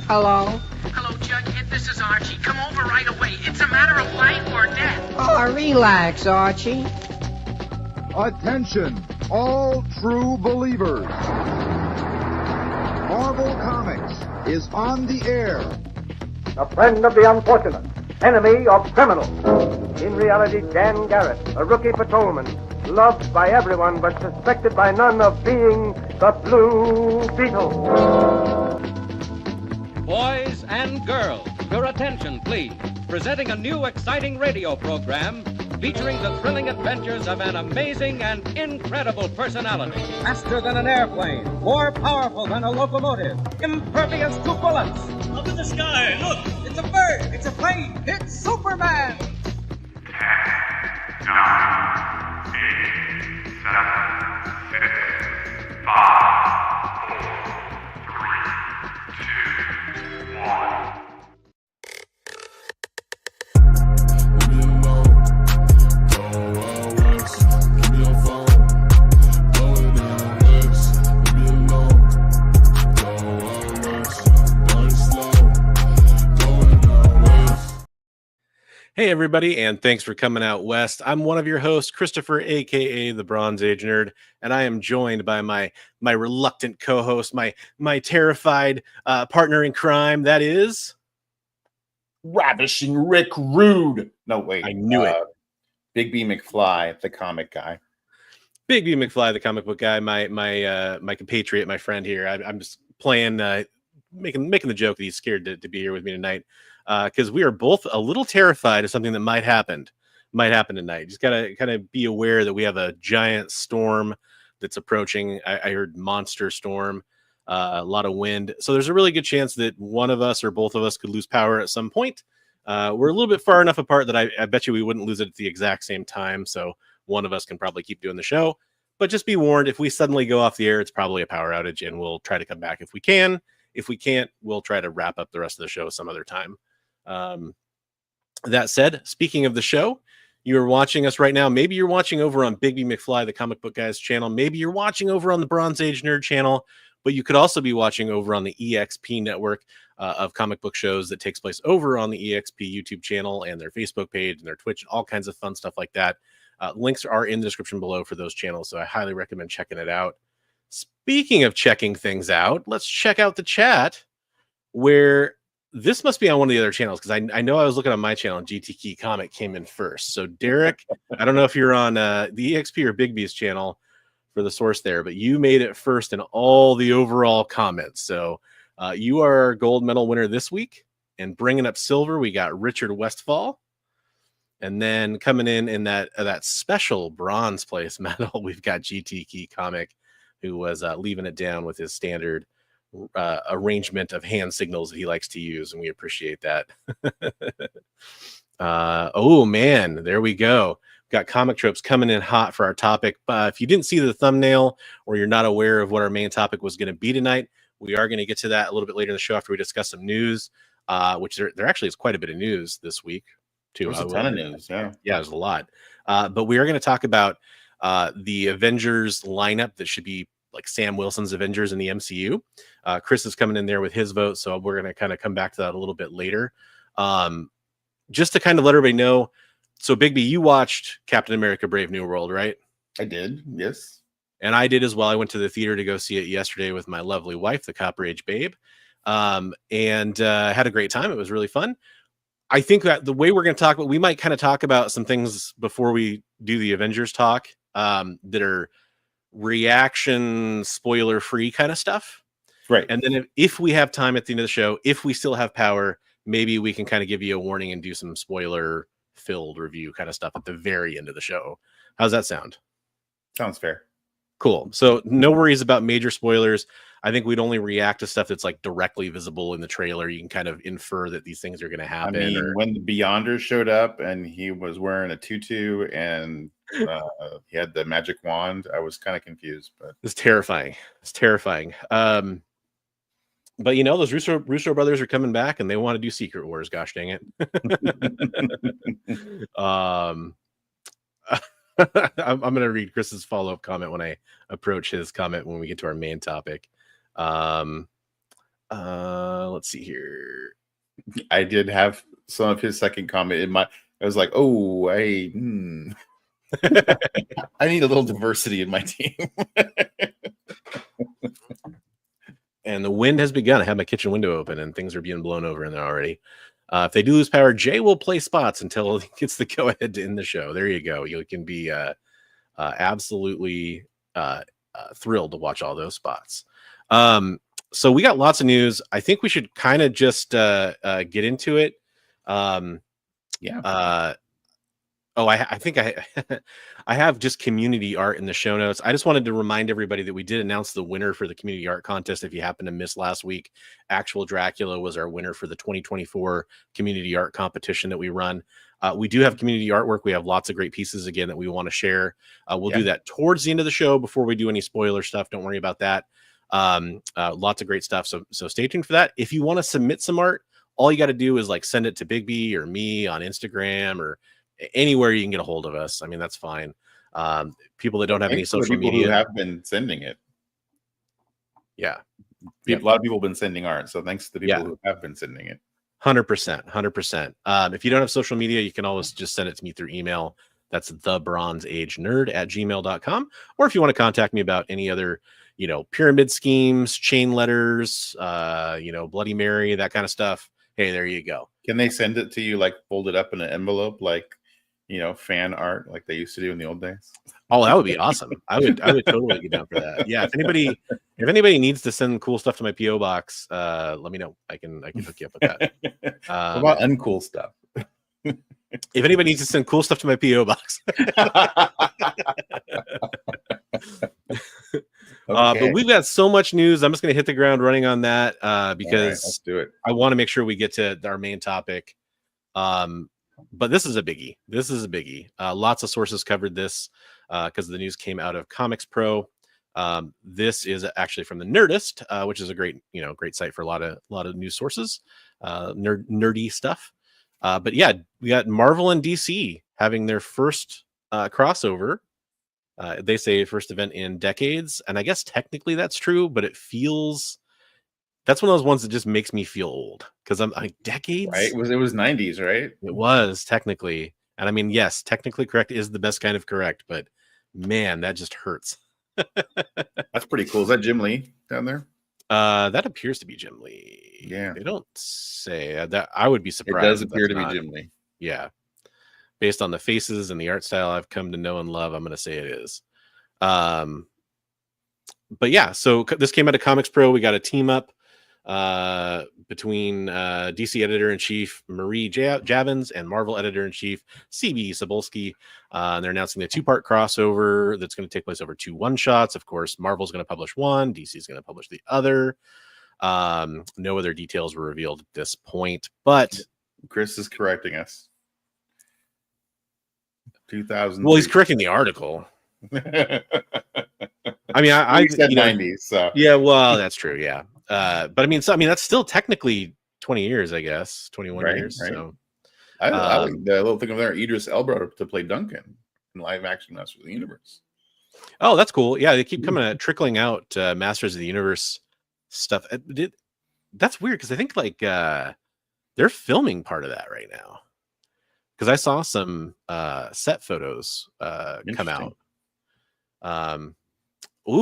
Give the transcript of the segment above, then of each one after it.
Hello? Hello, Jughead. This is Archie. Come over right away. It's a matter of life or death. Oh, relax, Archie. Attention, all true believers. Marvel Comics is on the air. A friend of the unfortunate, enemy of criminals. In reality, Dan Garrett, a rookie patrolman, loved by everyone but suspected by none of being the Blue Beetle. Boys and girls, your attention, please. Presenting a new exciting radio program featuring the thrilling adventures of an amazing and incredible personality. Faster than an airplane, more powerful than a locomotive, impervious to bullets. Up in the sky, look! It's a bird, it's a plane, it's Superman! 10, 9, 8, 7, 6, 5, 4, 3, 2, 1. Hey, everybody, and thanks for coming out west. I'm one of your hosts, Christopher, a.k.a. the Bronze Age Nerd, and I am joined by my reluctant co-host, my terrified partner in crime, that is... Ravishing Rick Rude. No, wait. I knew it. Bigby McFly, the comic guy. Bigby McFly, the comic book guy, my compatriot, my friend here. I'm just playing, making the joke that he's scared to be here with me tonight. Because we are both a little terrified of something that might happen tonight. Just gotta kind of be aware that we have a giant storm that's approaching. I heard monster storm, a lot of wind. So there's a really good chance that one of us or both of us could lose power at some point. We're a little bit far enough apart that I bet you we wouldn't lose it at the exact same time. So one of us can probably keep doing the show. But just be warned, if we suddenly go off the air, it's probably a power outage, and we'll try to come back if we can. If we can't, we'll try to wrap up the rest of the show some other time. That said, speaking of the show, you're watching us right now. Maybe you're watching over on Bigby McFly, the comic book guy's channel. Maybe you're watching over on the Bronze Age Nerd channel, but you could also be watching over on the EXP network of comic book shows that takes place over on the EXP YouTube channel and their Facebook page and their Twitch, and all kinds of fun stuff like that. Links are in the description below for those channels, so I highly recommend checking it out. Speaking of checking things out, let's check out the chat, where this must be on one of the other channels, because I know I was looking on my channel and GT Key Comic came in first. So Derek, I don't know if you're on the EXP or Bigby's channel for the source there, but you made it first in all the overall comments. So you are our gold medal winner this week. And bringing up silver, we got Richard Westfall. And then coming in that special bronze place medal, we've got GT Key Comic, who was leaving it down with his standard arrangement of hand signals that he likes to use, and we appreciate that. Oh man, there we go. Got comic tropes coming in hot for our topic. If you didn't see the thumbnail, or you're not aware of what our main topic was going to be tonight, we are going to get to that a little bit later in the show after we discuss some news, which there actually is quite a bit of news this week too. There's a ton of news. Yeah, there's a lot. But we are going to talk about the Avengers lineup that should be like Sam Wilson's Avengers in the MCU. Chris is coming in there with his vote, so we're going to kind of come back to that a little bit later. Just to kind of let everybody know, so Bigby, you watched Captain America Brave New World, right? I did, yes. And I did as well. I went to the theater to go see it yesterday with my lovely wife, the Copper Age Babe, and had a great time. It was really fun. I think that the way we're going to talk about, we might kind of talk about some things before we do the Avengers talk that are reaction spoiler free kind of stuff, right? And then if we have time at the end of the show, if we still have power, maybe we can kind of give you a warning and do some spoiler filled review kind of stuff at the very end of the show. How's that sound? Sounds fair. Cool. So no worries about major spoilers. I think we'd only react to stuff that's like directly visible in the trailer. You can kind of infer that these things are going to happen. I mean, when the Beyonders showed up and he was wearing a tutu and he had the magic wand, I was kind of confused. But it's terrifying. It's terrifying. But you know, those Russo brothers are coming back and they want to do Secret Wars. Gosh dang it. I'm going to read Chris's follow-up comment when I approach his comment when we get to our main topic. Let's see here. I did have some of his second comment in my. I was like, oh, I need a little diversity in my team. And the wind has begun. I have my kitchen window open, and things are being blown over in there already. If they do lose power, Jay will play spots until he gets the go ahead to end the show. There you go. You can be absolutely thrilled to watch all those spots. So we got lots of news. I think we should kind of just get into it. I think I have just community art in the show notes. I just wanted to remind everybody that we did announce the winner for the community art contest. If you happen to miss last week, Actual Dracula was our winner for the 2024 community art competition that we run. We do have community artwork. We have lots of great pieces again that we want to share. We'll do that towards the end of the show before we do any spoiler stuff. Don't worry about that. Lots of great stuff. So stay tuned for that. If you want to submit some art, all you got to do is like send it to Bigby or me on Instagram or anywhere you can get a hold of us. I mean, that's fine. People that don't have any social media who have been sending it. Yeah. A lot of people have been sending art. So thanks to the people who have been sending it. 100%. If you don't have social media, you can always just send it to me through email. That's thebronzeagenerd@gmail.com. Or if you want to contact me about any other, pyramid schemes, chain letters, Bloody Mary, that kind of stuff. Hey, there you go. Can they send it to you like folded up in an envelope, like fan art like they used to do in the old days? Oh, that would be awesome. I would totally get down for that. Yeah, if anybody needs to send cool stuff to my PO box, let me know. I can hook you up with that. What about uncool stuff? If anybody needs to send cool stuff to my PO box. But we've got so much news. I'm just going to hit the ground running on that because let's do it. I want to make sure we get to our main topic. But this is a biggie. Lots of sources covered this because the news came out of Comics Pro. This is actually from the Nerdist, which is a great site for a lot of news sources, nerdy stuff. But yeah, we got Marvel and DC having their first crossover. They say first event in decades, and I guess technically that's true, but that's one of those ones that just makes me feel old because I'm like decades. Right? It was 90s, right? It was technically, and I mean, yes, technically correct is the best kind of correct, but man, that just hurts. That's pretty cool. Is that Jim Lee down there? That appears to be Jim Lee. Yeah, they don't say that. I would be surprised. It does appear to be Jim Lee. Yeah. Based on the faces and the art style I've come to know and love, I'm going to say it is. But yeah, so this came out of Comics Pro. We got a team up between DC editor-in-chief Marie Javins and Marvel editor-in-chief CB Cebulski. They're announcing the two-part crossover that's going to take place over 2 one-shots. Of course, Marvel's going to publish one, DC's going to publish the other. No other details were revealed at this point, but Chris is correcting us. 2000. Well, he's correcting the article. I mean, I said 90s. So yeah, well, that's true. Yeah, but I mean, that's still technically 20 years, I guess, 21 years. Right. So I like the little thing over there, Idris Elba to play Duncan in live action Masters of the Universe. Oh, that's cool. Yeah, they keep trickling out Masters of the Universe stuff. That's weird because I think they're filming part of that right now. Because I saw some set photos come out.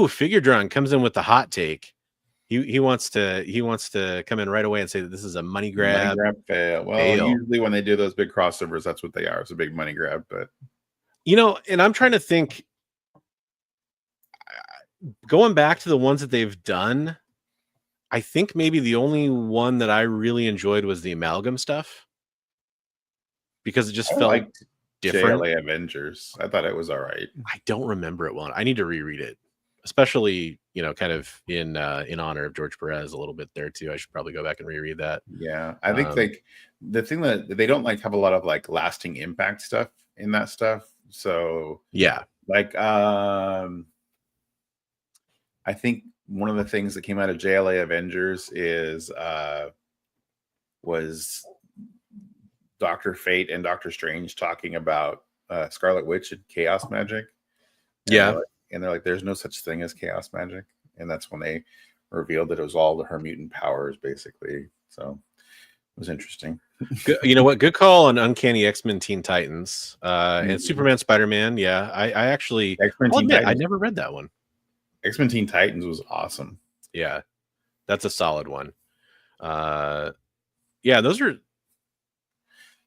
Figure Drawn comes in with the hot take. He wants to come in right away and say that this is a money grab. Fail. Well, usually when they do those big crossovers, that's what they are. It's a big money grab. But and I'm trying to think. Going back to the ones that they've done, I think maybe the only one that I really enjoyed was the Amalgam stuff. Because it just felt like different. JLA Avengers. I thought it was all right. I don't remember it well. I need to reread it, especially kind of in honor of George Perez a little bit there too. I should probably go back and reread that. Yeah, I think the thing that they don't have a lot of lasting impact stuff in that stuff. So yeah, I think one of the things that came out of JLA Avengers was Dr. Fate and Doctor Strange talking about Scarlet Witch and chaos magic. Yeah. And they're like, there's no such thing as chaos magic. And that's when they revealed that it was all her mutant powers, basically. So it was interesting. Good, you know what? Good call on Uncanny X-Men Teen Titans and Superman Spider-Man. Yeah, I actually X-Men Teen Titans. I never read that one. X-Men Teen Titans was awesome. Yeah, that's a solid one. Yeah, those are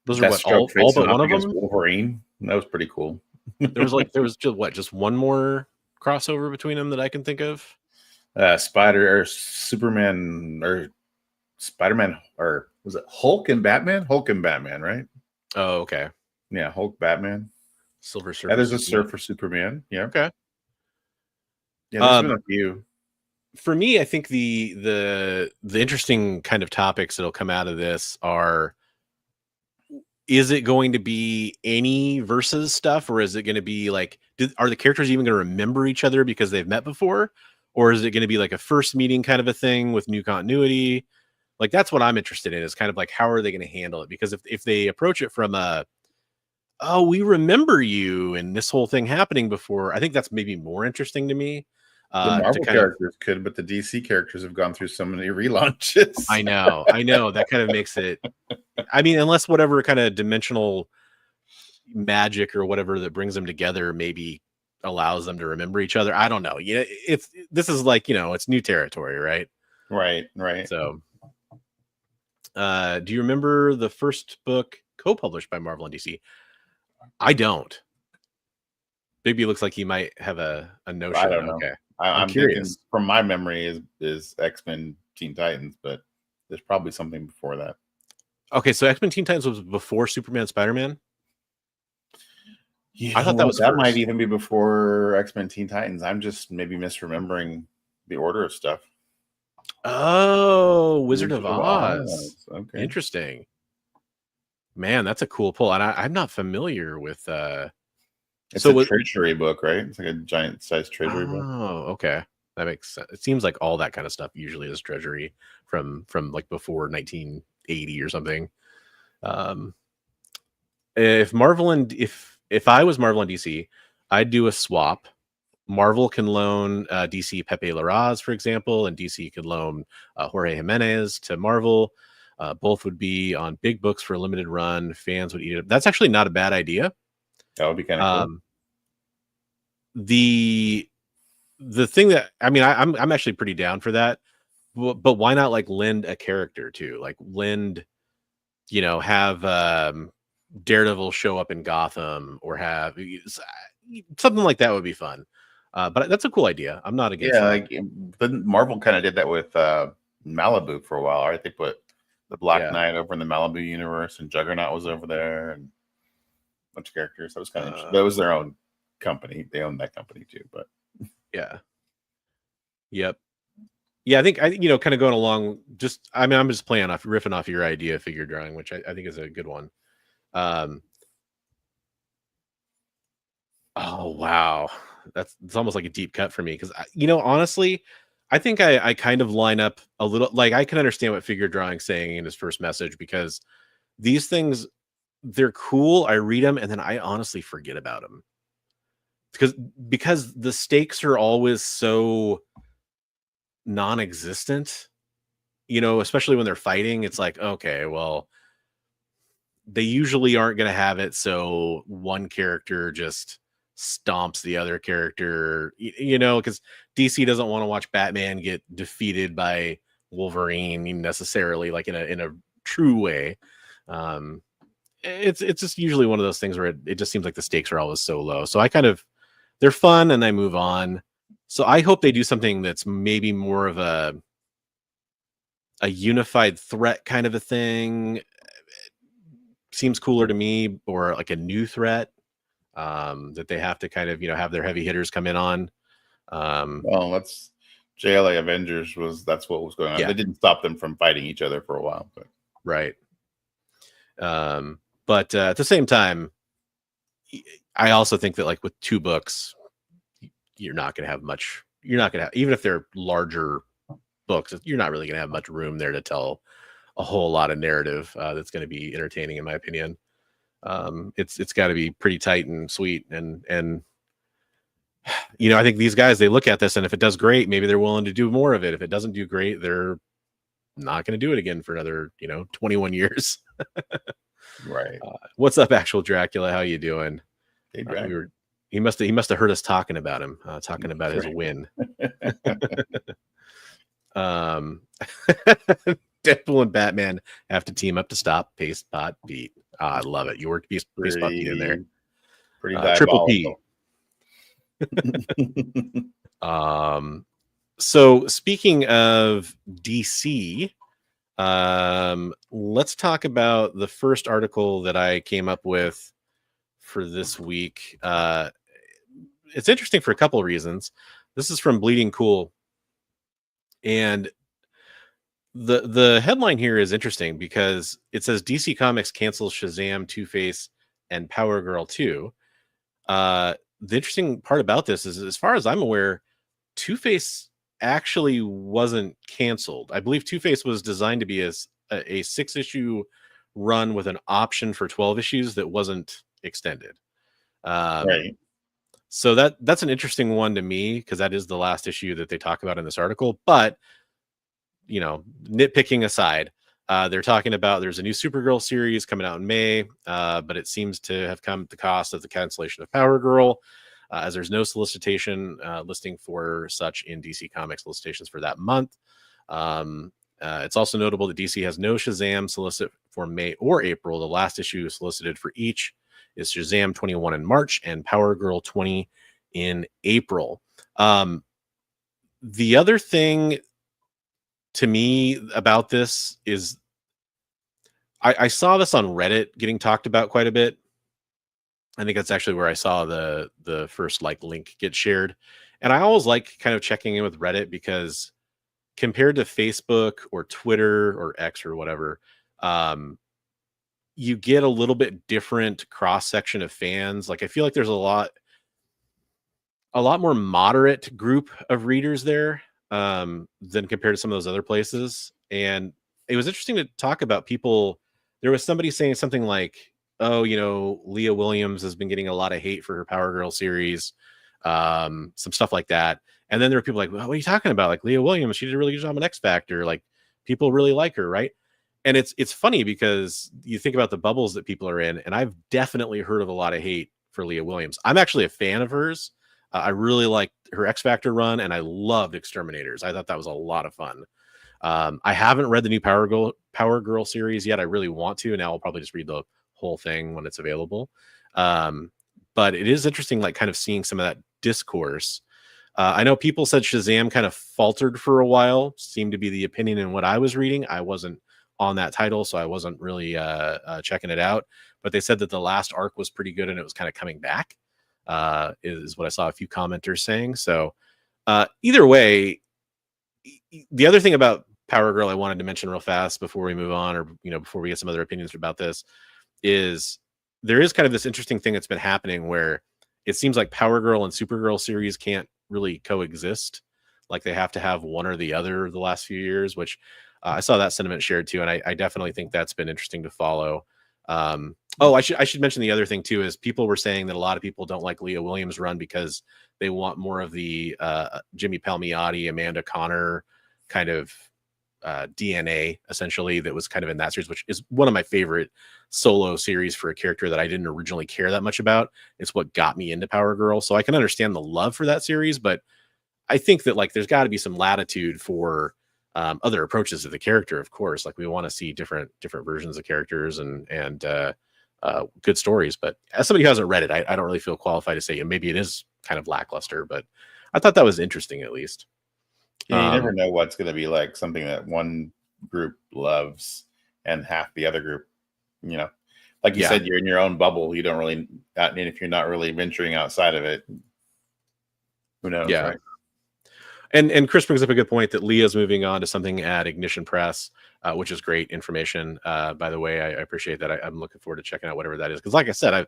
what, all but one of them. Wolverine. That was pretty cool. there was just one more crossover between them that I can think of. Superman or Spider-Man, or was it Hulk and Batman? Hulk and Batman, right? Oh, okay. Yeah, Hulk, Batman, Silver Surfer. Yeah, there's a Surfer Superman. Yeah. Okay. Yeah, there's been a few. For me, I think the interesting kind of topics that'll come out of this are: is it going to be any versus stuff, or is it going to be like, are the characters even going to remember each other because they've met before, or is it going to be like a first meeting kind of a thing with new continuity? Like, that's what I'm interested in, is kind of like, how are they going to handle it? Because if they approach it from oh, we remember you and this whole thing happening before, I think that's maybe more interesting to me. The Marvel characters could, but the DC characters have gone through so many relaunches. I know. That kind of makes it. I mean, unless whatever kind of dimensional magic or whatever that brings them together maybe allows them to remember each other. I don't know. Yeah, this is like, it's new territory, right? Right. So, do you remember the first book co-published by Marvel and DC? I don't. Bigby looks like he might have a notion. I don't know. Okay. I'm curious. Thinking, from my memory, is X-Men Teen Titans, but there's probably something before that. Okay, so X-Men Teen Titans was before Superman Spider-Man? Yeah, I thought that might even be before X-Men Teen Titans. I'm just maybe misremembering the order of stuff. Oh, Wizard of Oz. Okay. Interesting. Man, that's a cool pull. And I'm not familiar with it's a treasury book, right? It's like a giant size treasury book. Oh, okay. That makes sense. It seems like all that kind of stuff usually is treasury from like before 1980 or something. If I was Marvel and DC, I'd do a swap. Marvel can loan DC Pepe Larraz, for example, and DC could loan Jorge Jimenez to Marvel. Both would be on big books for a limited run. Fans would eat it up. That's actually not a bad idea. That would be kind of cool. The thing that, I mean, I'm actually pretty down for that, but why not like lend a character to, like lend, have Daredevil show up in Gotham, or have something like that would be fun. But that's a cool idea. I'm not against that. Like Marvel kind of did that with Malibu for a while, right? They put the Black Knight over in the Malibu universe, and Juggernaut was over there, and a bunch of characters. That was kind of interesting. That was their own company. They owned that company too, but yeah. Yep. Yeah, I think kind of going along. I'm just riffing off your idea of figure drawing, which I think is a good one. Oh wow, it's almost like a deep cut for me, because honestly, I think I kind of line up a little. Like, I can understand what figure drawing saying in his first message, because these things, they're cool. I read them and then I honestly forget about them, because the stakes are always so non-existent, especially when they're fighting. It's like, okay, well, they usually aren't going to have it so one character just stomps the other character, because DC doesn't want to watch Batman get defeated by Wolverine necessarily, like in a true way. It's just usually one of those things where it just seems like the stakes are always so low. So they're fun and I move on. So I hope they do something that's maybe more of a unified threat kind of a thing. Seems cooler to me, or like a new threat that they have to kind of, have their heavy hitters come in on. Well, that's JLA Avengers that's what was going on. Yeah. They didn't stop them from fighting each other for a while, but right. But at the same time, I also think that, like, with two books, you're not going to have much. You're not going to have, even if they're larger books, you're not really going to have much room there to tell a whole lot of narrative that's going to be entertaining, in my opinion. It's got to be pretty tight and sweet, and I think these guys, they look at this, and if it does great, maybe they're willing to do more of it. If it doesn't do great, they're not going to do it again for another 21 years. Right. What's up, Actual Dracula? How you doing? Hey, he must have heard us talking about him, talking about his win. Deadpool and Batman have to team up to stop Paste Pot Pete. I love it. You worked Paste Pot Pete in there. Pretty Triple P. So speaking of DC, let's talk about the first article that I came up with for this week. It's interesting for a couple of reasons. This is from Bleeding Cool, and the headline here is interesting because it says DC Comics cancels Shazam, Two-Face, and Power Girl 2. The interesting part about this is, as far as I'm aware, Two-Face actually wasn't canceled. I believe Two-Face was designed to be a 6-issue run with an option for 12 issues that wasn't extended. Right. So that's an interesting one to me, because that is the last issue that they talk about in this article. But nitpicking aside, they're talking about there's a new Supergirl series coming out in May, but it seems to have come at the cost of the cancellation of Power Girl, as there's no solicitation listing for such in DC Comics solicitations for that month. It's also notable that DC has no Shazam solicit for May or April. The last issue solicited for each is Shazam 21 in March and Power Girl 20 in April. The other thing to me about this is I saw this on Reddit getting talked about quite a bit. I think that's actually where I saw the first link get shared. And I always like kind of checking in with Reddit, because compared to Facebook or Twitter or X or whatever, you get a little bit different cross section of fans. I feel like there's a lot more moderate group of readers there than compared to some of those other places. And it was interesting to talk about people. There was somebody saying something like, oh, Leah Williams has been getting a lot of hate for her Power Girl series, some stuff like that. And then there were people like, well, what are you talking about? Leah Williams, she did a really good job on X Factor. People really like her, right? And it's funny because you think about the bubbles that people are in, and I've definitely heard of a lot of hate for Leah Williams. I'm actually a fan of hers. I really liked her X Factor run, and I loved Exterminators. I thought that was a lot of fun. I haven't read the new Power Girl series yet. I really want to, and now I'll probably just read the whole thing when it's available. But it is interesting, kind of seeing some of that discourse. I know people said Shazam kind of faltered for a while, seemed to be the opinion in what I was reading. I wasn't on that title, so I wasn't really checking it out. But they said that the last arc was pretty good and it was kind of coming back, is what I saw a few commenters saying. So either way, the other thing about Power Girl I wanted to mention real fast before we move on, or before we get some other opinions about this, is there is kind of this interesting thing that's been happening where it seems like Power Girl and Supergirl series can't really coexist. They have to have one or the other the last few years, which I saw that sentiment shared too. And I definitely think that's been interesting to follow. I should mention the other thing too, is people were saying that a lot of people don't like Leah Williams' run because they want more of the Jimmy Palmiotti, Amanda Connor kind of DNA, essentially, that was kind of in that series, which is one of my favorite solo series for a character that I didn't originally care that much about. It's what got me into Power Girl. So I can understand the love for that series, but I think that there's got to be some latitude for other approaches to the character. Of course, we want to see different versions of characters and good stories. But as somebody who hasn't read it, I don't really feel qualified to say maybe it is kind of lackluster, but I thought that was interesting, at least. Yeah, you never know what's going to be something that one group loves and half the other group, like you said, you're in your own bubble. You don't really, and if you're not really venturing outside of it, who knows? Yeah. Right? And Chris brings up a good point that Leah's moving on to something at Ignition Press, which is great information. By the way, I appreciate that. I'm looking forward to checking out whatever that is. Because like I said,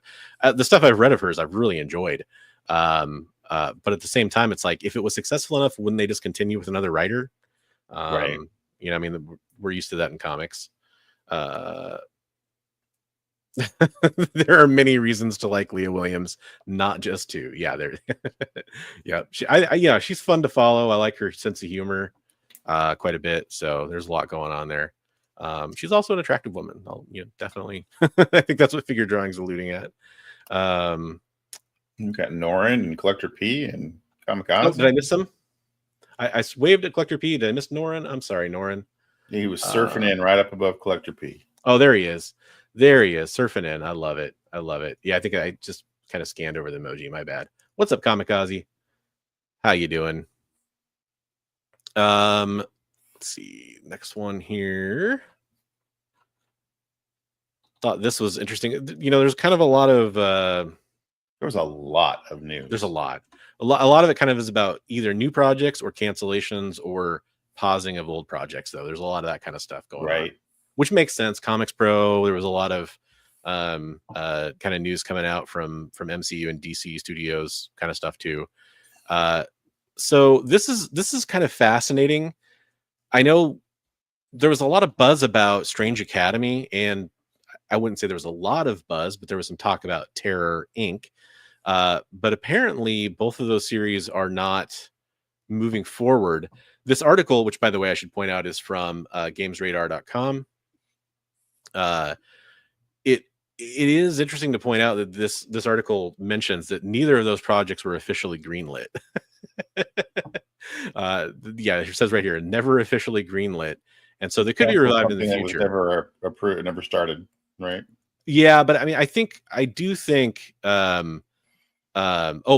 the stuff I've read of hers, I've really enjoyed. But at the same time, it's if it was successful enough, wouldn't they just continue with another writer? Right. We're used to that in comics. There are many reasons to like Leah Williams, not just two. Yeah, there. Yeah, yeah, she's fun to follow. I like her sense of humor quite a bit. So there's a lot going on there. She's also an attractive woman. Definitely. I think that's what Figure Drawing's alluding at. You've got Norin and Collector P and Kamikaze. Oh, did I miss them? I waved at Collector P. Did I miss Norin? I'm sorry, Norin. He was surfing in right up above Collector P. Oh, there he is. There he is, surfing in. I love it. I love it. Yeah, I think I just kind of scanned over the emoji. My bad. What's up, Kamikaze? How you doing? Let's see. Next one here. Thought this was interesting. There's kind of a lot of there was a lot of news. There's a lot of it kind of is about either new projects or cancellations or pausing of old projects, though. There's a lot of that kind of stuff going on, which makes sense. Comics Pro, there was a lot of kind of news coming out from MCU and DC Studios kind of stuff too. So this is kind of fascinating. I know there was a lot of buzz about Strange Academy, and I wouldn't say there was a lot of buzz, but there was some talk about Terror Inc. But apparently both of those series are not moving forward. This article, which by the way I should point out is from gamesradar.com. It is interesting to point out that this article mentions that neither of those projects were officially greenlit. Yeah, it says right here, never officially greenlit, and so they could be revived in the future. Never approved, never started, right? Yeah, but I mean, I do think. Oh,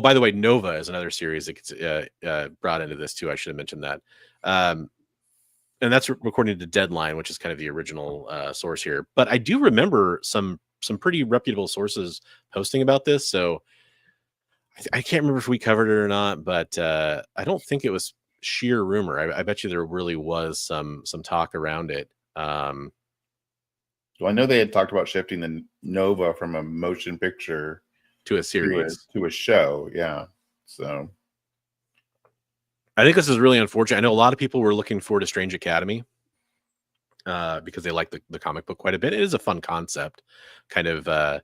by the way, Nova is another series that gets brought into this too. I should have mentioned that. And that's according to Deadline, which is kind of the original source here. But I do remember some pretty reputable sources posting about this. So I can't remember if we covered it or not, but I don't think it was sheer rumor. I bet you there really was some talk around it. So I know they had talked about shifting the Nova from a motion picture to a series, to a show. Yeah. So I think this is really unfortunate. I know a lot of people were looking forward to Strange Academy because they like the comic book quite a bit. It is a fun concept, kind of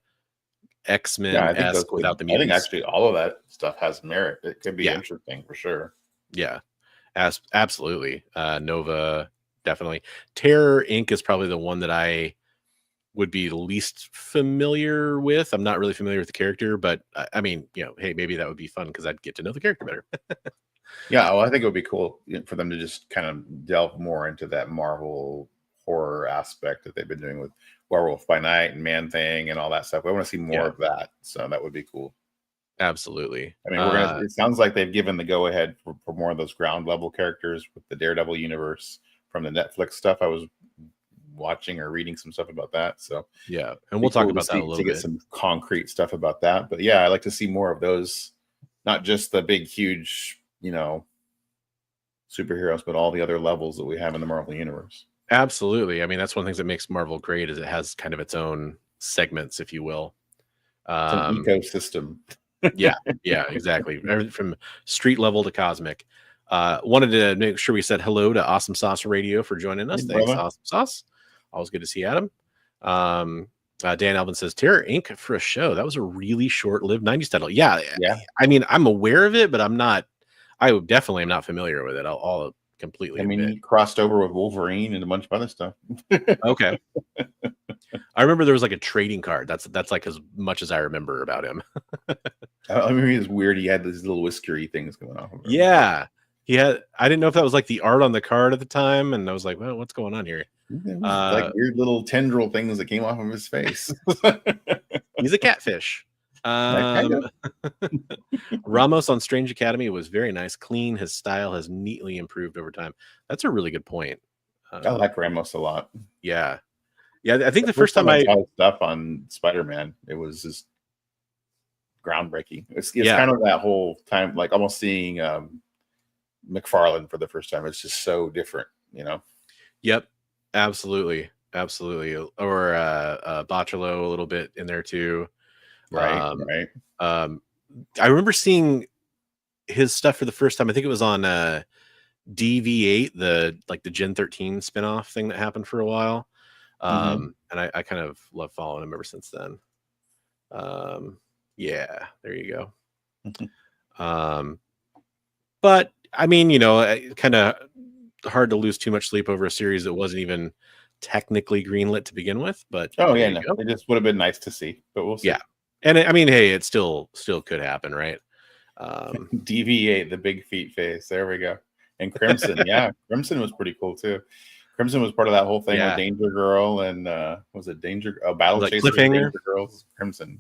X-Men-esque without the mutants. I think actually all of that stuff has merit. It could be interesting for sure. Yeah, absolutely. Nova, definitely. Terror Inc. is probably the one that I would be least familiar with. I'm not really familiar with the character, but I mean, hey, maybe that would be fun because I'd get to know the character better. Yeah, well, I think it would be cool for them to just kind of delve more into that Marvel horror aspect that they've been doing with Werewolf by Night and Man-Thing and all that stuff. I want to see more of that, so that would be cool. Absolutely. I mean, it sounds like they've given the go-ahead for more of those ground-level characters with the Daredevil universe from the Netflix stuff. I was watching or reading some stuff about that. So yeah, and we'll talk about that a little bit. To get some concrete stuff about that. But yeah, I like to see more of those, not just the big, huge, superheroes, but all the other levels that we have in the Marvel universe. Absolutely. I mean, that's one of the things that makes Marvel great is it has kind of its own segments, if you will. It's an ecosystem. yeah, exactly. From street level to cosmic. Wanted to make sure we said hello to Awesome Sauce Radio for joining us. Thanks, Awesome Sauce. Always good to see Adam. Dan Alvin says Terror Inc. for a show. That was a really short-lived 90s title. Yeah. I mean, I'm aware of it, but I definitely am not familiar with it. I'll completely. I mean, he crossed over with Wolverine and a bunch of other stuff. Okay. I remember there was like a trading card. That's like as much as I remember about him. I mean, it's weird. He had these little whiskery things going on. Yeah. I didn't know if that was like the art on the card at the time, and I was like, well, what's going on here? Like weird little tendril things that came off of his face. He's a catfish. Ramos on Strange Academy was very nice, clean. His style has neatly improved over time. That's a really good point. I like Ramos a lot. Yeah. I think the first time I saw stuff on Spider-Man, it was just groundbreaking. It's kind of that whole time, like almost seeing McFarlane for the first time. It's just so different, Yep, absolutely. Or Bocciolo a little bit in there too. Right. I remember seeing his stuff for the first time. I think it was on DV8, the Gen 13 spinoff thing that happened for a while. And I kind of love following him ever since then. Yeah, there you go. But I mean, kind of hard to lose too much sleep over a series that wasn't even technically greenlit to begin with. But it just would have been nice to see, but we'll see. Yeah, and I mean, hey, it still could happen, right? DV8, the big feet face. There we go. And Crimson, Crimson was pretty cool too. Crimson was part of that whole thing with Danger Girl and was it Battle like Chaser, Cliffhanger? Danger Girls, Crimson.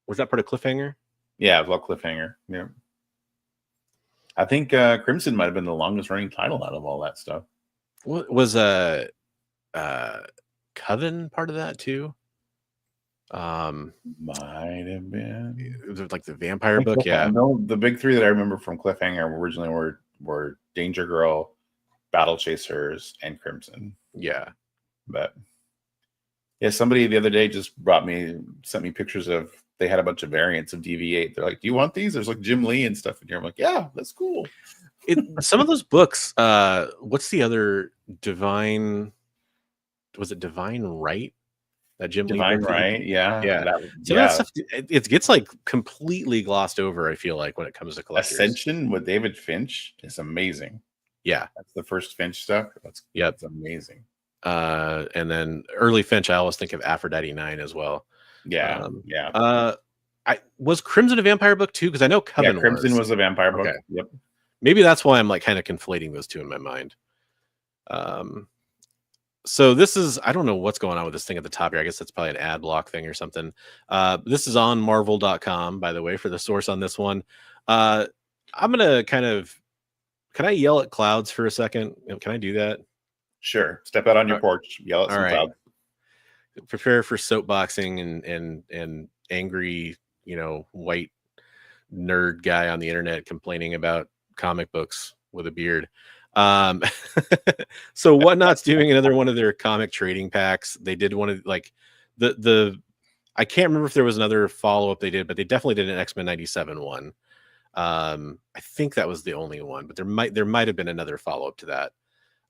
Was that part of Cliffhanger? Yeah, it was all Cliffhanger. Yeah. I think Crimson might have been the longest running title out of all that stuff. What was Coven part of that too? Might have been. It was like the vampire book. Yeah. No, the big three that I remember from Cliffhanger originally were Danger Girl, Battle Chasers, and Crimson. Yeah. But yeah, somebody the other day just sent me pictures of, they had a bunch of variants of DV8. They're like, do you want these? There's like Jim Lee and stuff in here. I'm like, yeah, that's cool. Some of those books, what's the other Divine? Was it Divine Right? That Jim Divine Lee Right? Yeah. That stuff, it gets like completely glossed over, I feel like, when it comes to collectors. Ascension with David Finch is amazing. Yeah. That's the first Finch stuff. That's amazing. And then early Finch, I always think of Aphrodite 9 as well. Yeah. Was Crimson a vampire book too? Because I know Coven Crimson was a vampire book. Okay. Yep. Maybe that's why I'm like kind of conflating those two in my mind. So this is, I don't know what's going on with this thing at the top here. I guess that's probably an ad block thing or something. This is on marvel.com, by the way, for the source on this one. I'm going to can I yell at clouds for a second? Can I do that? Sure. Step out on your porch, yell at some clouds. Prepare for soapboxing and angry, white nerd guy on the internet complaining about comic books with a beard. So Whatnot's doing another one of their comic trading packs. They did one of like I can't remember if there was another follow-up they did, but they definitely did an X-Men 97 one. I think that was the only one, but there might have been another follow-up to that.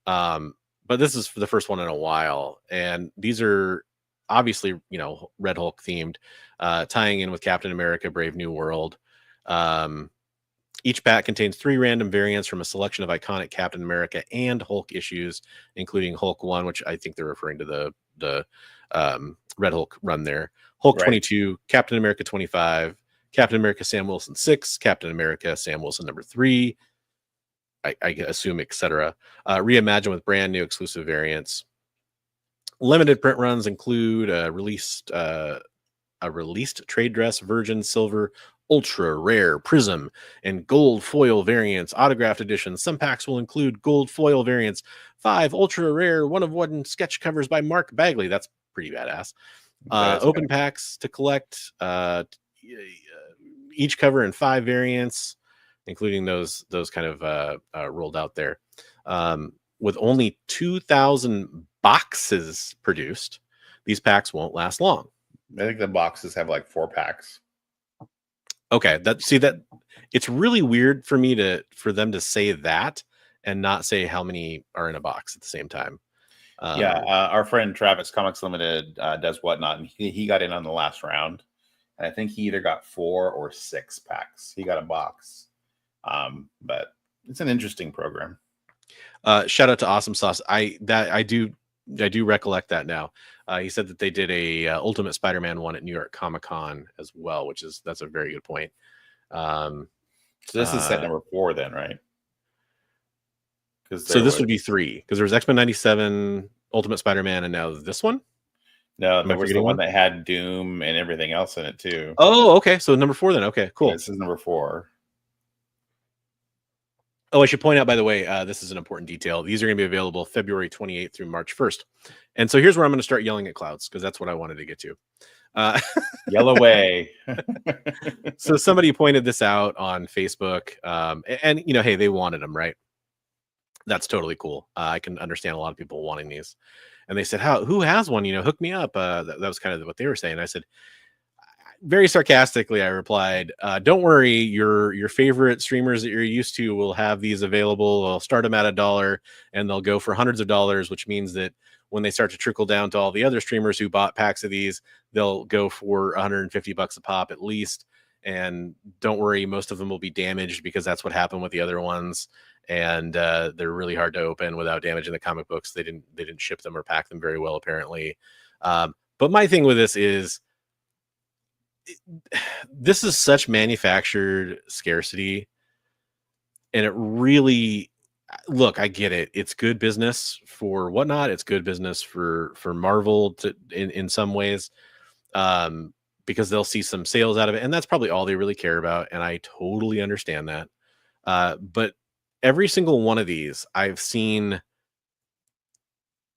But this is for the first one in a while, and these are obviously Red Hulk themed, tying in with Captain America Brave New World. Each pack contains 3 random variants from a selection of iconic Captain America and Hulk issues, including Hulk 1, which I think they're referring to the Red Hulk run there. Hulk 22, Captain America 25, Captain America Sam Wilson 6, Captain America Sam Wilson number 3, I assume, etc. Reimagined with brand new exclusive variants. Limited print runs include a released trade dress, virgin, silver, ultra rare, prism, and gold foil variants, autographed editions. Some packs will include gold foil variants, 5 ultra rare one-of-one sketch covers by Mark Bagley. That's pretty badass. Open packs to collect, each cover in 5 variants, including those kind of rolled out there. With only 2,000 boxes produced, these packs won't last long. I think the boxes have like 4 packs. Okay, that it's really weird for me for them to say that and not say how many are in a box at the same time. Our friend Travis Comics Limited does Whatnot, and he got in on the last round, and I think he either got 4 or 6 packs. He got a box, but it's an interesting program. Shout out to Awesome Sauce. I do recollect that now. He said that they did a Ultimate Spider-Man one at New York Comic Con as well, that's a very good point. So this is set number 4 then, right? So this would be 3, because there was X-Men 97, Ultimate Spider-Man, and now this one? No, there was the one that had Doom and everything else in it too. Oh, okay. So number 4 then. Okay, cool. Yeah, this is number 4. Oh, I should point out, by the way, this is an important detail. These are going to be available February 28th through March 1st. And so here's where I'm going to start yelling at clouds, because that's what I wanted to get to. Yell away. So somebody pointed this out on Facebook, and hey, they wanted them, right? That's totally cool. I can understand a lot of people wanting these. And they said, who has one? Hook me up. That was kind of what they were saying. I said, very sarcastically, I replied, don't worry, your favorite streamers that you're used to will have these available. They'll start them at $1 and they'll go for hundreds of dollars, which means that when they start to trickle down to all the other streamers who bought packs of these, they'll go for $150 a pop at least. And don't worry, most of them will be damaged because that's what happened with the other ones. And they're really hard to open without damaging the comic books. They didn't ship them or pack them very well, apparently. But my thing with this is, this is such manufactured scarcity, and it really, look, I get it. It's good business for Whatnot. It's good business for Marvel in some ways, because they'll see some sales out of it, and that's probably all they really care about. And I totally understand that. But every single one of these, I've seen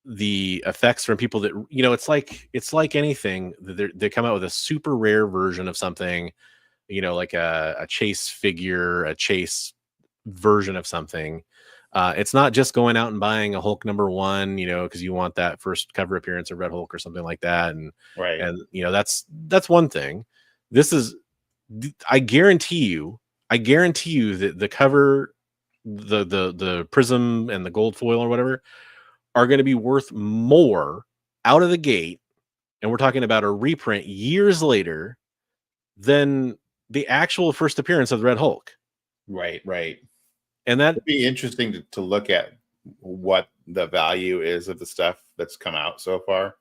the effects from people that, it's like anything. They come out with a super rare version of something, like a chase figure, a chase version of something. It's not just going out and buying a Hulk #1, because you want that first cover appearance of Red Hulk or something like that. And Right. And that's one thing. This is, I guarantee you that the cover, the prism and the gold foil or whatever are going to be worth more out of the gate, and we're talking about a reprint years later, than the actual first appearance of the Red Hulk. Right. And that would be interesting to look at what the value is of the stuff that's come out so far.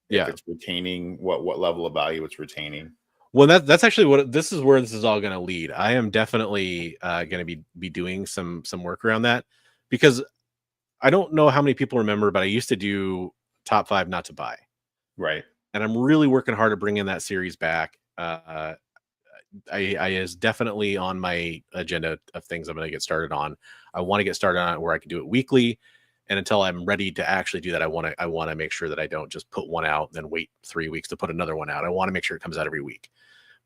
Yeah. If it's retaining, what level of value it's retaining. Well, that's actually where this is all going to lead. I am definitely going to be doing some work around that, because I don't know how many people remember, but I used to do top 5 not to buy. Right. And I'm really working hard to bring in that series back. I is definitely on my agenda of things I'm going to get started on. I want to get started on it where I can do it weekly. And until I'm ready to actually do that, I want to make sure that I don't just put one out and then wait 3 weeks to put another one out. I want to make sure it comes out every week.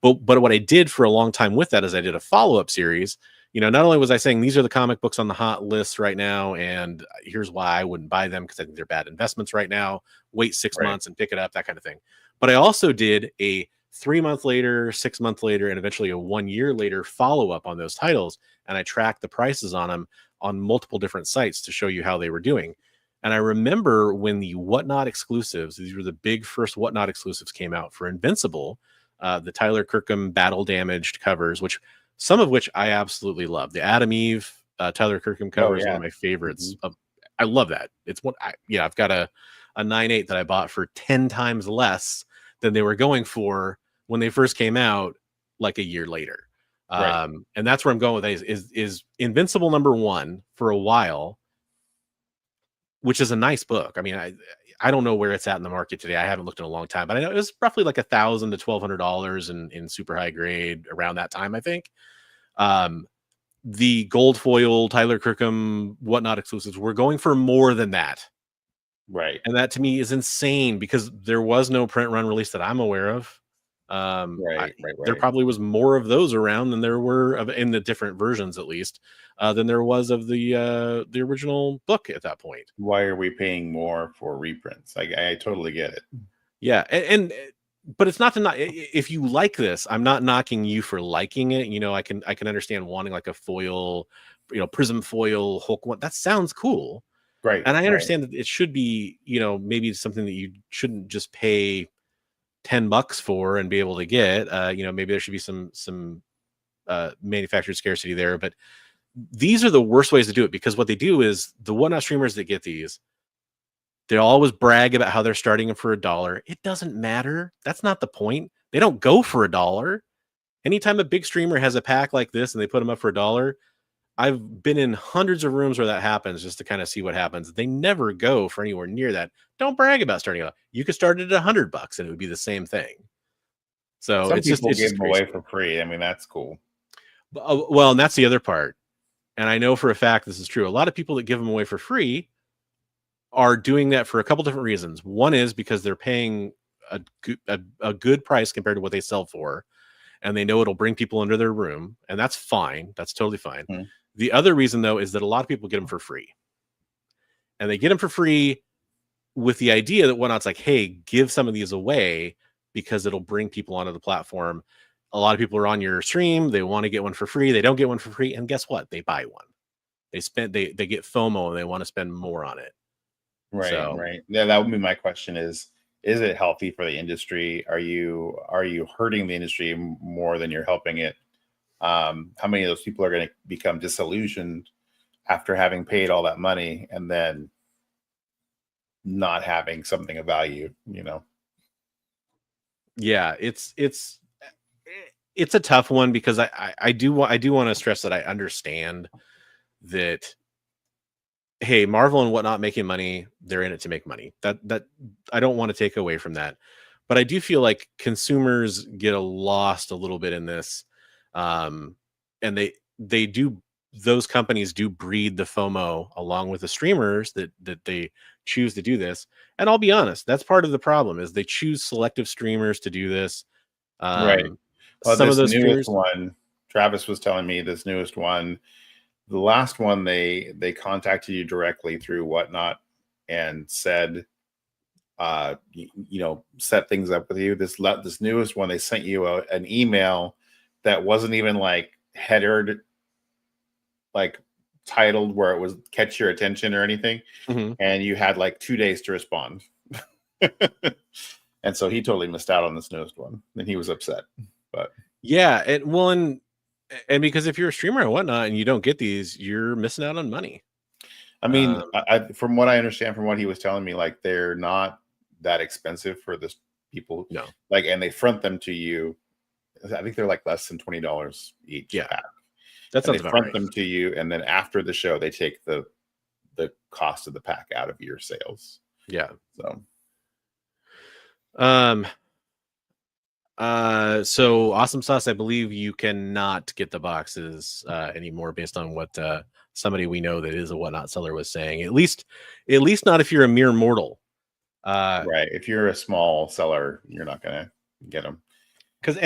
But what I did for a long time with that is I did a follow-up series. Not only was I saying these are the comic books on the hot list right now, and here's why I wouldn't buy them, because I think they're bad investments right now. Wait 6 months and pick it up, that kind of thing. But I also did a 3 month later, 6 month later, and eventually a 1 year later follow-up on those titles. And I tracked the prices on them on multiple different sites to show you how they were doing. And I remember when the Whatnot exclusives, these were the big first Whatnot exclusives, came out for Invincible, the Tyler Kirkham battle damaged covers, some of which I absolutely love. The Adam Eve Tyler Kirkham cover is one of my favorites. Mm-hmm. I love that. It's one. I've got a 9/8 that I bought for 10 times less than they were going for when they first came out, like a year later. Right. And that's where I'm going with that is Invincible #1 for a while, which is a nice book. I mean, I don't know where it's at in the market today. I haven't looked in a long time, but I know it was roughly like $1,000 to $1,200 in super high grade around that time, I think. The gold foil Tyler Kirkham Whatnot exclusives were going for more than that. Right. And that to me is insane, because there was no print run release that I'm aware of. Right. There probably was more of those around than there were in the different versions, at least, than there was of the original book at that point. Why are we paying more for reprints? I totally get it. Yeah, but it's not to not. If you like this, I'm not knocking you for liking it. I can understand wanting like a foil, prism foil Hulk one. That sounds cool, right? And I understand that it should be, maybe something that you shouldn't just pay $10 for and be able to get. Maybe there should be some manufactured scarcity there. But these are the worst ways to do it, because what they do is the Whatnot streamers that get these, they'll always brag about how they're starting them for $1. It doesn't matter. That's not the point. They don't go for $1. Anytime a big streamer has a pack like this and they put them up for $1, I've been in hundreds of rooms where that happens just to kind of see what happens. They never go for anywhere near that. Don't brag about starting it. You could start it at $100 and it would be the same thing. So some it's people just give them away for free. I mean, that's cool. Well, and that's the other part. And I know for a fact this is true. A lot of people that give them away for free are doing that for a couple different reasons. One is because they're paying a good price compared to what they sell for, and they know it'll bring people into their room, and that's fine. That's totally fine. Mm-hmm. The other reason, though, is that a lot of people get them for free, and they get them for free with the idea that Whatnot's like, hey, give some of these away because it'll bring people onto the platform. A lot of people are on your stream. They want to get one for free. They don't get one for free, and guess what? They buy one. They get FOMO and they want to spend more on it. Right, So, right. Yeah, that would be my question: is it healthy for the industry? Are you hurting the industry more than you're helping it? How many of those people are going to become disillusioned after having paid all that money and then not having something of value? yeah, it's a tough one because I do want to stress that I understand that, hey, Marvel and whatnot making money, they're in it to make money. That I don't want to take away from that. But I do feel like consumers get lost a little bit in this. And they do, those companies do breed the FOMO along with the streamers that they choose to do this. And I'll be honest, that's part of the problem is they choose selective streamers to do this. Right. Well, Some of this those newest streamers, one, Travis was telling me this newest one, the last one, they contacted you directly through Whatnot and said, set things up with you. This newest one, they sent you an email that wasn't even like headered, like titled where it was catch your attention or anything. And you had like 2 days to respond. And so he totally missed out on this newest one and he was upset. But yeah, and because if you're a streamer and whatnot and you don't get these, you're missing out on money. I mean, from what I understand from what he was telling me, like they're not that expensive for this people. No. Like, and they front them to you. I think they're like less than $20 each. Yeah. Pack. That's they front them to you, and then after the show, they take the cost of the pack out of your sales. Yeah. So, so Awesome Sauce, I believe you cannot get the boxes anymore based on what somebody we know that is a Whatnot seller was saying. At least not if you're a mere mortal. Right. If you're a small seller, you're not gonna get them. Because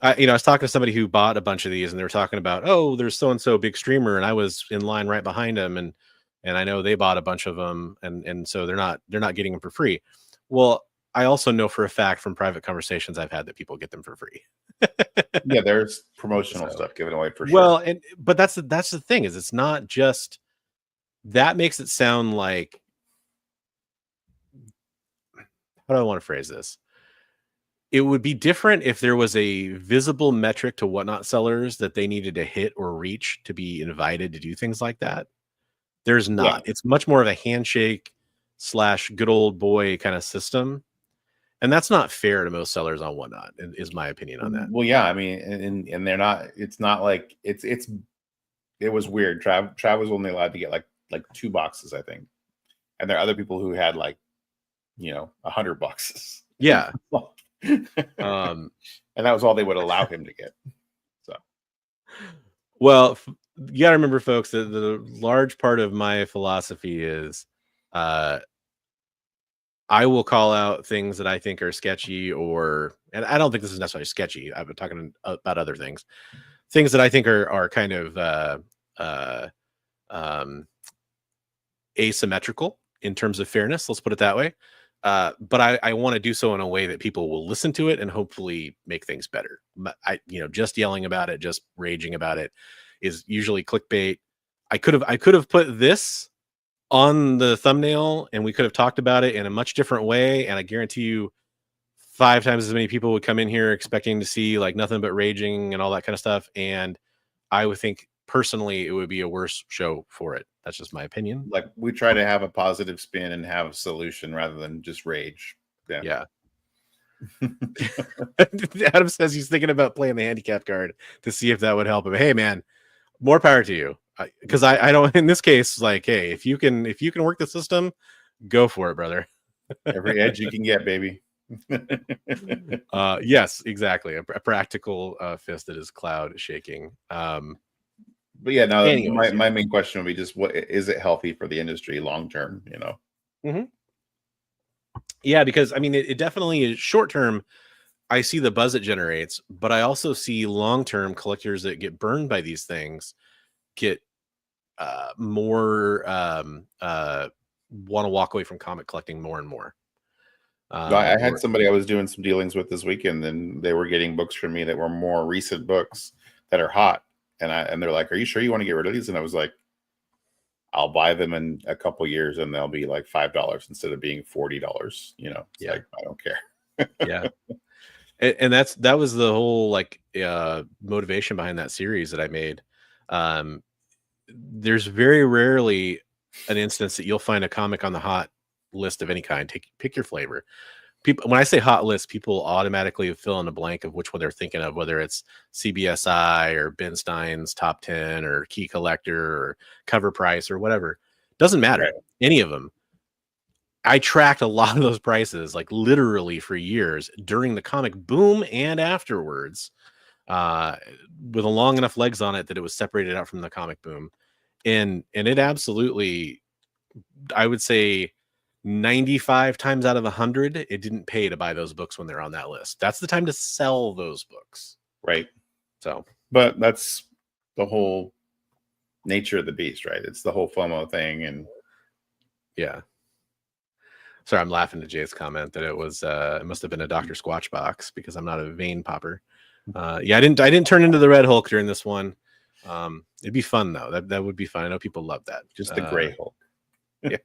I was talking to somebody who bought a bunch of these, and they were talking about, oh, there's so and so big streamer, and I was in line right behind them, and I know they bought a bunch of them, and so they're not getting them for free. Well, I also know for a fact from private conversations I've had that people get them for free. Yeah, there's promotional stuff given away for sure. Well, but that's the thing is it's not just that makes it sound like, how do I want to phrase this? It would be different if there was a visible metric to Whatnot sellers that they needed to hit or reach to be invited to do things like that. There's not. Yeah. It's much more of a handshake / good old boy kind of system. And that's not fair to most sellers on Whatnot, is my opinion on that. Well, yeah, I mean, and they're not, it's not like it was weird. Trav was only allowed to get like 2 boxes, I think. And there are other people who had 100 boxes. Yeah. And that was all they would allow him to get. So, well, you got to remember, folks, that the large part of my philosophy is I will call out things that I think are sketchy, and I don't think this is necessarily sketchy. I've been talking about other things that I think are kind of asymmetrical in terms of fairness. Let's put it that way. But I want to do so in a way that people will listen to it and hopefully make things better. Just yelling about it, just raging about it is usually clickbait. I could have put this on the thumbnail and we could have talked about it in a much different way. And I guarantee you 5 times as many people would come in here expecting to see like nothing but raging and all that kind of stuff. And I would think personally, it would be a worse show for it. That's just my opinion. Like we try to have a positive spin and have a solution rather than just rage. Yeah. Adam says he's thinking about playing the handicap card to see if that would help him. Hey man, more power to you. Because I don't, in this case, like, hey, if you can work the system, go for it, brother. Every edge you can get, baby. Yes, exactly. A practical fist that is cloud shaking. But yeah, no. My main question would be just, what is it healthy for the industry long term? Mm-hmm. Yeah, because I mean, it definitely is short term. I see the buzz it generates, but I also see long term collectors that get burned by these things get more want to walk away from comic collecting more and more. I had somebody I was doing some dealings with this weekend, and they were getting books from me that were more recent books that are hot, and they're like, "Are you sure you want to get rid of these?" And I was like, I'll buy them in a couple years and they'll be like $5 instead of being $40. You know, it's like, I don't care. Yeah. And that was the whole like motivation behind that series that I made. There's very rarely an instance that you'll find a comic on the hot list of any kind. Pick your flavor. People, when I say hot list, people automatically fill in a blank of which one they're thinking of, whether it's CBSI or Ben Stein's top 10 or Key Collector or Cover Price or whatever. Doesn't matter. Right. Any of them. I tracked a lot of those prices, like literally for years during the comic boom and afterwards, with a long enough legs on it that it was separated out from the comic boom. And it absolutely, I would say 95 times out of 100, it didn't pay to buy those books when they're on that list. That's the time to sell those books. Right. So, but that's the whole nature of the beast, right? It's the whole FOMO thing. And yeah. Sorry, I'm laughing at Jay's comment that it was it must have been a Dr. Squatch box because I'm not a vein popper. Yeah, I didn't turn into the Red Hulk during this one. It'd be fun though. That would be fun. I know people love that. Just the Gray Hulk. Yeah.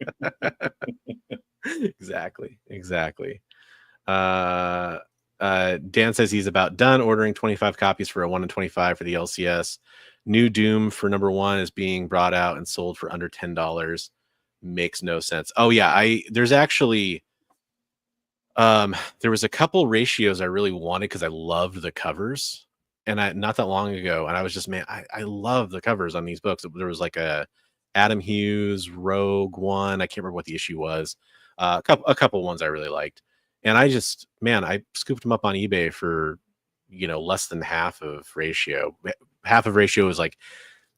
Exactly. Dan says he's about done ordering 25 copies for a 1 in 25 for the LCS. New Doom for #1 is being brought out and sold for under $10. Makes no sense. Oh yeah, there's actually there was a couple ratios I really wanted because I loved the covers, and not that long ago, and I was just, man, I love the covers on these books. There was like a Adam Hughes Rogue one. I can't remember what the issue was. A couple ones I really liked, and I scooped them up on eBay for less than half of ratio. Half of ratio is like,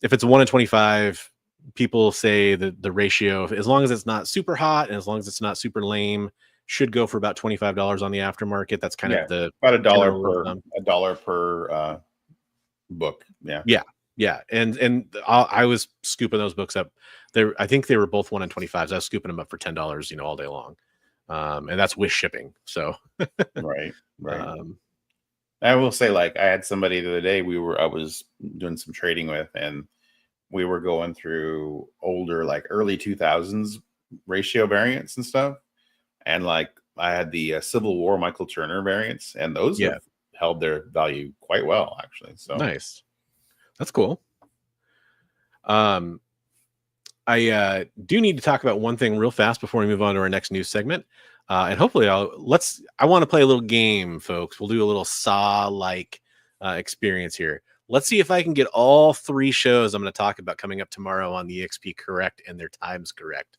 if it's a 1 in 25. People say that the ratio, as long as it's not super hot and as long as it's not super lame, should go for about $25 on the aftermarket. That's kind of about $1 per book. Yeah. And I was scooping those books up there. I think they were both 1 in 25s. I was scooping them up for $10, all day long. And that's with shipping. So right. I will say, like, I had somebody the other day I was doing some trading with, and we were going through older, like early 2000s ratio variants and stuff. And like, I had the Civil War Michael Turner variants, and those have held their value quite well, actually. So nice. That's cool. I do need to talk about one thing real fast before we move on to our next news segment. And hopefully I want to play a little game, folks. We'll do a little Saw-like experience here. Let's see if I can get all 3 shows I'm going to talk about coming up tomorrow on the EXP correct and their times correct.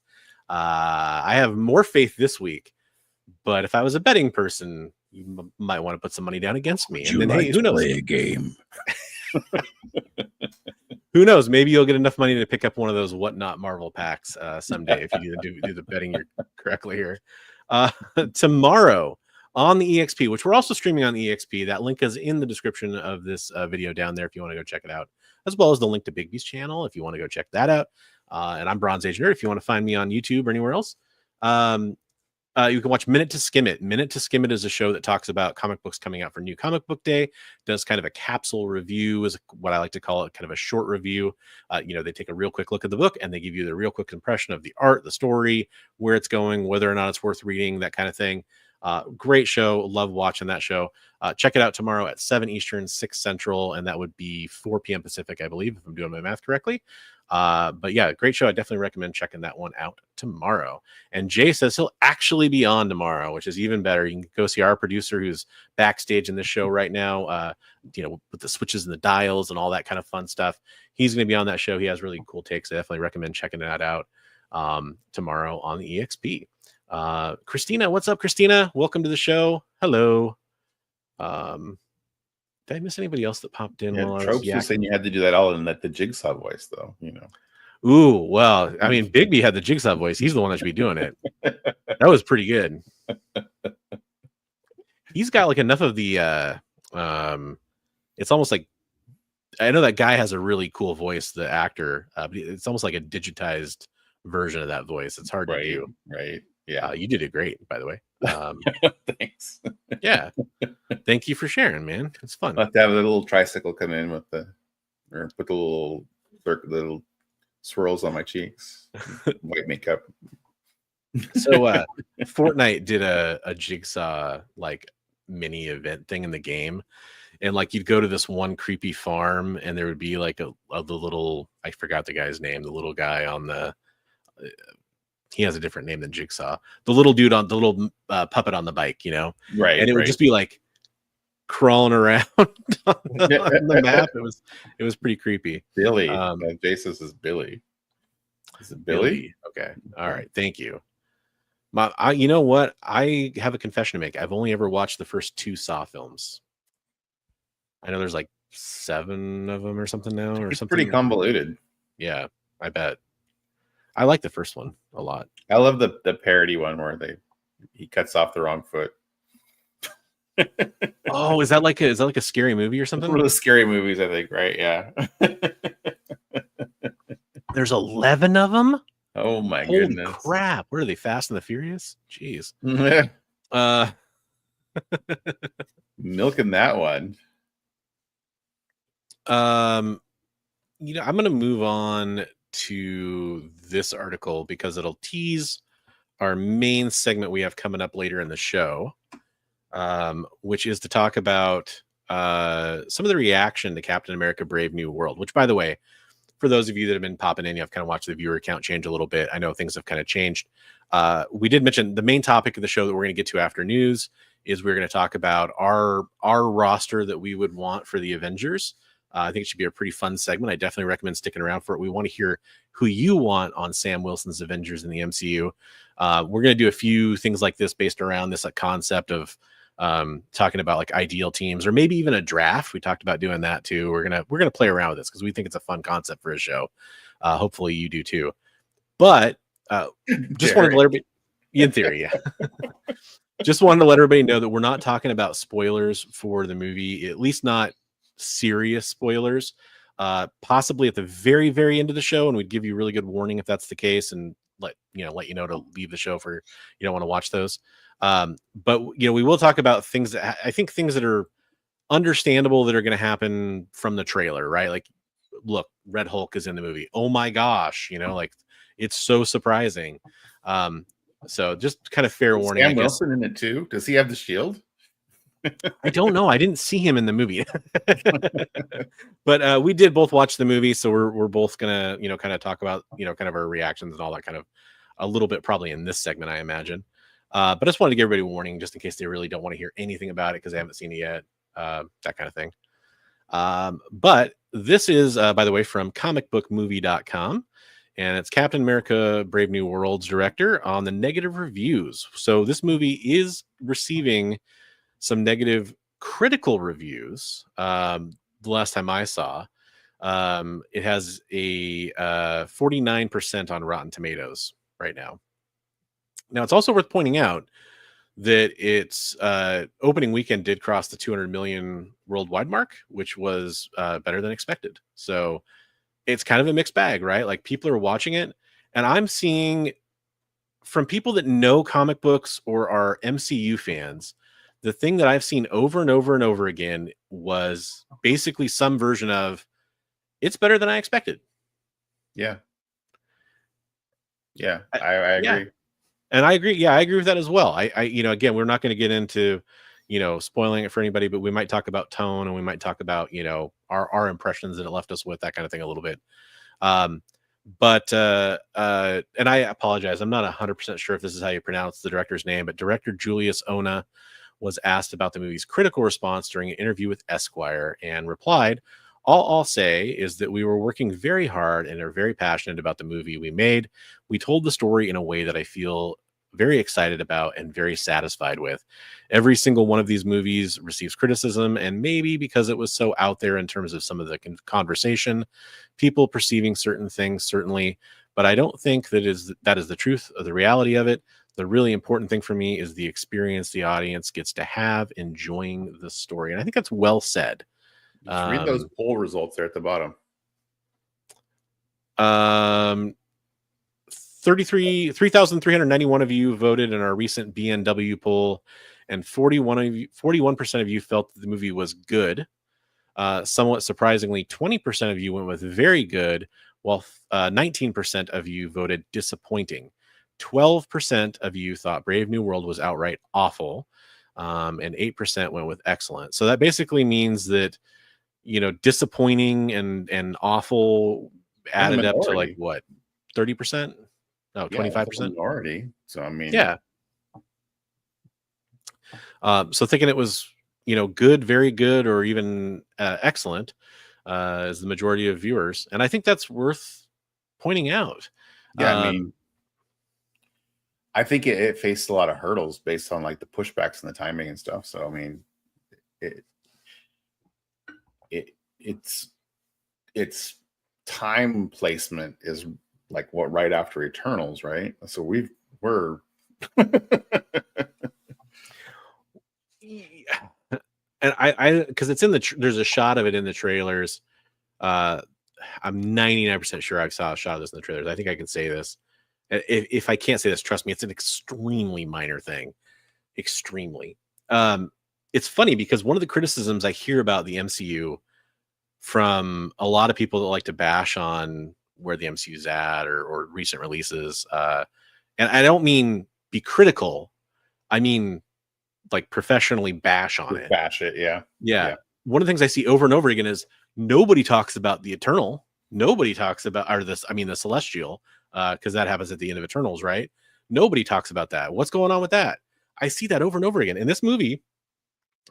I have more faith this week, but if I was a betting person, you might want to put some money down against me. And then, hey, who knows? Play a game. Who knows? Maybe you'll get enough money to pick up one of those Whatnot Marvel packs someday if you do the betting correctly here. Tomorrow on the EXP, which we're also streaming on the EXP. That link is in the description of this video down there if you want to go check it out, as well as the link to Bigby's channel if you want to go check that out. And I'm Bronze Age Nerd if you want to find me on YouTube or anywhere else. You can watch Minute to Skim It. Minute to Skim It is a show that talks about comic books coming out for New Comic Book Day. Does kind of a capsule review, is what I like to call it, kind of a short review. They take a real quick look at the book and they give you the real quick impression of the art, the story, where it's going, whether or not it's worth reading, that kind of thing. Great show. Love watching that show. Check it out tomorrow at 7 Eastern, 6 Central, and that would be 4 p.m. Pacific, I believe, if I'm doing my math correctly. But yeah, great show. I definitely recommend checking that one out tomorrow. And Jay says he'll actually be on tomorrow, which is even better. You can go see our producer who's backstage in this show right now, with the switches and the dials and all that kind of fun stuff. He's going to be on that show. He has really cool takes. I definitely recommend checking that out tomorrow on the EXP. Christina, what's up, Christina? Welcome to the show. Hello. Did I miss anybody else that popped in? Yeah, Tropes was saying you had to do that all in the Jigsaw voice, though. Ooh, well, I mean, Bigby had the Jigsaw voice. He's the one that should be doing it. That was pretty good. He's got like enough of the it's almost like, I know that guy has a really cool voice, the actor, but it's almost like a digitized version of that voice. It's hard to do. Right. Yeah. You did it great, by the way. Thanks. Yeah. Thank you for sharing, man. It's fun. I'll have to have a little tricycle come in with put the little swirls on my cheeks, white makeup. So Fortnite did a Jigsaw like mini event thing in the game, and like you'd go to this one creepy farm and there would be like the little, I forgot the guy's name, the little guy on the he has a different name than Jigsaw, the little dude on the little puppet on the bike, you know, Right, and it would just be like crawling around on the map. It was pretty creepy. Billy. Jason is Billy. Is it Billy? Okay. All right. Thank you. You know what? I have a confession to make. I've only ever watched the first 2 Saw films. I know there's like 7 of them or something now, or it's something. Pretty convoluted. Yeah, I bet. I like the first one a lot. I love the parody one where he cuts off the wrong foot. Oh, is that like a scary movie or something? One of the scary movies, I think, right? Yeah. There's 11 of them. Oh my Holy goodness! Crap! What are they? Fast and the Furious? Jeez. Milking that one. You know, I'm going to move on to this article because it'll tease our main segment we have coming up later in the show, which is to talk about some of the reaction to Captain America: Brave New World. Which, by the way, for those of you that have been popping in, you have kind of watched the viewer count change a little bit. I know things have kind of changed. We did mention the main topic of the show that we're going to get to after news is we're going to talk about our roster that we would want for the Avengers. I think it should be a pretty fun segment. I definitely recommend sticking around for it. We want to hear who you want on Sam Wilson's Avengers in the MCU. We're going to do a few things like this based around this concept of talking about like ideal teams, or maybe even a draft. We talked about doing that too. We're gonna play around with this because we think it's a fun concept for a show. Hopefully you do too. But just wanted to let everybody, in theory, yeah. Just wanted to let everybody know that we're not talking about spoilers for the movie, at least not serious spoilers. Possibly at the very, very end of the show, and we'd give you really good warning if that's the case, and let you know to leave the show for you don't want to watch those. But we will talk about things that I think things that are understandable that are going to happen from the trailer, right? Like, look, Red Hulk is in the movie. Oh my gosh, like it's so surprising. So just kind of fair warning. Sam Wilson in it too? Does he have the shield? I don't know. I didn't see him in the movie, but we did both watch the movie, so we're both gonna kind of talk about kind of our reactions and all that kind of a little bit probably in this segment, I imagine. But I just wanted to give everybody a warning just in case they really don't want to hear anything about it because they haven't seen it yet, that kind of thing. But this is, by the way, from comicbookmovie.com, and it's Captain America: Brave New World's director on the negative reviews. So this movie is receiving some negative critical reviews. The last time I saw, it has a 49% on Rotten Tomatoes right now. Now, it's also worth pointing out that its opening weekend did cross the 200 million worldwide mark, which was better than expected. So it's kind of a mixed bag, right? Like, people are watching it, and I'm seeing from people that know comic books or are MCU fans, the thing that I've seen over and over and over again was basically some version of it's better than I expected. Yeah. I agree. Yeah. And I agree. Yeah, I agree with that as well. I again, we're not going to get into, spoiling it for anybody, but we might talk about tone and we might talk about, our impressions that it left us with, that kind of thing a little bit. But and I apologize. I'm not 100% sure if this is how you pronounce the director's name, but director Julius Ona was asked about the movie's critical response during an interview with Esquire and replied, "All I'll say is that we were working very hard and are very passionate about the movie we made. We told the story in a way that I feel very excited about and very satisfied with. Every single one of these movies receives criticism, and maybe because it was so out there in terms of some of the conversation, people perceiving certain things, certainly, but I don't think that is the truth of the reality of it. The really important thing for me is the experience the audience gets to have enjoying the story." And I think that's well said. Just read those poll results there at the bottom. 3,391 of you voted in our recent BNW poll, and 41% of you felt that the movie was good. Somewhat surprisingly, 20% of you went with very good, while 19% of you voted disappointing. 12% of you thought Brave New World was outright awful, and 8% went with excellent. So that basically means that, disappointing and awful added up to like what, 30%? No, 25%. Minority. So I mean, yeah. So thinking it was, good, very good, or even excellent, is the majority of viewers, and I think that's worth pointing out. Yeah, I mean, I think it faced a lot of hurdles based on like the pushbacks and the timing and stuff. So I mean, its time placement is like what, right after Eternals, right? So we're and I because it's in there's a shot of it in the trailers. I'm 99% sure I saw a shot of this in the trailers. I think I can say this. If I can't say this, trust me, it's an extremely minor thing. Extremely. It's funny because one of the criticisms I hear about the MCU from a lot of people that like to bash on where the MCU's at or recent releases, and I don't mean be critical, I mean like professionally bash on it. Bash it, yeah. One of the things I see over and over again is nobody talks about the Eternal. Nobody talks about the Celestial, because that happens at the end of Eternals, right? Nobody talks about that. What's going on with that? I see that over and over again in this movie.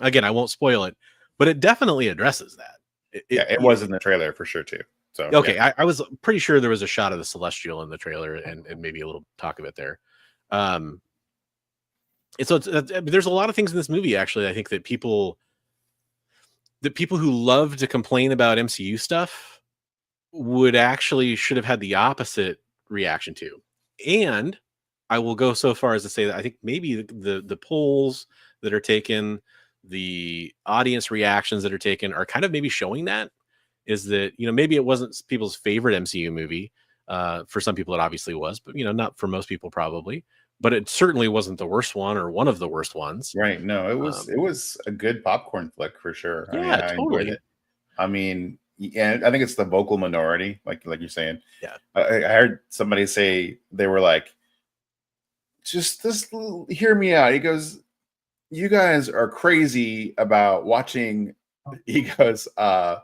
Again, I won't spoil it, but it definitely addresses that. It was in the trailer for sure too. So okay, yeah. I was pretty sure there was a shot of the Celestial in the trailer and maybe a little talk of it there. And so there's a lot of things in this movie actually. I think that people who love to complain about MCU stuff should have had the opposite reaction to. And I will go so far as to say that I think maybe the polls that are taken, the audience reactions that are taken, are kind of maybe showing that is that, maybe it wasn't people's favorite MCU movie. For some people, it obviously was, but not for most people probably. But it certainly wasn't the worst one or one of the worst ones. Right. No, it was a good popcorn flick for sure. Yeah, I totally. enjoyed it. I mean, and I think it's the vocal minority, like you're saying. Yeah. I heard somebody say, they were like, just hear me out. He goes, you guys are crazy about watching, he goes, a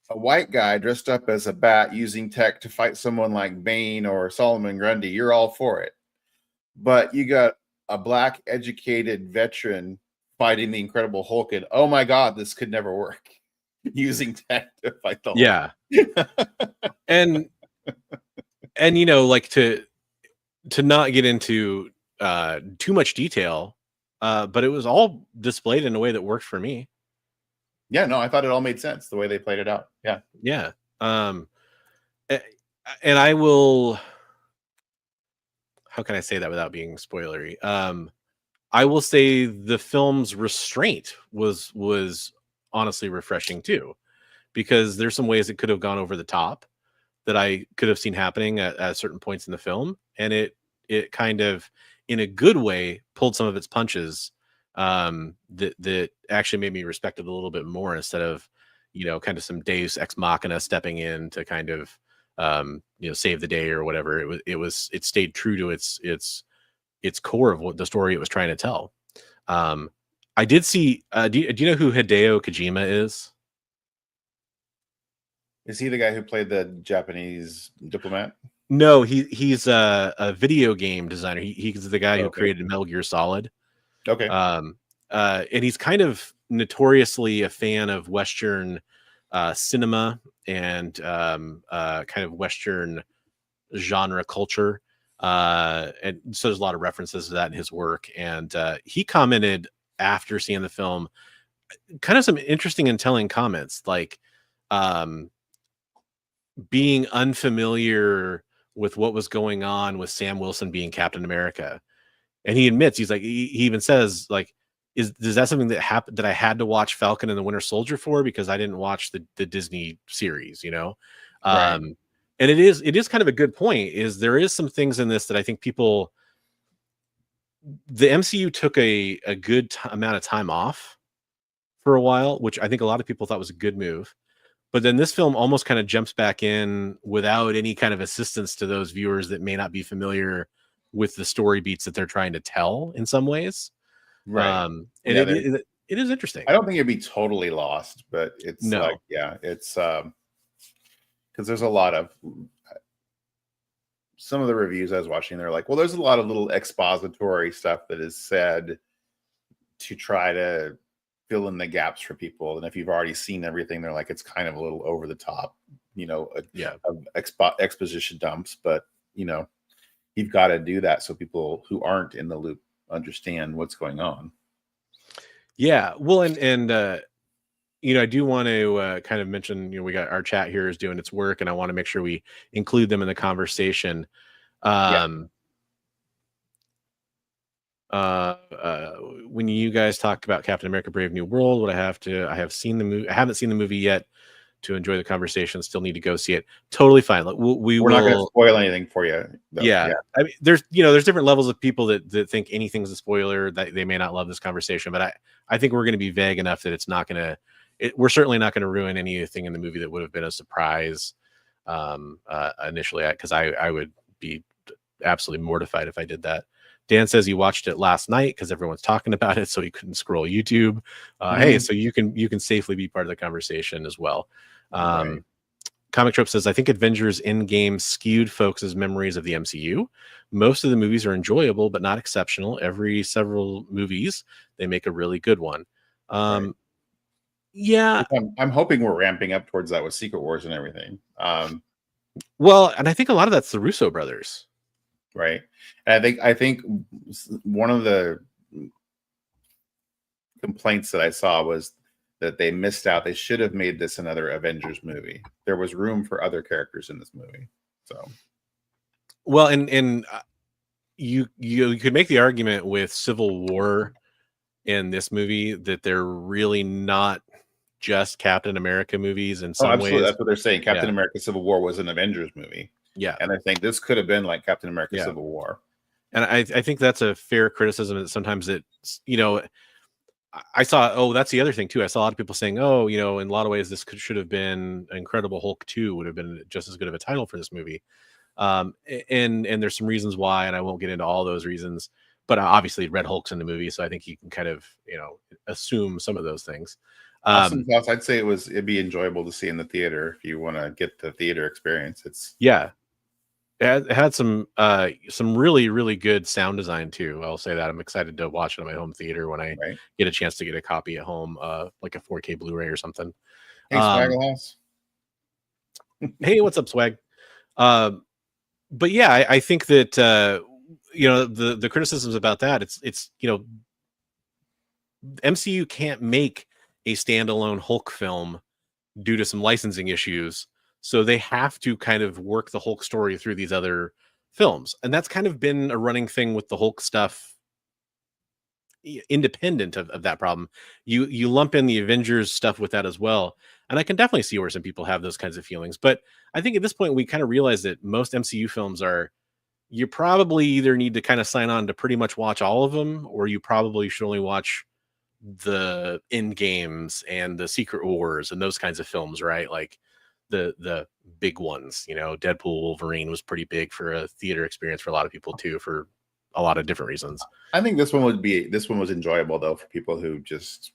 white guy dressed up as a bat using tech to fight someone like Bane or Solomon Grundy. You're all for it. But you got a black educated veteran fighting the Incredible Hulk, and oh my God, this could never work. Using tech to fight the Hulk. Yeah. and like to not get into too much detail, but it was all displayed in a way that worked for me. Yeah, no, I thought it all made sense the way they played it out. Yeah. Yeah. And I will, how can I say that without being spoilery? I will say the film's restraint was honestly refreshing too, because there's some ways it could have gone over the top that I could have seen happening at certain points in the film. And it kind of, in a good way, pulled some of its punches, that actually made me respect it a little bit more, instead of, kind of some Deus ex machina stepping in to kind of, save the day or whatever. It stayed true to its core of what the story it was trying to tell. I did see, do you know who Hideo Kojima is? Is he the guy who played the Japanese diplomat? No, he's a video game designer. He's the guy who created Metal Gear Solid. Okay. And he's kind of notoriously a fan of Western cinema and kind of Western genre culture. And so there's a lot of references to that in his work. And he commented after seeing the film, kind of some interesting and telling comments, like being unfamiliar with what was going on with Sam Wilson being Captain America. And he admits, he's like, he even says, like, is that something that happened that I had to watch Falcon and the Winter Soldier for, because I didn't watch the Disney series, Right. And it is kind of a good point. Is there is some things in this that I think the MCU took a good amount of time off for a while, which I think a lot of people thought was a good move. But then this film almost kind of jumps back in without any kind of assistance to those viewers that may not be familiar with the story beats that they're trying to tell in some ways. Right. And Yeah, it is interesting. I don't think it'd be totally lost, but it's No. like, yeah, it's because there's a lot of some of the reviews I was watching, they're like, well, there's a lot of little expository stuff that is said to try to fill in the gaps for people. And if you've already seen everything, they're like, it's kind of a little over the top, of exposition dumps. But, you've got to do that so people who aren't in the loop understand what's going on. Yeah. Well, and I do want to kind of mention, we got our chat here is doing its work, and I want to make sure we include them in the conversation. When you guys talk about Captain America: Brave New World, I have seen the movie. I haven't seen the movie yet to enjoy the conversation. Still need to go see it. Totally fine. Like, we're not going to spoil anything for you, though. Yeah. I mean, there's different levels of people that think anything's a spoiler, that they may not love this conversation, but I think we're going to be vague enough that it's not going to. We're certainly not going to ruin anything in the movie that would have been a surprise initially, because I would be absolutely mortified if I did that. Dan says he watched it last night because everyone's talking about it, so he couldn't scroll YouTube. Hey, so you can safely be part of the conversation as well. Right. Comic Trope says, I think Avengers Endgame skewed folks' memories of the MCU. Most of the movies are enjoyable, but not exceptional. Every several movies, they make a really good one. Right. Yeah, I'm hoping we're ramping up towards that with Secret Wars and everything. Well, and I think a lot of that's the Russo brothers, right? And I think one of the complaints that I saw was that they missed out. They should have made this another Avengers movie. There was room for other characters in this movie. So, well, and you could make the argument with Civil War in this movie that they're really not just Captain America movies in some ways. That's what they're saying. Captain America Civil War was an Avengers movie. Yeah. And I think this could have been like Captain America Civil War. And I think that's a fair criticism, that sometimes it's, I saw, that's the other thing too. I saw a lot of people saying, in a lot of ways, this should have been Incredible Hulk 2 would have been just as good of a title for this movie. And there's some reasons why, and I won't get into all those reasons, but obviously Red Hulk's in the movie. So I think you can kind of, assume some of those things. I'd say it'd be enjoyable to see in the theater if you want to get the theater experience. It had some really, really good sound design too. I'll say that. I'm excited to watch it in my home theater when I get a chance to get a copy at home, like a 4K Blu-ray or something. Hey, Swaggerhouse. Hey, what's up, Swag? But yeah, I think that the criticisms about that, it's MCU can't make a standalone Hulk film due to some licensing issues. So they have to kind of work the Hulk story through these other films. And that's kind of been a running thing with the Hulk stuff, independent of that problem. You lump in the Avengers stuff with that as well. And I can definitely see where some people have those kinds of feelings. But I think at this point, we kind of realize that most MCU films you probably either need to kind of sign on to pretty much watch all of them, or you probably should only watch the Endgames and the Secret Wars and those kinds of films, right? Like the big ones, Deadpool, Wolverine was pretty big for a theater experience for a lot of people too, for a lot of different reasons. I think this one was enjoyable though, for people who just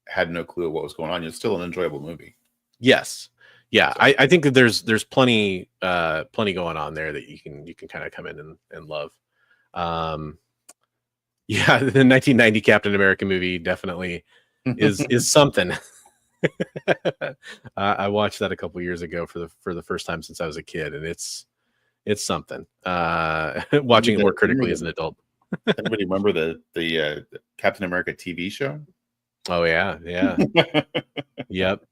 had no clue what was going on. It's still an enjoyable movie. Yes. Yeah. So, I think that there's plenty going on there that you can kind of come in and love. Yeah, the 1990 Captain America movie definitely is something. I watched that a couple years ago for the first time since I was a kid, and it's something. Watching it more critically as an adult. Everybody remember the Captain America TV show? Oh yeah. Yep.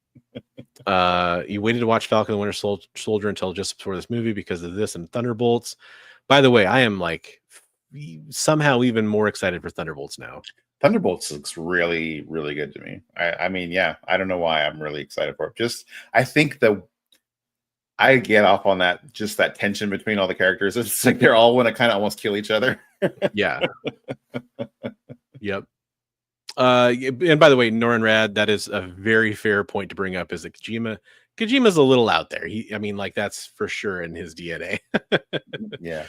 You waited to watch Falcon and the Winter Soldier until just before this movie because of this and Thunderbolts. By the way, I am like somehow even more excited for Thunderbolts now. Thunderbolts looks really, really good to me. I mean, I don't know why I'm really excited for it. I think I get off on that tension between all the characters. It's like they're all want to kind of almost kill each other. Yeah. Yep. And by the way, Norin Rad, that is a very fair point to bring up. Is that Kojima's a little out there. I mean, like that's for sure in his DNA. Yeah.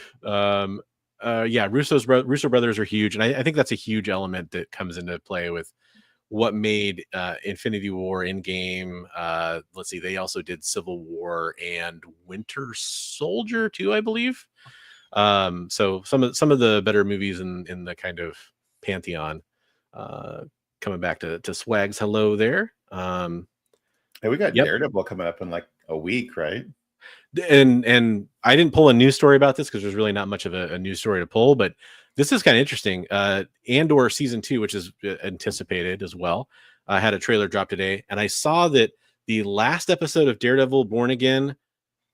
Yeah. Russo brothers are huge, and I think that's a huge element that comes into play with what made Infinity War Endgame. Let's see, they also did Civil War and Winter Soldier too, I believe. So some of the better movies in the kind of pantheon. Coming back to Swags, hello there. Hey, we got Daredevil coming up in like a week, right? And I didn't pull a news story about this because there's really not much of a news story to pull, but this is kind of interesting. Andor season 2, which is anticipated as well, had a trailer drop today, and I saw that the last episode of Daredevil Born Again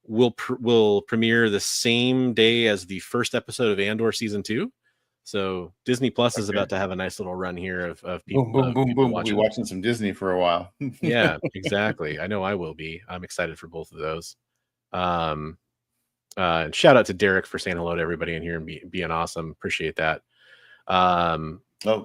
will premiere the same day as the first episode of Andor season 2. So Disney Plus is about to have a nice little run here of people. Boom, boom, boom, boom. We'll be watching some Disney for a while. Yeah, exactly. I know I will be. I'm excited for both of those. And shout out to Derek for saying hello to everybody in here and being awesome. Appreciate that. Oh,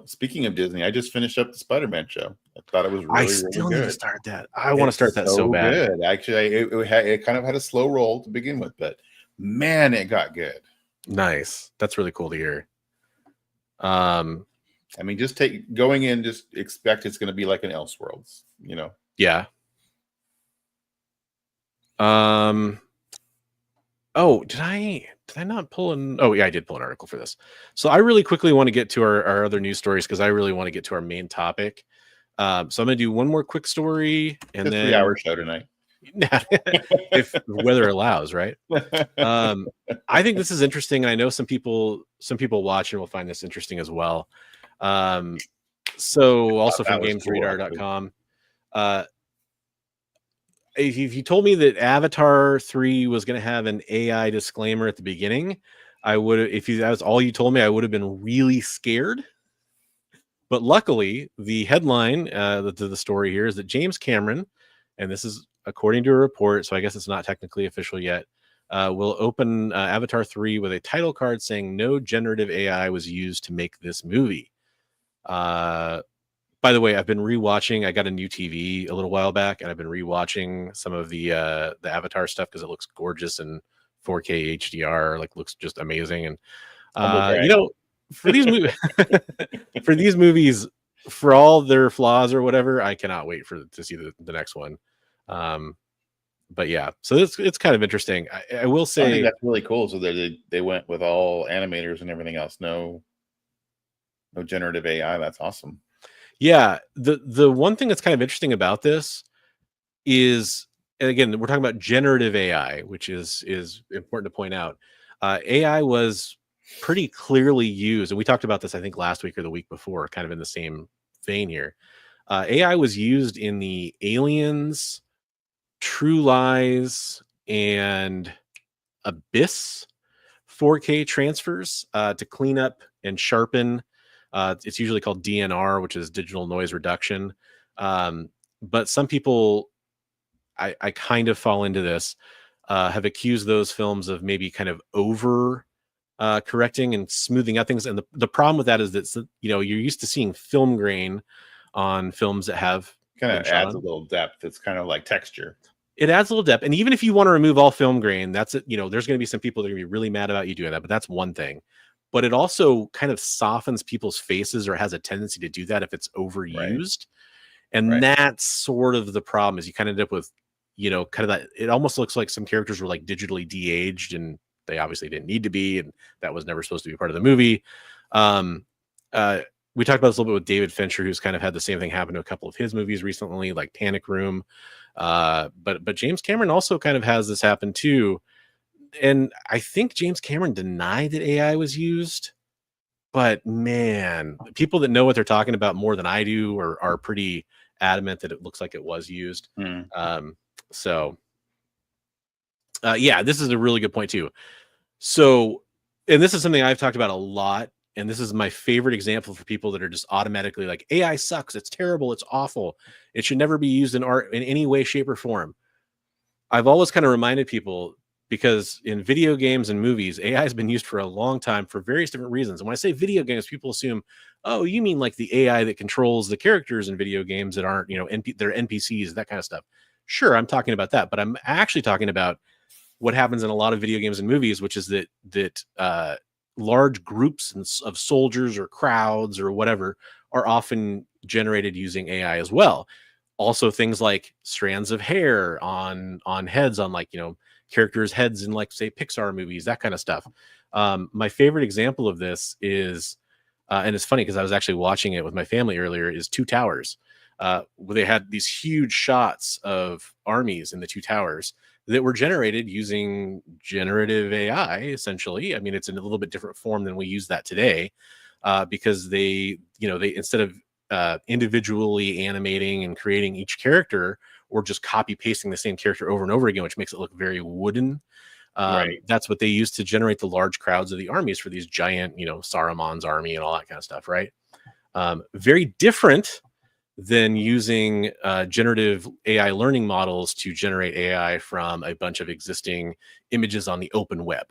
speaking of Disney, I just finished up the Spider-Man show. I thought it was really, still really need good. to start that. I want to start that so bad. Good. Actually, it kind of had a slow roll to begin with, but man, it got good. Nice. That's really cool to hear. I mean, just going in, just expect it's going to be like an Elseworlds, you know? Yeah. Oh, did I not pull an? Oh, yeah, I did pull an article for this. So I really quickly want to get to our other news stories because I really want to get to our main topic. So I'm going to do one more quick story and then 3-hour show tonight. If the weather allows, right? I think this is interesting, and I know some people watch and will find this interesting as well. So also from gamesradar.com. If you told me that Avatar 3 was going to have an AI disclaimer at the beginning, I would have, that was all you told me, I would have been really scared. But luckily, the headline to the story here is that James Cameron, and this is according to a report, so I guess it's not technically official yet, will open Avatar 3 with a title card saying no generative AI was used to make this movie. By the way, I've been rewatching. I got a new TV a little while back, and I've been rewatching some of the Avatar stuff because it looks gorgeous in 4K HDR. Like, looks just amazing. And you know, for these movies, for all their flaws or whatever, I cannot wait to see the next one. But yeah, so it's kind of interesting. I will say I think that's really cool. So they went with all animators and everything else. No generative AI. That's awesome. Yeah, the one thing that's kind of interesting about this is, and again, we're talking about generative AI, which is important to point out. AI was pretty clearly used, and we talked about this, I think, last week or the week before, kind of in the same vein here. AI was used in the Aliens, True Lies, and Abyss 4K transfers to clean up and sharpen. It's usually called DNR, which is digital noise reduction. But some people, I kind of fall into this, have accused those films of maybe kind of over correcting and smoothing out things. And the problem with that is that, you know, you're used to seeing film grain on films that have kind of adds a little depth. It's kind of like texture. It adds a little depth. And even if you want to remove all film grain, that's it. You know, there's going to be some people that are going to be really mad about you doing that, but that's one thing. But it also kind of softens people's faces, or has a tendency to do that if it's overused. Right. And that's sort of the problem, is you kind of end up with, you know, kind of that. It almost looks like some characters were like digitally de-aged, and they obviously didn't need to be, and that was never supposed to be part of the movie. We talked about this a little bit with David Fincher, who's kind of had the same thing happen to a couple of his movies recently, like Panic Room. But James Cameron also kind of has this happen too. And I think James Cameron denied that AI was used, but man, people that know what they're talking about more than I do are pretty adamant that it looks like it was used. So yeah, this is a really good point too. So, and this is something I've talked about a lot, and this is my favorite example for people that are just automatically like, AI sucks, it's terrible, it's awful, it should never be used in art in any way, shape, or form. I've always kind of reminded people, because in video games and movies, AI has been used for a long time for various different reasons. And when I say video games, people assume, oh, you mean like the AI that controls the characters in video games that aren't, they're NPCs, that kind of stuff. Sure, I'm talking about that, but I'm actually talking about what happens in a lot of video games and movies, which is that large groups of soldiers or crowds or whatever are often generated using AI as well. Also, things like strands of hair on heads on characters' heads in say Pixar movies, that kind of stuff. My favorite example of this is, and it's funny because I was actually watching it with my family earlier, is Two Towers, where they had these huge shots of armies in the Two Towers that were generated using generative AI, essentially. I mean, it's in a little bit different form than we use that today, because they instead of individually animating and creating each character, or just copy pasting the same character over and over again, which makes it look very wooden. Right. That's what they use to generate the large crowds of the armies for these giant, Saruman's army and all that kind of stuff. Right. Very different than using generative AI learning models to generate AI from a bunch of existing images on the open web.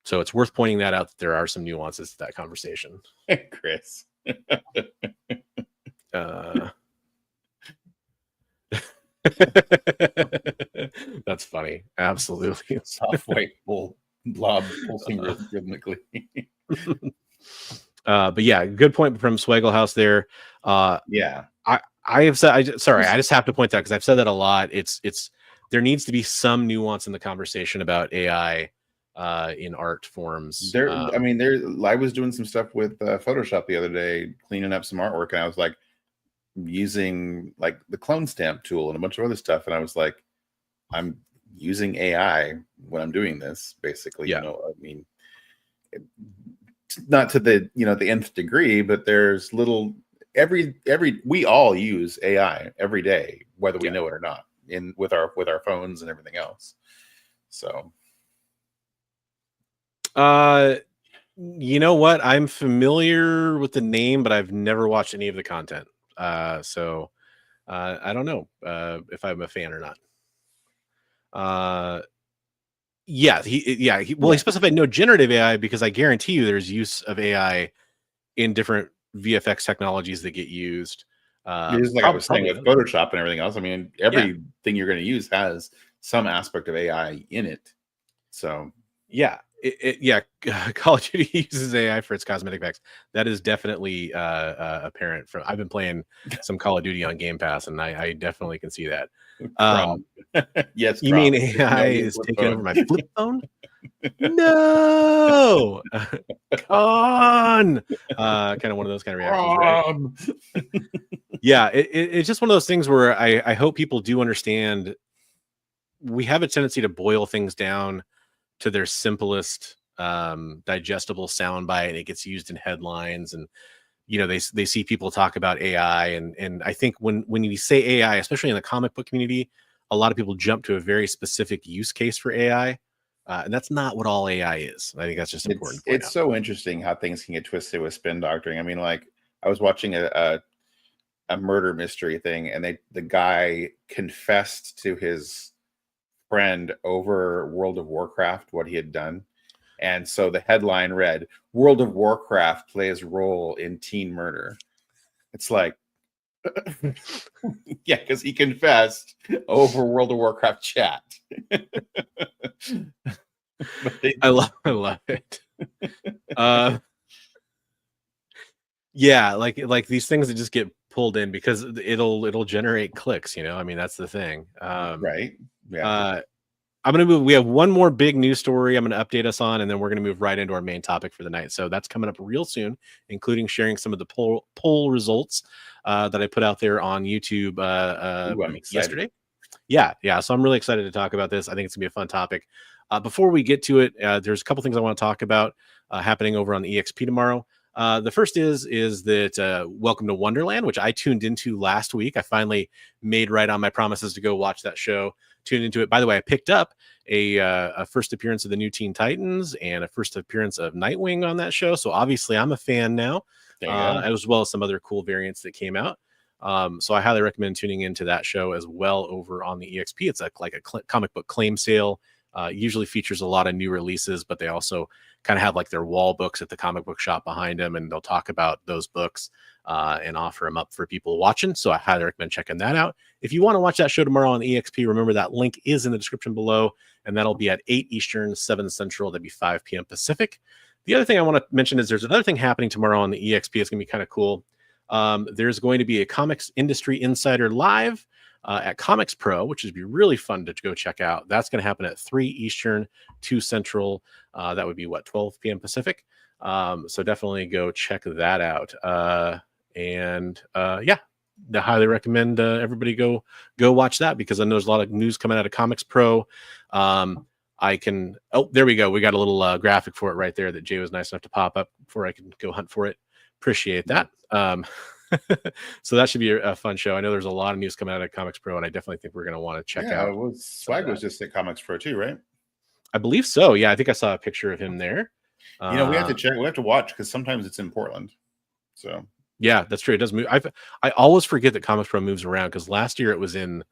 So it's worth pointing that out, that there are some nuances to that conversation. Chris. That's funny. Absolutely. Soft white blob pulsing rhythmically. But yeah, good point from Swaggle House there. Yeah. I have said, I just have to point that because I've said that a lot. It's there needs to be some nuance in the conversation about AI in art forms. I was doing some stuff with Photoshop the other day, cleaning up some artwork, and I was like using like the clone stamp tool and a bunch of other stuff, and I was like, I'm using AI when I'm doing this, basically. Yeah. Not to the the nth degree, but there's little we all use AI every day, whether we know it or not, with our phones and everything else. So you know what? I'm familiar with the name, but I've never watched any of the content. So I don't know if I'm a fan or not. He specified no generative AI, because I guarantee you there's use of AI in different VFX technologies that get used. Just like I was saying with Photoshop and everything else. I mean, everything you're going to use has some aspect of AI in it. So Call of Duty uses AI for its cosmetic effects. That is definitely apparent. I've been playing some Call of Duty on Game Pass, and I definitely can see that. Yes, you mean AI is taking over my flip phone? No, con. Kind of one of those kind of reactions, right? Yeah, it's just one of those things where I hope people do understand. We have a tendency to boil things down to their simplest digestible soundbite, and it gets used in headlines, and they see people talk about AI, and I think when you say AI, especially in the comic book community, a lot of people jump to a very specific use case for AI, and that's not what all AI is. I think that's just important. It's so interesting how things can get twisted with spin doctoring. I mean, like I was watching a murder mystery thing, and the guy confessed to his friend over World of Warcraft what he had done, and so the headline read, "World of Warcraft plays role in teen murder." It's like, yeah, because he confessed over World of Warcraft chat. I love it. Yeah, like these things that just get pulled in because it'll generate clicks. I mean, that's the thing. Right. Yeah. I'm going to move. We have one more big news story I'm going to update us on, and then we're going to move right into our main topic for the night. So that's coming up real soon, including sharing some of the poll results that I put out there on YouTube yesterday. Yeah. So I'm really excited to talk about this. I think it's going to be a fun topic. Before we get to it, there's a couple things I want to talk about happening over on the EXP tomorrow. The first is that Welcome to Wonderland, which I tuned into last week. I finally made right on my promises to go watch that show. Tuned into it. By the way, I picked up a first appearance of the new Teen Titans and a first appearance of Nightwing on that show. So obviously I'm a fan now, as well as some other cool variants that came out. So I highly recommend tuning into that show as well over on the EXP. It's like a comic book claim sale Usually features a lot of new releases, but they also kind of have like their wall books at the comic book shop behind them, and they'll talk about those books and offer them up for people watching. So I highly recommend checking that out. If you want to watch that show tomorrow on EXP, remember that link is in the description below, and that'll be at 8 Eastern, 7 Central. That'd be 5 p.m. Pacific. The other thing I want to mention is there's another thing happening tomorrow on the EXP. It's going to be kind of cool. There's going to be a Comics Industry Insider Live at Comics Pro, which would be really fun to go check out. That's going to happen at 3 Eastern, 2 Central. That would be 12 p.m. Pacific. So definitely go check that out. Yeah, I highly recommend everybody go watch that, because I know there's a lot of news coming out of Comics Pro. There we go. We got a little graphic for it right there that Jay was nice enough to pop up before I can go hunt for it. Appreciate that. So that should be a fun show. I know there's a lot of news coming out of Comics Pro, and I definitely think we're going to want to check out. Swag was just at Comics Pro too, right? I believe so. Yeah, I think I saw a picture of him there. We have to check. We have to watch, because sometimes it's in Portland. So yeah, that's true. It does move. I always forget that Comics Pro moves around, because last year it was in,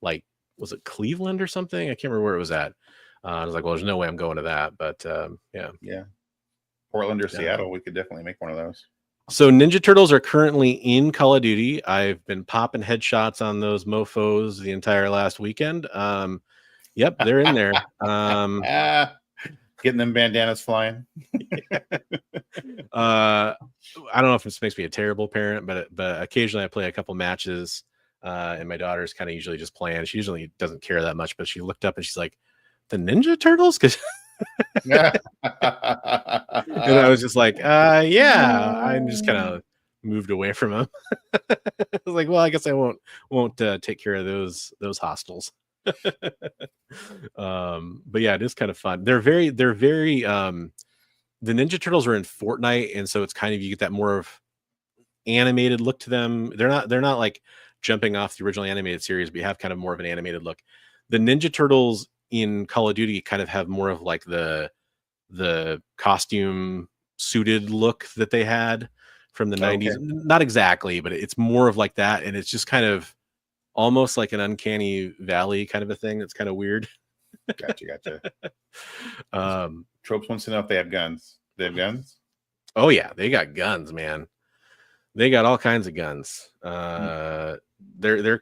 like, was it Cleveland or something? I can't remember where it was at. I was like, well, there's no way I'm going to that. But yeah, Portland or Seattle, we could definitely make one of those. So Ninja Turtles are currently in Call of Duty. I've been popping headshots on those mofos the entire last weekend. Yep, they're in there. Getting them bandanas flying. I don't know if this makes me a terrible parent, but occasionally I play a couple matches, and my daughter's kind of usually just playing. She usually doesn't care that much, but she looked up and she's like, "The Ninja Turtles?" Because and I was just like, yeah. I just kind of moved away from them. I was like, well, I guess I won't take care of those hostiles. But yeah, it is kind of fun. They're very the Ninja Turtles are in Fortnite, and so it's kind of, you get that more of animated look to them. They're not like jumping off the original animated series, but you have kind of more of an animated look. The Ninja Turtles in Call of Duty kind of have more of like the costume suited look that they had from the 90s. Not exactly, but it's more of like that, and it's just kind of almost like an uncanny valley kind of a thing. That's kind of weird. Gotcha. Tropes wants to know if they have guns. They have guns? Oh yeah, they got guns, man. They got all kinds of guns. They're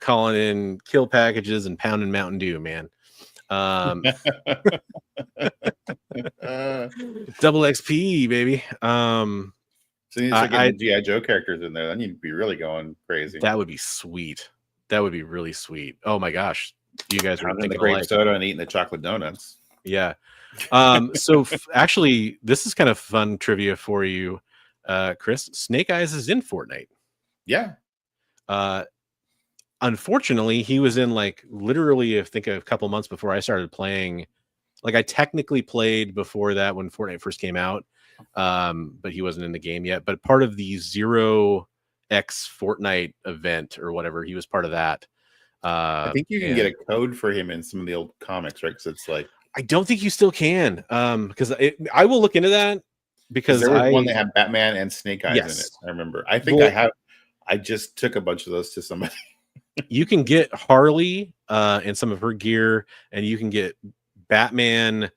calling in kill packages and pounding Mountain Dew, man. Double XP, baby. So you need to get GI Joe characters in there. Then you'd be really going crazy. That would be sweet. That would be really sweet. Oh my gosh, you guys are drinking the grape soda and eating the chocolate donuts. Yeah. So actually, this is kind of fun trivia for you, Chris. Snake Eyes is in Fortnite. Yeah. Unfortunately, he was in, like, literally, I think a couple months before I started playing. Like, I technically played before that when Fortnite first came out, but he wasn't in the game yet. But part of the 0x Fortnite event or whatever, he was part of that. I think you can get a code for him in some of the old comics, right? Because it's like, I don't think you still can. Because I will look into that, because there was one that had Batman and Snake Eyes in it. I remember. I think I just took a bunch of those to somebody. You can get Harley and some of her gear, and you can get Batman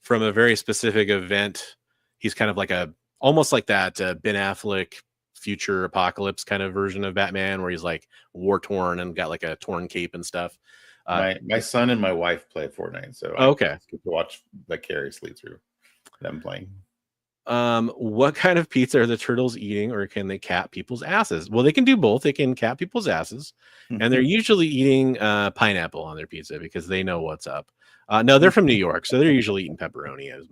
from a very specific event. He's kind of like almost like that Ben Affleck future apocalypse kind of version of Batman, where he's like war torn and got like a torn cape and stuff. My son and my wife play Fortnite, so I get to watch vicariously through them playing. What kind of pizza are the turtles eating, or can they cat people's asses? Well, they can do both. They can cat people's asses, and they're usually eating pineapple on their pizza because they know what's up. No, they're from New York, so they're usually eating pepperoni as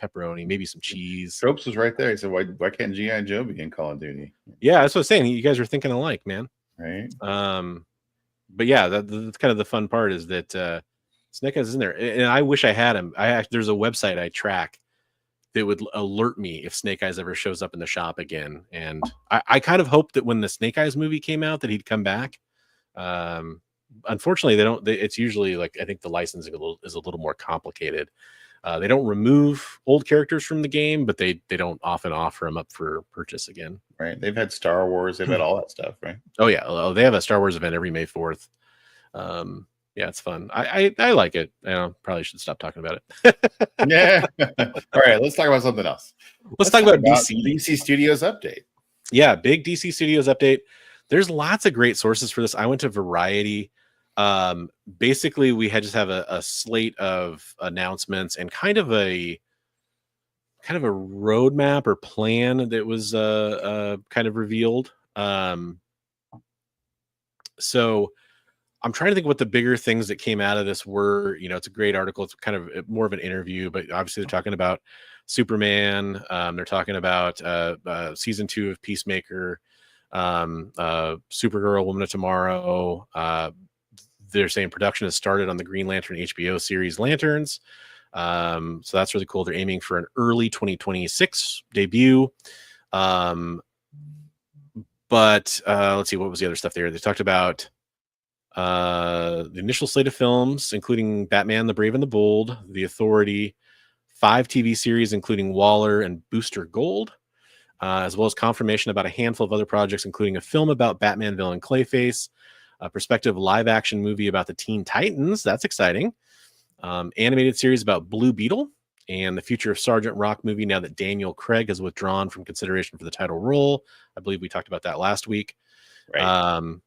pepperoni, maybe some cheese. Tropes was right there. He said, why can't G.I. Joe be in Call of Duty? Yeah, that's what I was saying. You guys are thinking alike, man. Right. But yeah, that's kind of the fun part, is that Snake Eyes is in there, and I wish I had him. There's a website I track that would alert me if Snake Eyes ever shows up in the shop again. And I kind of hoped that when the Snake Eyes movie came out that he'd come back. Unfortunately, they don't. It's usually, like, I think the licensing is a little more complicated. They don't remove old characters from the game, but they don't often offer them up for purchase again. Right. They've had Star Wars. They've had all that stuff, right? Oh, yeah. They have a Star Wars event every May 4th. Yeah, it's fun. I like it. Probably should stop talking about it. Yeah. All right, let's talk about something else. Let's talk about DC. DC Studios update. Yeah, big DC Studios update. There's lots of great sources for this. I went to Variety. Basically, we had just have a slate of announcements and kind of a roadmap or plan that was kind of revealed. So I'm trying to think what the bigger things that came out of this were. It's a great article. It's kind of more of an interview, but obviously they're talking about Superman. They're talking about season 2 of Peacemaker, Supergirl, Woman of Tomorrow. They're saying production has started on the Green Lantern HBO series Lanterns. So that's really cool. They're aiming for an early 2026 debut. But let's see, what was the other stuff there? They talked about the initial slate of films, including Batman, the Brave and the Bold, The Authority, 5 TV series, including Waller and Booster Gold, as well as confirmation about a handful of other projects, including a film about Batman villain Clayface, a prospective live-action movie about the Teen Titans. That's exciting. Animated series about Blue Beetle, and the future of Sergeant Rock movie now that Daniel Craig has withdrawn from consideration for the title role. I believe we talked about that last week. Right.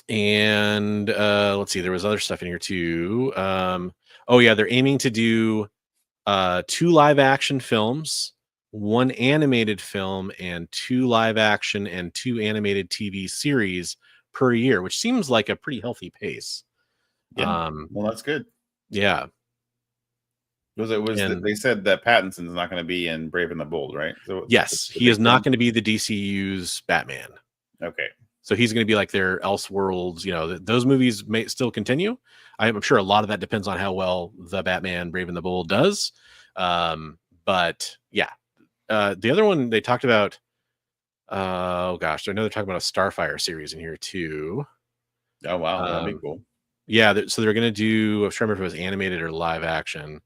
And let's see, there was other stuff in here too. They're aiming to do 2 live action films, 1 animated film, and 2 live action and 2 animated TV series per year, which seems like a pretty healthy pace. Yeah. Well, that's good. Yeah. They said that Pattinson's not going to be in Brave and the Bold, right? So yes, he is not going to be the DCU's Batman. Okay. So he's going to be like their Elseworlds. Those movies may still continue. I'm sure a lot of that depends on how well the Batman Brave and the Bold does. But yeah, the other one they talked about. Oh gosh, I know they're talking about a Starfire series in here too. Oh wow, that'd be cool. Yeah, so they're going to do. I'm trying to remember if it was animated or live action.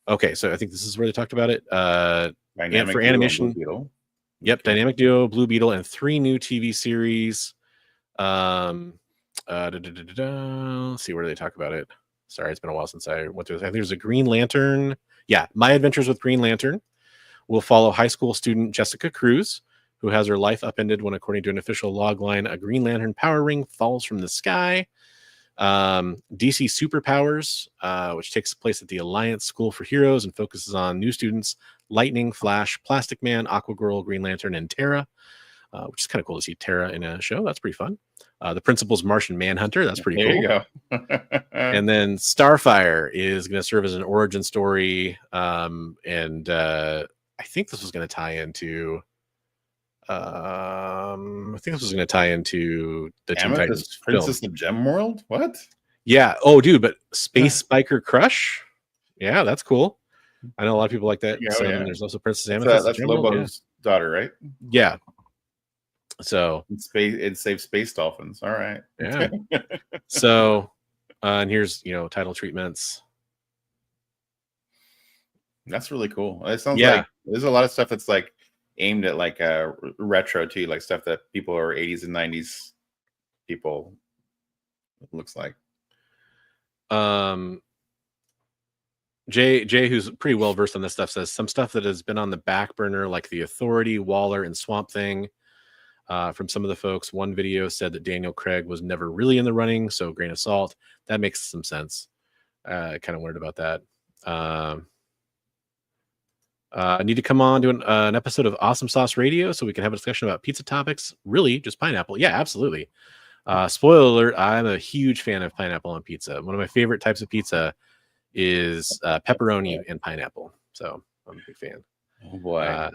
Okay, so I think this is where they talked about it. And for animation, yep, Dynamic Duo, Blue Beetle, and 3 new TV series. Let's see, where do they talk about it? Sorry, it's been a while since I went through this. I think there's a Green Lantern. Yeah, My Adventures with Green Lantern will follow high school student Jessica Cruz, who has her life upended when, according to an official logline, a Green Lantern power ring falls from the sky. DC Superpowers, which takes place at the Alliance School for Heroes and focuses on new students Lightning, Flash, Plastic Man, Aquagirl, Green Lantern, and Terra, which is kind of cool to see Terra in a show. That's pretty fun. The Principal's Martian Manhunter. That's pretty cool. There you go. And then Starfire is going to serve as an origin story. And I think this was going to tie into the Teen Titans Princess of Gem World. What? Yeah. Oh, dude, but Space Biker Crush. Yeah, that's cool. I know a lot of people like that. Yeah, so yeah. There's also Princess Amethyst. That's Lobo's daughter, right? Yeah. So it saves space dolphins. All right. Yeah. So, and here's title treatments. That's really cool. It sounds like there's a lot of stuff that's like aimed at like retro too, like stuff that people are 80s and 90s people. It looks like. Jay, who's pretty well versed on this stuff, says some stuff that has been on the back burner, like The Authority, Waller, and Swamp Thing. From some of the folks, one video said that Daniel Craig was never really in the running, so grain of salt. That makes some sense. I kind of wondered about that. I need to come on to an episode of Awesome Sauce Radio so we can have a discussion about pizza topics. Really, just pineapple? Yeah, absolutely. Spoiler alert, I'm a huge fan of pineapple on pizza. One of my favorite types of pizza is pepperoni and pineapple. So I'm a big fan. Oh boy,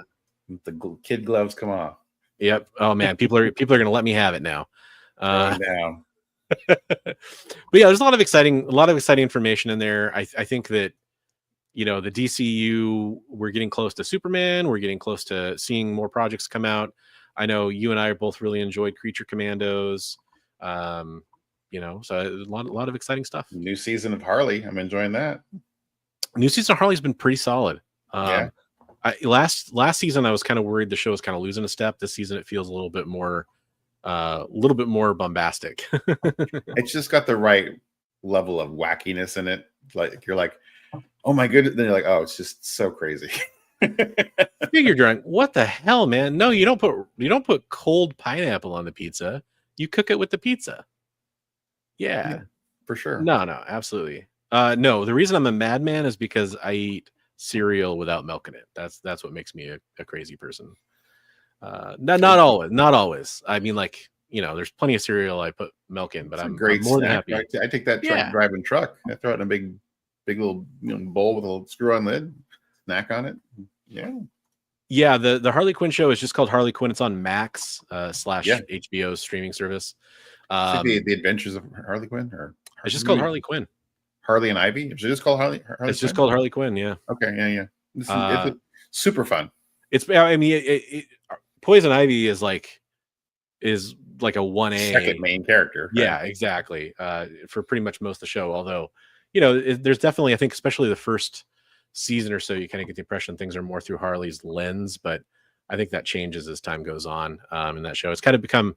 the kid gloves come off. Yep. Oh man, people are going to let me have it now. Down. But yeah, there's a lot of exciting information in there. I think that the DCU, we're getting close to Superman. We're getting close to seeing more projects come out. I know you and I both really enjoyed Creature Commandos. So a lot of exciting stuff. New season of Harley. I'm enjoying that. New season of Harley's been pretty solid. Yeah. Last season I was kind of worried the show was kind of losing a step. This season it feels a little bit more a little bit more bombastic. It's just got the right level of wackiness in it. Like you're like, oh my goodness. Then you're like, oh, it's just so crazy. Figure drawing. What the hell, man? No, you don't put cold pineapple on the pizza. You cook it with the pizza. Yeah, for sure. No, absolutely. No, the reason I'm a madman is because I eat cereal without milk in it. That's what makes me a crazy person. Not always. I mean, like, there's plenty of cereal I put milk in, but I'm more than happy. I take that driving truck. I throw it in a big little bowl with a little screw-on lid, snack on it. Yeah. The Harley Quinn show is just called Harley Quinn. It's on Max / HBO's streaming service. The Adventures of Harley Quinn, or it's just called Harley Quinn. Harley and Ivy. Is it just called Harley? It's just called Harley Quinn. Yeah. Okay. Yeah. It's super fun. Poison Ivy is like a 1A second main character. Right? Yeah, exactly. For pretty much most of the show. Although, there's definitely, I think, especially the first season or so, you kind of get the impression things are more through Harley's lens, but I think that changes as time goes on. In that show, it's kind of become,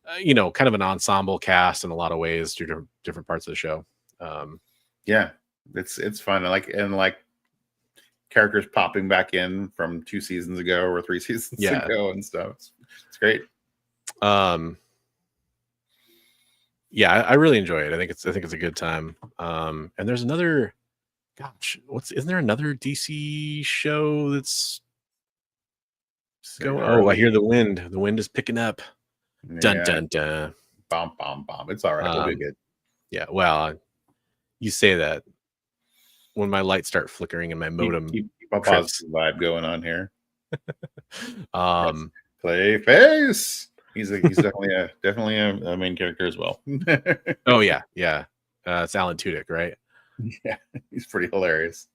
kind of an ensemble cast in a lot of ways through different parts of the show. Yeah, it's fun. I like characters popping back in from 2 seasons ago or 3 seasons ago and stuff. It's great. Yeah, I really enjoy it. I think it's a good time. And there's another, isn't there another DC show that's going? Oh, I hear the wind. The wind is picking up. Dun dun dun. Bomb bomb bomb. It's all right. It'll be good. Yeah. Well, you say that when my lights start flickering and my modem. Keep a positive vibe going on here. Clayface. He's definitely a main character as well. Oh yeah. It's Alan Tudyk, right? Yeah, he's pretty hilarious.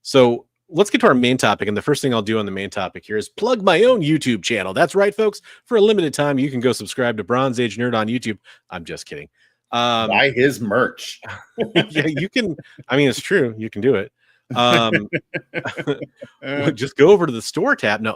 So let's get to our main topic, and the first thing I'll do on the main topic here is plug my own YouTube channel. That's right, folks. For a limited time, you can go subscribe to Bronze Age Nerd on YouTube. I'm just kidding. Buy his merch. Yeah, you can. I mean, it's true. You can do it. Just go over to the store tab. No.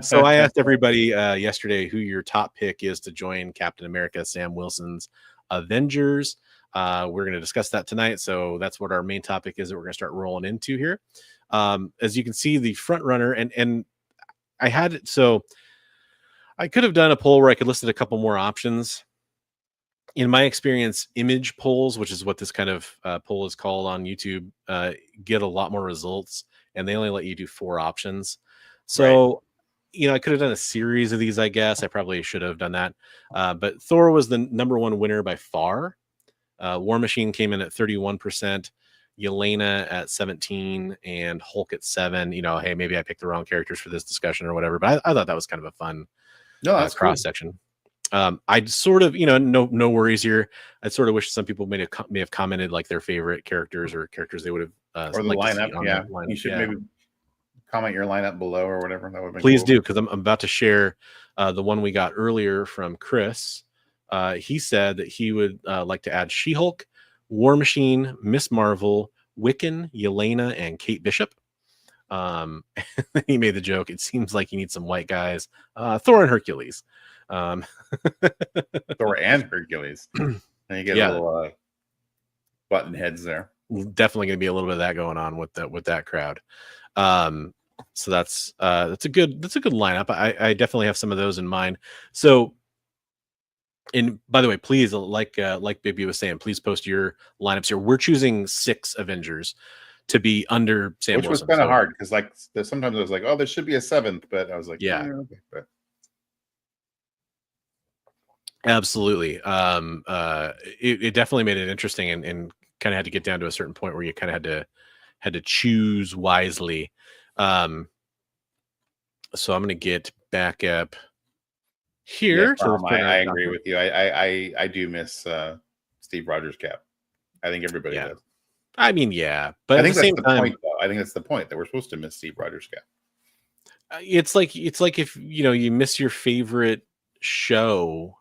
So I asked everybody yesterday who your top pick is to join Captain America Sam Wilson's Avengers. We're going to discuss that tonight. So that's what our main topic is that we're going to start rolling into here. As you can see, the front runner, and I had it. So I could have done a poll where I could listed a couple more options. In my experience, image polls, which is what this kind of poll is called on YouTube, get a lot more results, and they only let you do 4 options. So, I could have done a series of these, I guess. I probably should have done that. But Thor was the #1 winner by far. War Machine came in at 31%, Yelena at 17%, and Hulk at 7%. Hey, maybe I picked the wrong characters for this discussion or whatever, but I thought that was kind of a fun cross section. I'd sort of, no worries here. I sort of wish some people may have commented like their favorite characters or characters they would have or the lineup. Yeah, you should maybe comment your lineup below or whatever. That would be please do, because I'm about to share the one we got earlier from Chris. He said that he would like to add She-Hulk, War Machine, Miss Marvel, Wiccan, Yelena, and Kate Bishop. He made the joke, it seems like you need some white guys. Thor and Hercules. Thor and Hercules. And you get a little button heads there. Definitely going to be a little bit of that going on with that crowd. So that's a good lineup. I definitely have some of those in mind. So, and by the way, please, like Bigby was saying, please post your lineups here. We're choosing 6 Avengers to be under Sam Wilson. Which was kind of hard because sometimes I was like, oh, there should be a 7th, but I was like, yeah. Okay, but. Absolutely. It definitely made it interesting and kind of had to get down to a certain point where you kind of had to choose wisely. So I'm going to get back up here. Yeah, I agree with you. I do miss Steve Rogers' cap. I think everybody does. I mean, yeah, but I think that's the point, though. I think that's the point, that we're supposed to miss Steve Rogers' cap. It's like if you miss your favorite show,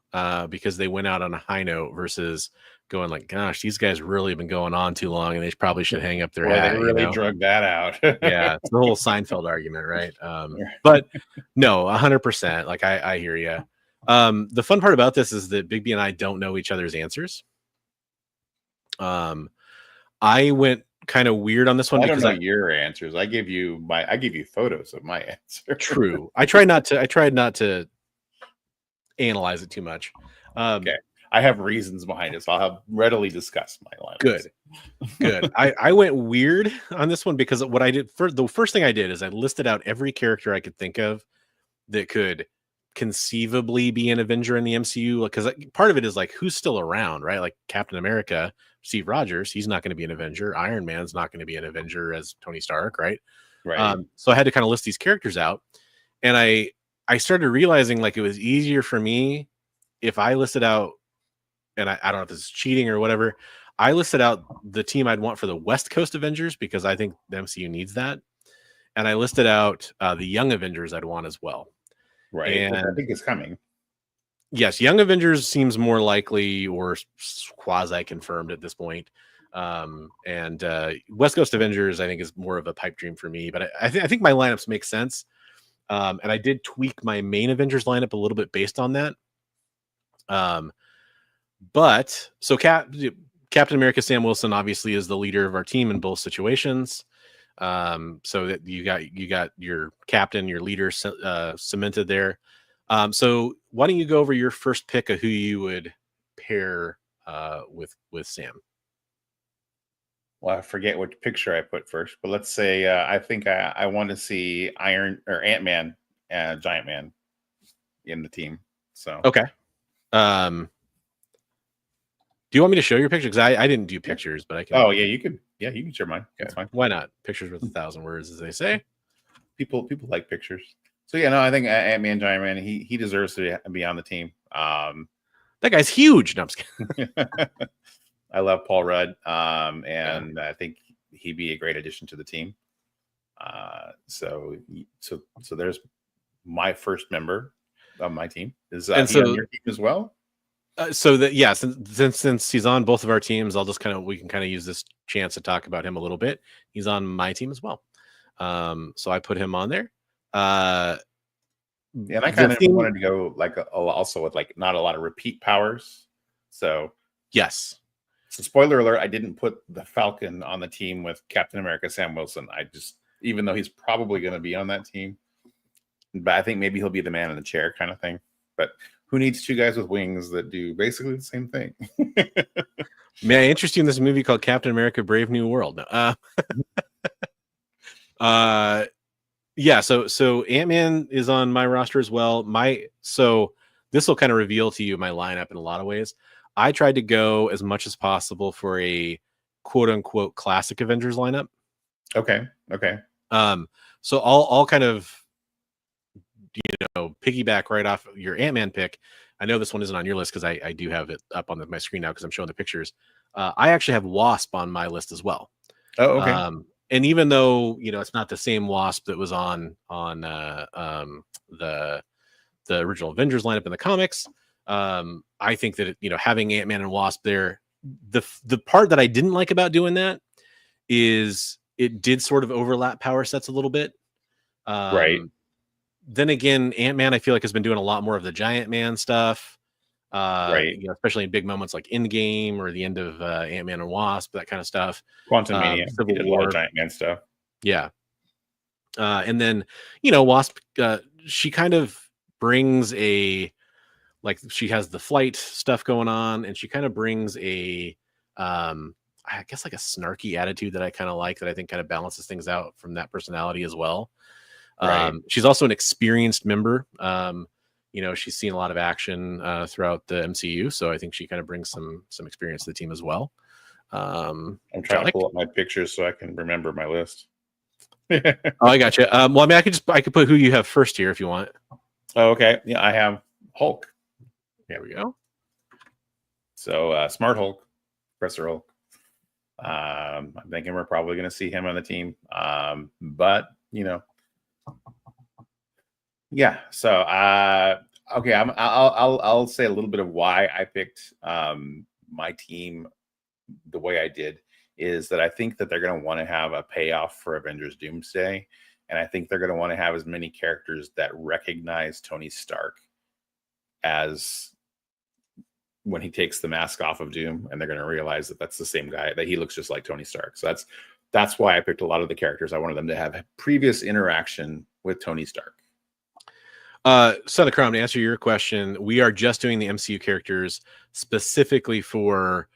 because they went out on a high note versus going like, gosh, these guys really have been going on too long and they probably should hang up their hat. They really drug that out. Yeah, it's the whole Seinfeld argument, right? But no, 100%. Like I hear you. The fun part about this is that Bigby and I don't know each other's answers. I went kind of weird on this one because because your answers. I give you photos of my answer. True. I tried not to analyze it too much. Okay. I have reasons behind it, so I'll have readily discuss my line. Good. I went weird on this one because what I did the first thing I did is I listed out every character I could think of that could conceivably be an Avenger in the MCU, because part of it is like who's still around, right? Like Captain America, Steve Rogers, he's not going to be an Avenger. Iron Man's not going to be an Avenger as Tony Stark, right? So I had to kind of list these characters out, and I started realizing like it was easier for me if I listed out, and I don't know if this is cheating or whatever, I listed out the team I'd want for the West Coast Avengers because I think the MCU needs that, and I listed out the Young Avengers I'd want as well. Right, and I think it's coming. Yes, Young Avengers seems more likely or quasi confirmed at this point. And West Coast Avengers, I think, is more of a pipe dream for me. But I think my lineups make sense. And I did tweak my main Avengers lineup a little bit based on that. But so Captain America Sam Wilson obviously is the leader of our team in both situations. So that you got your captain, your leader cemented there. So why don't you go over your first pick of who you would pair with Sam? Well, I forget what picture I put first, but let's say I think I want to see Ant-Man and Giant Man in the team. So okay. Do you want me to show your picture? Because I didn't do pictures, but I can. Oh yeah, you could. Yeah, you can share mine. Okay. That's fine. Why not? Pictures with 1,000 words, as they say. People like pictures. So yeah, no, I think Ant-Man, Giant Man, he deserves to be on the team. That guy's huge. No, I'm just kidding. I love Paul Rudd, and I think he'd be a great addition to the team. So there's my first member of my team. Is he on your team as well? So that since he's on both of our teams, we can use this chance to talk about him a little bit. He's on my team as well. So I put him on there. And I kind of wanted to go also with not a lot of repeat powers. So yes. So spoiler alert, I didn't put the Falcon on the team with Captain America Sam Wilson. Even though he's probably going to be on that team, but I think maybe he'll be the man in the chair kind of thing. But who needs two guys with wings that do basically the same thing? May I interest you in this movie called Captain America: Brave New World? Yeah. So Ant-Man is on my roster as well. So this will kind of reveal to you my lineup in a lot of ways. I tried to go as much as possible for a quote unquote classic Avengers lineup. Okay. So I'll kind of, piggyback right off your Ant-Man pick. I know this one isn't on your list because I do have it up on my screen now because I'm showing the pictures. I actually have Wasp on my list as well. Oh, okay. And even though it's not the same Wasp that was on the original Avengers lineup in the comics, I think that having Ant-Man and Wasp there, the part that I didn't like about doing that is it did sort of overlap power sets a little bit. Right. Then again, Ant-Man I feel like has been doing a lot more of the Giant Man stuff. Right. Especially in big moments like Endgame or the end of Ant-Man and Wasp, that kind of stuff. Quantumania, Civil War, a lot of Giant Man stuff. Yeah. And then Wasp, she kind of brings she has the flight stuff going on, and she kind of brings a I guess like a snarky attitude that I kind of like, that I think kind of balances things out from that personality as well. Right. She's also an experienced member. She's seen a lot of action throughout the MCU, so I think she kind of brings some experience to the team as well. I'm trying to pull up my pictures so I can remember my list. Oh, I got you. Well, I mean, I could put who you have first here if you want. Oh, okay. Yeah, I have Hulk. There we go. So Smart Hulk, Professor Hulk. I'm thinking we're probably going to see him on the team. But yeah. So Okay, I'll say a little bit of why I picked my team the way I did is that I think that they're going to want to have a payoff for Avengers Doomsday, and I think they're going to want to have as many characters that recognize Tony Stark as when he takes the mask off of Doom, and they're going to realize that that's the same guy, that he looks just like Tony Stark. So that's why I picked a lot of the characters. I wanted them to have previous interaction with Tony Stark. Son of Chrome, to answer your question, we are just doing the MCU characters specifically for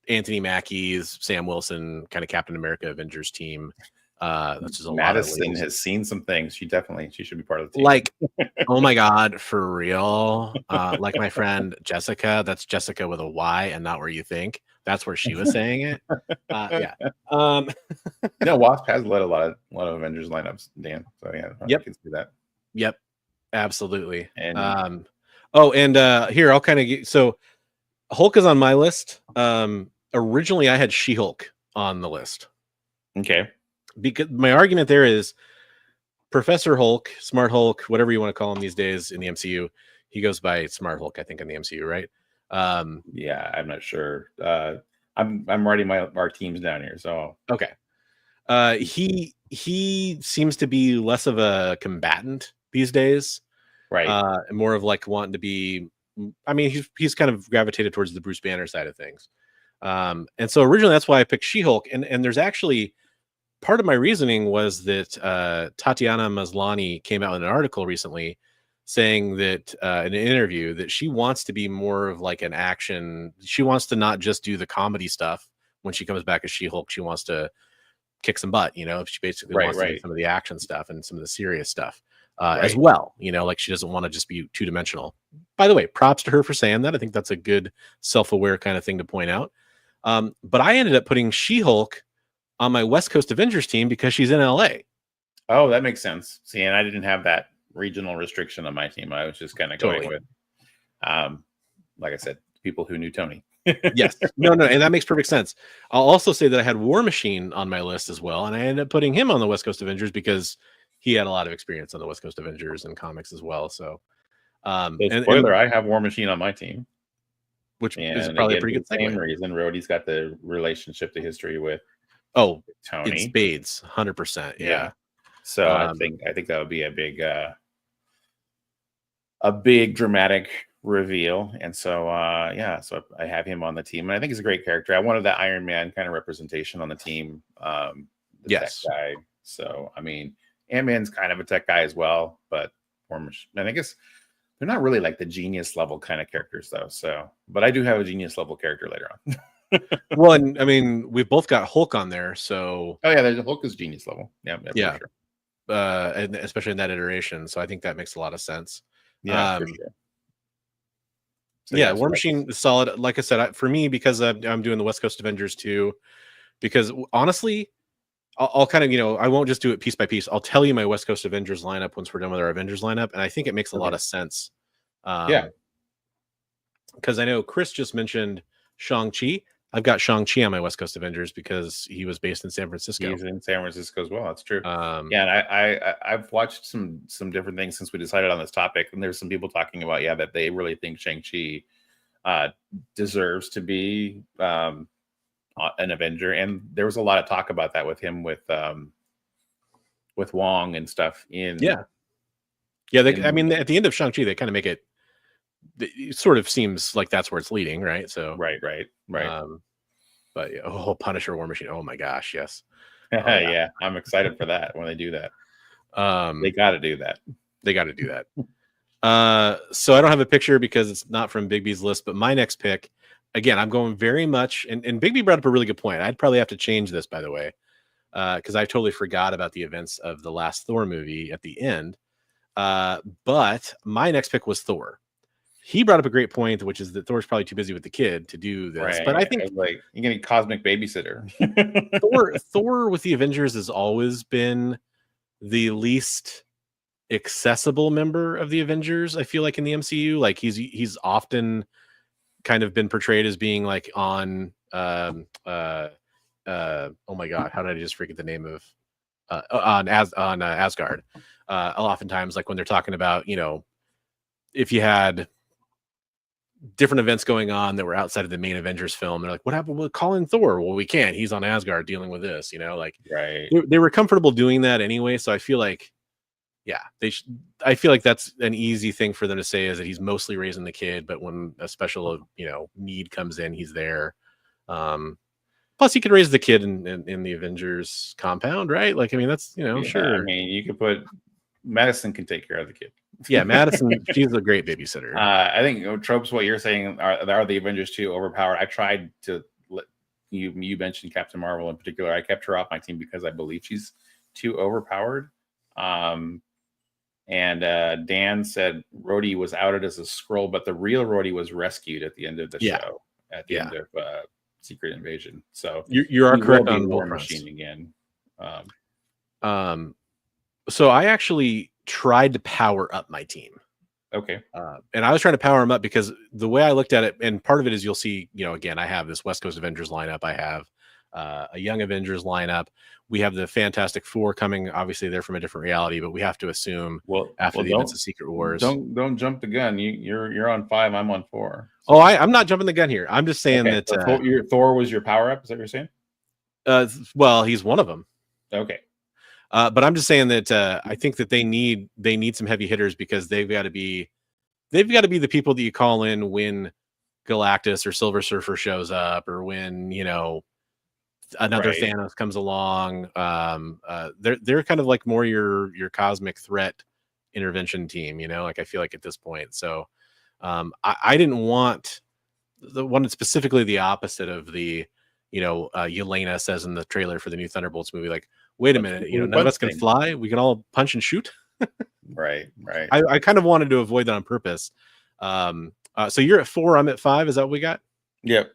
Anthony Mackie's Sam Wilson kind of Captain America Avengers team. That's just a Madison lot of has seen some things. She should be part of the team. Like, oh my God, for real. Like my friend Jessica, that's Jessica with a Y and not where you think. That's where she was saying it. Yeah. Wasp has led a lot of Avengers lineups, Dan. So yeah, yep. I can see that. Yep. Absolutely. And here I'll kind of get, so Hulk is on my list. Originally I had She-Hulk on the list. Okay. Because my argument there is Professor Hulk, Smart Hulk, whatever you want to call him these days in the MCU. He goes by Smart Hulk, I think, in the MCU, right? Yeah, I'm not sure. I'm writing our teams down here, so okay. He seems to be less of a combatant these days, right? More of like wanting to be. I mean, he's kind of gravitated towards the Bruce Banner side of things, and so originally that's why I picked She-Hulk. And there's actually part of my reasoning was that Tatiana Maslany came out in an article recently saying that in an interview that she wants to be more of like an action. She wants to not just do the comedy stuff when she comes back as She-Hulk. She wants to kick some butt, she basically wants to do some of the action stuff and some of the serious stuff as well, like she doesn't want to just be two-dimensional. By the way, props to her for saying that. I think that's a good self-aware kind of thing to point out. But I ended up putting She-Hulk on my West Coast Avengers team because she's in LA. Oh, that makes sense. See, and I didn't have that regional restriction on my team. I was just kind of going with, like I said, people who knew Tony. Yes. No, and that makes perfect sense. I'll also say that I had War Machine on my list as well, and I ended up putting him on the West Coast Avengers because he had a lot of experience on the West Coast Avengers and comics as well. So, spoiler, I have War Machine on my team, which is probably a pretty good same reason. Rhodey's got the relationship, the history with Tony. It's spades, 100%. Yeah. So I think that would be a big dramatic reveal, and so so I have him on the team, and I think he's a great character. I wanted that Iron Man kind of representation on the team. Yes, tech guy. So I mean, Ant-Man's kind of a tech guy as well, but and I guess they're not really like the genius level kind of characters though. So, but I do have a genius level character later on. Well, and I mean, we've both got Hulk on there, so there's a Hulk is genius level. Yeah. For sure. And especially in that iteration, so I think that makes a lot of sense. Yeah, for sure. So War Machine is solid. Like I said, for me, because I'm doing the West Coast Avengers too, because honestly, I'll kind of, I won't just do it piece by piece. I'll tell you my West Coast Avengers lineup once we're done with our Avengers lineup, and I think it makes a lot of sense. Because I know Chris just mentioned Shang-Chi. I've got Shang-Chi on my West Coast Avengers because he was based in San Francisco. He's in San Francisco as well. That's true. And I've watched some different things since we decided on this topic, and there's some people talking about that they really think Shang-Chi deserves to be an Avenger, and there was a lot of talk about that with him with Wong and stuff. I mean, at the end of Shang-Chi, they kind of make it. It sort of seems like that's where it's leading, right? So right. But Punisher, War Machine. Oh my gosh, yes. Yeah, I'm excited for that when they do that. They got to do that. So I don't have a picture because it's not from Bigby's list, but my next pick, again, I'm going very much, and Bigby brought up a really good point. I'd probably have to change this, by the way, because I totally forgot about the events of the last Thor movie at the end. But my next pick was Thor. He brought up a great point, which is that Thor's probably too busy with the kid to do this. Right. But I think like you're getting cosmic babysitter. Thor with the Avengers has always been the least accessible member of the Avengers. I feel like in the MCU, like he's often kind of been portrayed as being like on oh my god, how did I just forget the name of on Asgard? Oftentimes, like when they're talking about if you had different events going on that were outside of the main Avengers film, they're like, what happened with calling Thor? Well, we can't. He's on Asgard dealing with this, like Right. they were comfortable doing that anyway. So I feel like, yeah, I feel like that's an easy thing for them to say, is that he's mostly raising the kid, but when a special, need comes in, he's there. Plus he could raise the kid in the Avengers compound, right? Like, I mean, that's, sure. I mean, you could put Madison can take care of the kid. Yeah, Madison, she's a great babysitter. I think tropes, what you're saying, are the Avengers too overpowered? I tried to let you mentioned Captain Marvel in particular. I kept her off my team because I believe she's too overpowered. And Dan said Rhodey was outed as a Skrull, but the real Rhodey was rescued at the end of the show, at the end of Secret Invasion. So you are correct on War both Machine again. So I actually tried to power up my team. Okay. And I was trying to power them up because the way I looked at it, and part of it is you'll see, again, I have this West Coast Avengers lineup. I have a Young Avengers lineup. We have the Fantastic Four coming. Obviously, they're from a different reality, but we have to assume after the events of Secret Wars. Don't jump the gun. You're on 5. I'm on 4. So. Oh, I'm not jumping the gun here. I'm just saying that so Thor was your power up. Is that what you're saying? Well, he's one of them. Okay. But I'm just saying that I think that they need some heavy hitters, because they've got to be the people that you call in when Galactus or Silver Surfer shows up, or when another Thanos comes along. They're kind of like more your cosmic threat intervention team. Like I feel like at this point. So I didn't want the one that's specifically the opposite of the Yelena says in the trailer for the new Thunderbolts movie, like, wait a minute, none of us can fly. We can all punch and shoot. Right. I kind of wanted to avoid that on purpose. So you're at 4, I'm at 5. Is that what we got? Yep.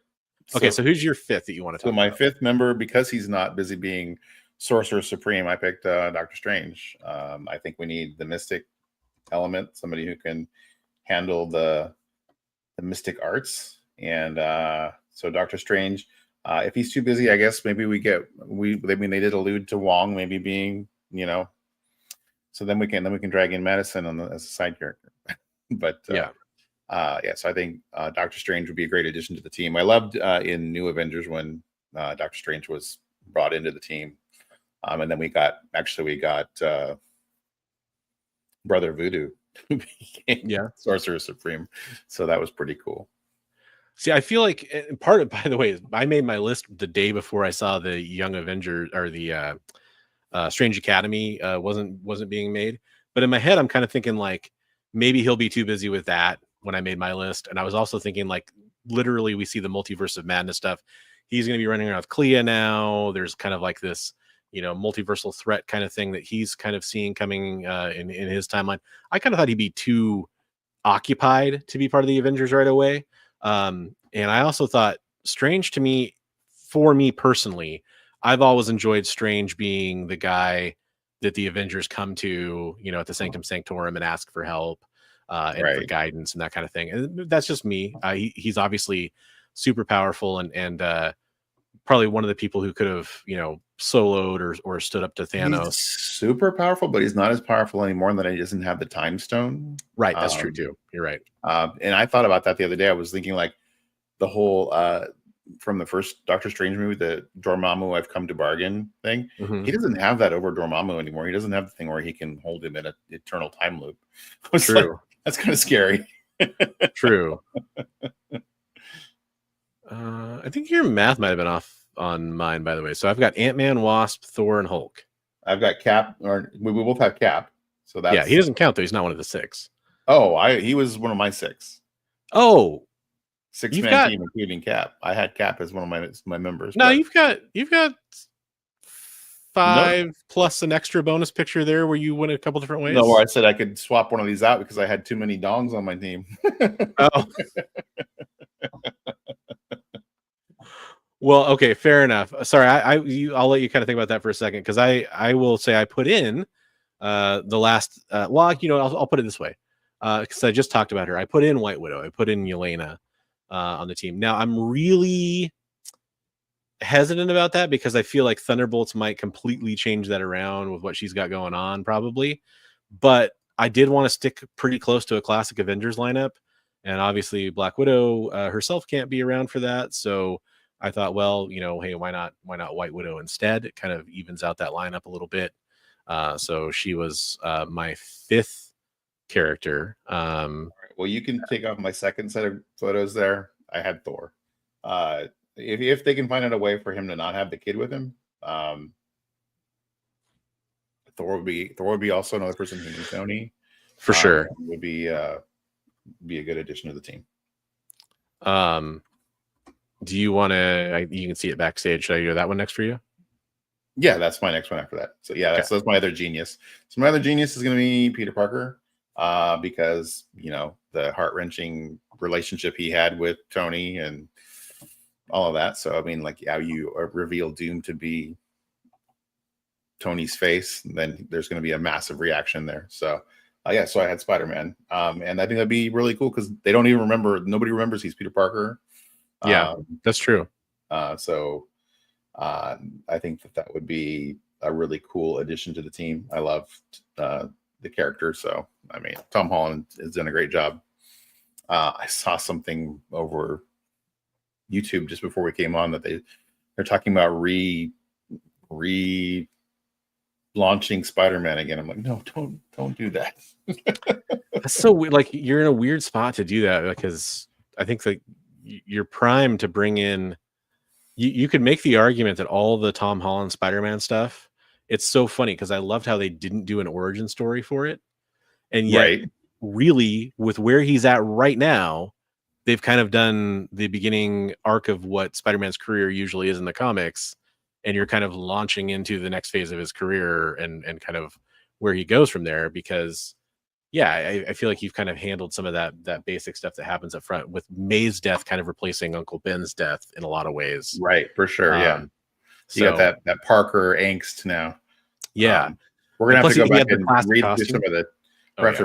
Okay, so who's your 5th that you want to talk about? So my 5th member, because he's not busy being Sorcerer Supreme, I picked Doctor Strange. I think we need the mystic element, somebody who can handle the mystic arts. And so Doctor Strange, if he's too busy, I guess maybe they did allude to Wong maybe being, so then we can drag in Madison as a side character. But so I think Doctor Strange would be a great addition to the team. I loved in New Avengers when Doctor Strange was brought into the team, and then we got Brother Voodoo, who became Sorcerer Supreme. So that was pretty cool. See, I feel like part of, by the way, I made my list the day before I saw the Young Avengers or the Strange Academy wasn't being made. But in my head, I'm kind of thinking like maybe he'll be too busy with that when I made my list. And I was also thinking like literally we see the Multiverse of Madness stuff. He's going to be running around with Clea now. There's kind of like this, multiversal threat kind of thing that he's kind of seeing coming in his timeline. I kind of thought he'd be too occupied to be part of the Avengers right away. And I also thought Strange, to me, for me personally, I've always enjoyed Strange being the guy that the Avengers come to, at the Sanctum Sanctorum and ask for help and for guidance and that kind of thing. And that's just me. He's obviously super powerful and probably one of the people who could have, soloed or stood up to Thanos. He's super powerful, but he's not as powerful anymore in that he doesn't have the time stone. Right. That's true too. You're right. And I thought about that the other day. I was thinking like the whole, from the first Doctor Strange movie, the Dormammu I've come to bargain thing. Mm-hmm. He doesn't have that over Dormammu anymore. He doesn't have the thing where he can hold him in an eternal time loop. True. Like, that's kind of scary. True. I think your math might have been off on mine, by the way. So I've got Ant-Man, Wasp, Thor, and Hulk. I've got Cap, or we both have Cap. So that's he doesn't count though. He's not one of the 6. Oh, he was one of my 6. Oh, 6-man team, including Cap. I had Cap as one of my members. No, you've got 5 plus an extra bonus picture there where you went a couple different ways. No, where I said I could swap one of these out because I had too many dongs on my team. Oh. Well, okay, fair enough. Sorry, I'll let you kind of think about that for a second, because I will say I put in the last. I'll put it this way, because I just talked about her. I put in White Widow. I put in Yelena on the team. Now I'm really hesitant about that because I feel like Thunderbolts might completely change that around with what she's got going on, probably. But I did want to stick pretty close to a classic Avengers lineup, and obviously Black Widow herself can't be around for that. So I thought, well, hey, why not White Widow instead? It kind of evens out that lineup a little bit. So she was my 5th character. Well, you can take off my second set of photos there. I had Thor. If they can find out a way for him to not have the kid with him, Thor would be also another person who knew Tony. For sure. Would be a good addition to the team. Do you want to? You can see it backstage. Should I do that one next for you? Yeah, that's my next one after that. So yeah, that's my other genius. So my other genius is going to be Peter Parker, because the heart-wrenching relationship he had with Tony and all of that. So I mean, like, how you reveal Doom to be Tony's face, then there's going to be a massive reaction there. So so I had Spider-Man, and I think that'd be really cool because they don't even remember. Nobody remembers he's Peter Parker. Yeah, that's true. So I think that would be a really cool addition to the team. I love the character. So I mean, Tom Holland has done a great job. I saw something over YouTube just before we came on that they're talking about launching Spider-Man again. I'm like, no, don't do that. That's so weird. Like, you're in a weird spot to do that, because I think that you're primed to bring in. You could make the argument that all the Tom Holland Spider-Man stuff. It's so funny because I loved how they didn't do an origin story for it, and yet, really, with where he's at right now, they've kind of done the beginning arc of what Spider-Man's career usually is in the comics. And you're kind of launching into the next phase of his career and kind of where he goes from there, because I feel like you've kind of handled some of that basic stuff that happens up front, with May's death kind of replacing Uncle Ben's death in a lot of ways. Right, for sure. So you got that Parker angst now. Yeah. We're gonna have to go back and read through some of the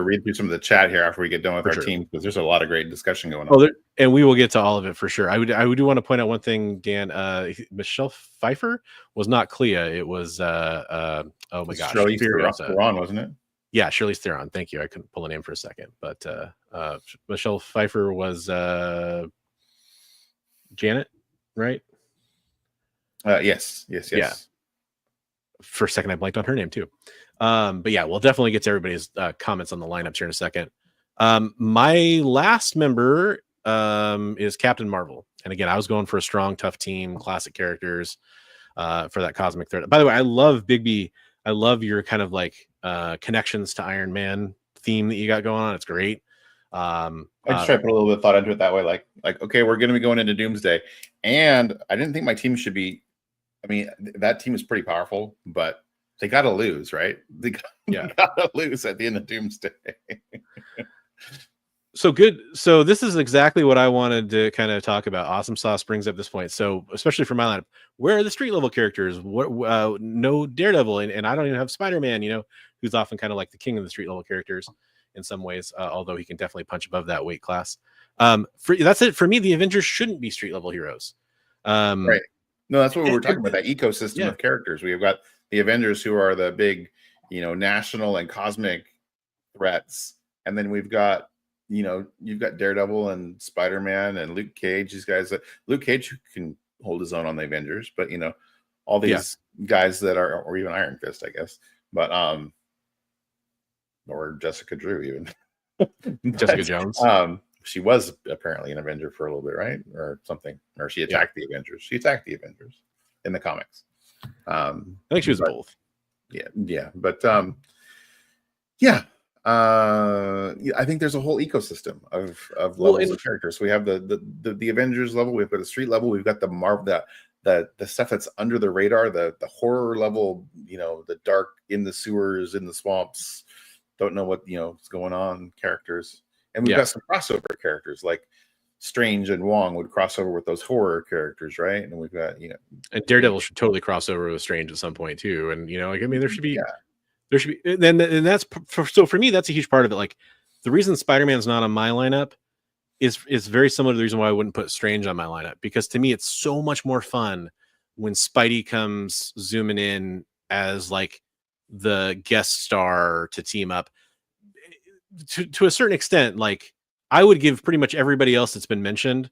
read through some of the chat here after we get done with our team, because there's a lot of great discussion going on. And we will get to all of it for sure. I would want to point out one thing, Dan. Michelle Pfeiffer was not Clea. It was oh my gosh, Charlize Theron, wasn't it? Yeah, Charlize Theron. Thank you. I couldn't pull a name for a second, but Michelle Pfeiffer was Janet, right? Yes. Yeah. For a second, I blanked on her name too. But yeah, we'll definitely get to everybody's comments on the lineups here in a second. My last member is Captain Marvel. And again, I was going for a strong, tough team, classic characters for that cosmic threat. By the way, I love Bigby. I love your kind of like connections to Iron Man theme that you got going on. It's great. I just try to put a little bit of thought into it that way. Like, okay, we're going to be going into Doomsday. And I didn't think my team should be, I mean, that team is pretty powerful, but they got to lose, right? They got to lose at the end of Doomsday. So good. So this is exactly what I wanted to kind of talk about. Awesome Sauce brings up this point. So especially for my lineup, where are the street level characters? What? No Daredevil, and I don't even have Spider-Man. Who's often kind of like the king of the street level characters in some ways, although he can definitely punch above that weight class. That's it for me. The Avengers shouldn't be street level heroes. Right. No, that's what we were talking about. That ecosystem of characters. We've got the Avengers, who are the big, national and cosmic threats, and then we've got. You've got Daredevil and Spider-Man and Luke Cage. These guys Luke Cage, who can hold his own on the Avengers, but all these guys that are, or even Iron Fist, I guess, but or Jessica Drew, even Jessica Jones. She was apparently an Avenger for a little bit, right, or something, or she attacked the Avengers. She attacked the Avengers in the comics. I think she was both. Yeah, but I think there's a whole ecosystem of levels of characters. So we have the Avengers level, we've got the street level, we've got the Marvel, the stuff that's under the radar, the horror level, the dark, in the sewers, in the swamps, don't know what's going on characters. And we've got some crossover characters, like Strange and Wong would cross over with those horror characters, right? And we've got and Daredevil should totally cross over with Strange at some point too. And there should be there should be, and that's so for me, that's a huge part of it. Like, the reason Spider-Man's not on my lineup is very similar to the reason why I wouldn't put Strange on my lineup, because to me it's so much more fun when Spidey comes zooming in as like the guest star to team up. to a certain extent, like I would give pretty much everybody else that's been mentioned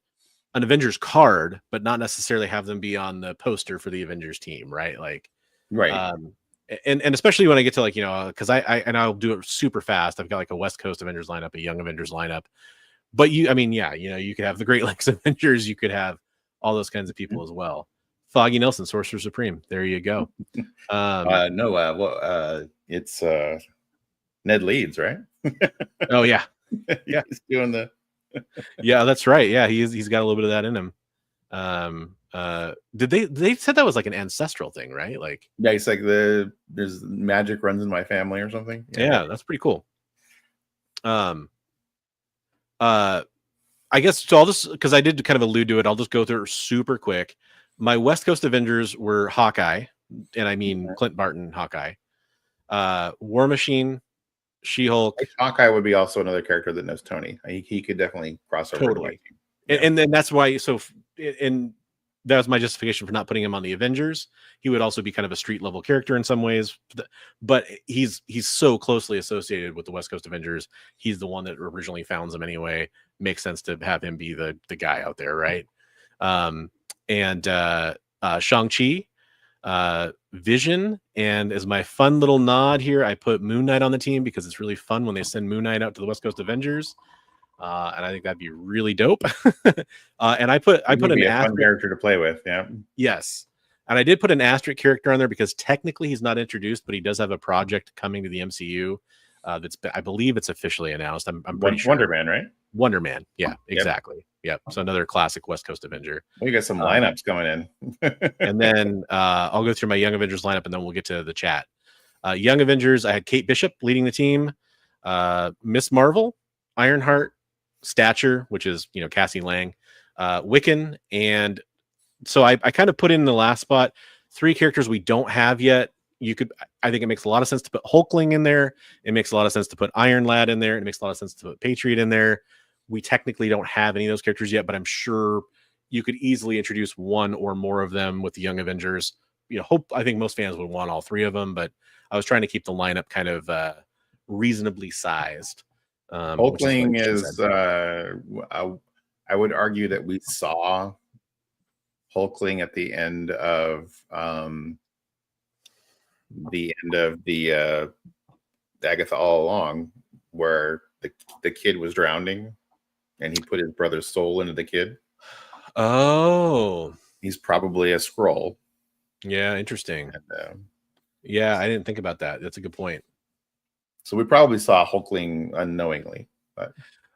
an Avengers card, but not necessarily have them be on the poster for the Avengers team, right? Like, Right. And especially when I get to like, because I'll do it super fast. I've got like a West Coast Avengers lineup, a Young Avengers lineup, but you could have the Great Lakes Avengers, you could have all those kinds of people as well. Foggy Nelson, Sorcerer Supreme. There you go. It's Ned Leeds, right? Oh yeah, yeah, he's doing the. Yeah, that's right. Yeah, he's got a little bit of that in him. They said that was like an ancestral thing, right? Like, yeah, it's like there's magic runs in my family or something. Yeah, that's pretty cool. I guess so. I'll just, because I did kind of allude to it, I'll just go through it super quick. My West Coast Avengers were Hawkeye, and I mean Clint Barton Hawkeye, War Machine, She-Hulk. Hawkeye would be also another character that knows Tony. He could definitely cross over. Totally. And then that's why. So, and that was my justification for not putting him on the Avengers. He would also be kind of a street level character in some ways, but he's so closely associated with the West Coast Avengers. He's the one that originally founds them anyway. Makes sense to have him be the guy out there, right? Shang-Chi, Vision, and as my fun little nod here, I put Moon Knight on the team because it's really fun when they send Moon Knight out to the West Coast Avengers. And I think that'd be really dope. And I put an fun character to play with. Yeah. Yes. And I did put an asterisk character on there because technically he's not introduced, but he does have a project coming to the MCU. I believe it's officially announced. I'm pretty sure. Wonder Man, right? Wonder Man. Yeah, exactly. Yep. So another classic West Coast Avenger. We got some lineups coming in. And then I'll go through my Young Avengers lineup and then we'll get to the chat. Young Avengers, I had Kate Bishop leading the team. Miss Marvel, Ironheart, Stature, which is Cassie Lang, Wiccan, and so I kind of put in the last spot 3 characters we don't have yet. I think it makes a lot of sense to put Hulkling in there. It makes a lot of sense to put Iron Lad in there. It makes a lot of sense to put Patriot in there. We technically don't have any of those characters yet, but I'm sure you could easily introduce one or more of them with the Young Avengers. I think most fans would want all 3 of them, but I was trying to keep the lineup kind of reasonably sized. Hulkling is I would argue that we saw Hulkling at the end of the Agatha All Along, where the kid was drowning and he put his brother's soul into the kid. Oh, he's probably a Skrull. Yeah, interesting. And, yeah, I didn't think about that. That's a good point. So we probably saw Hulkling unknowingly. But.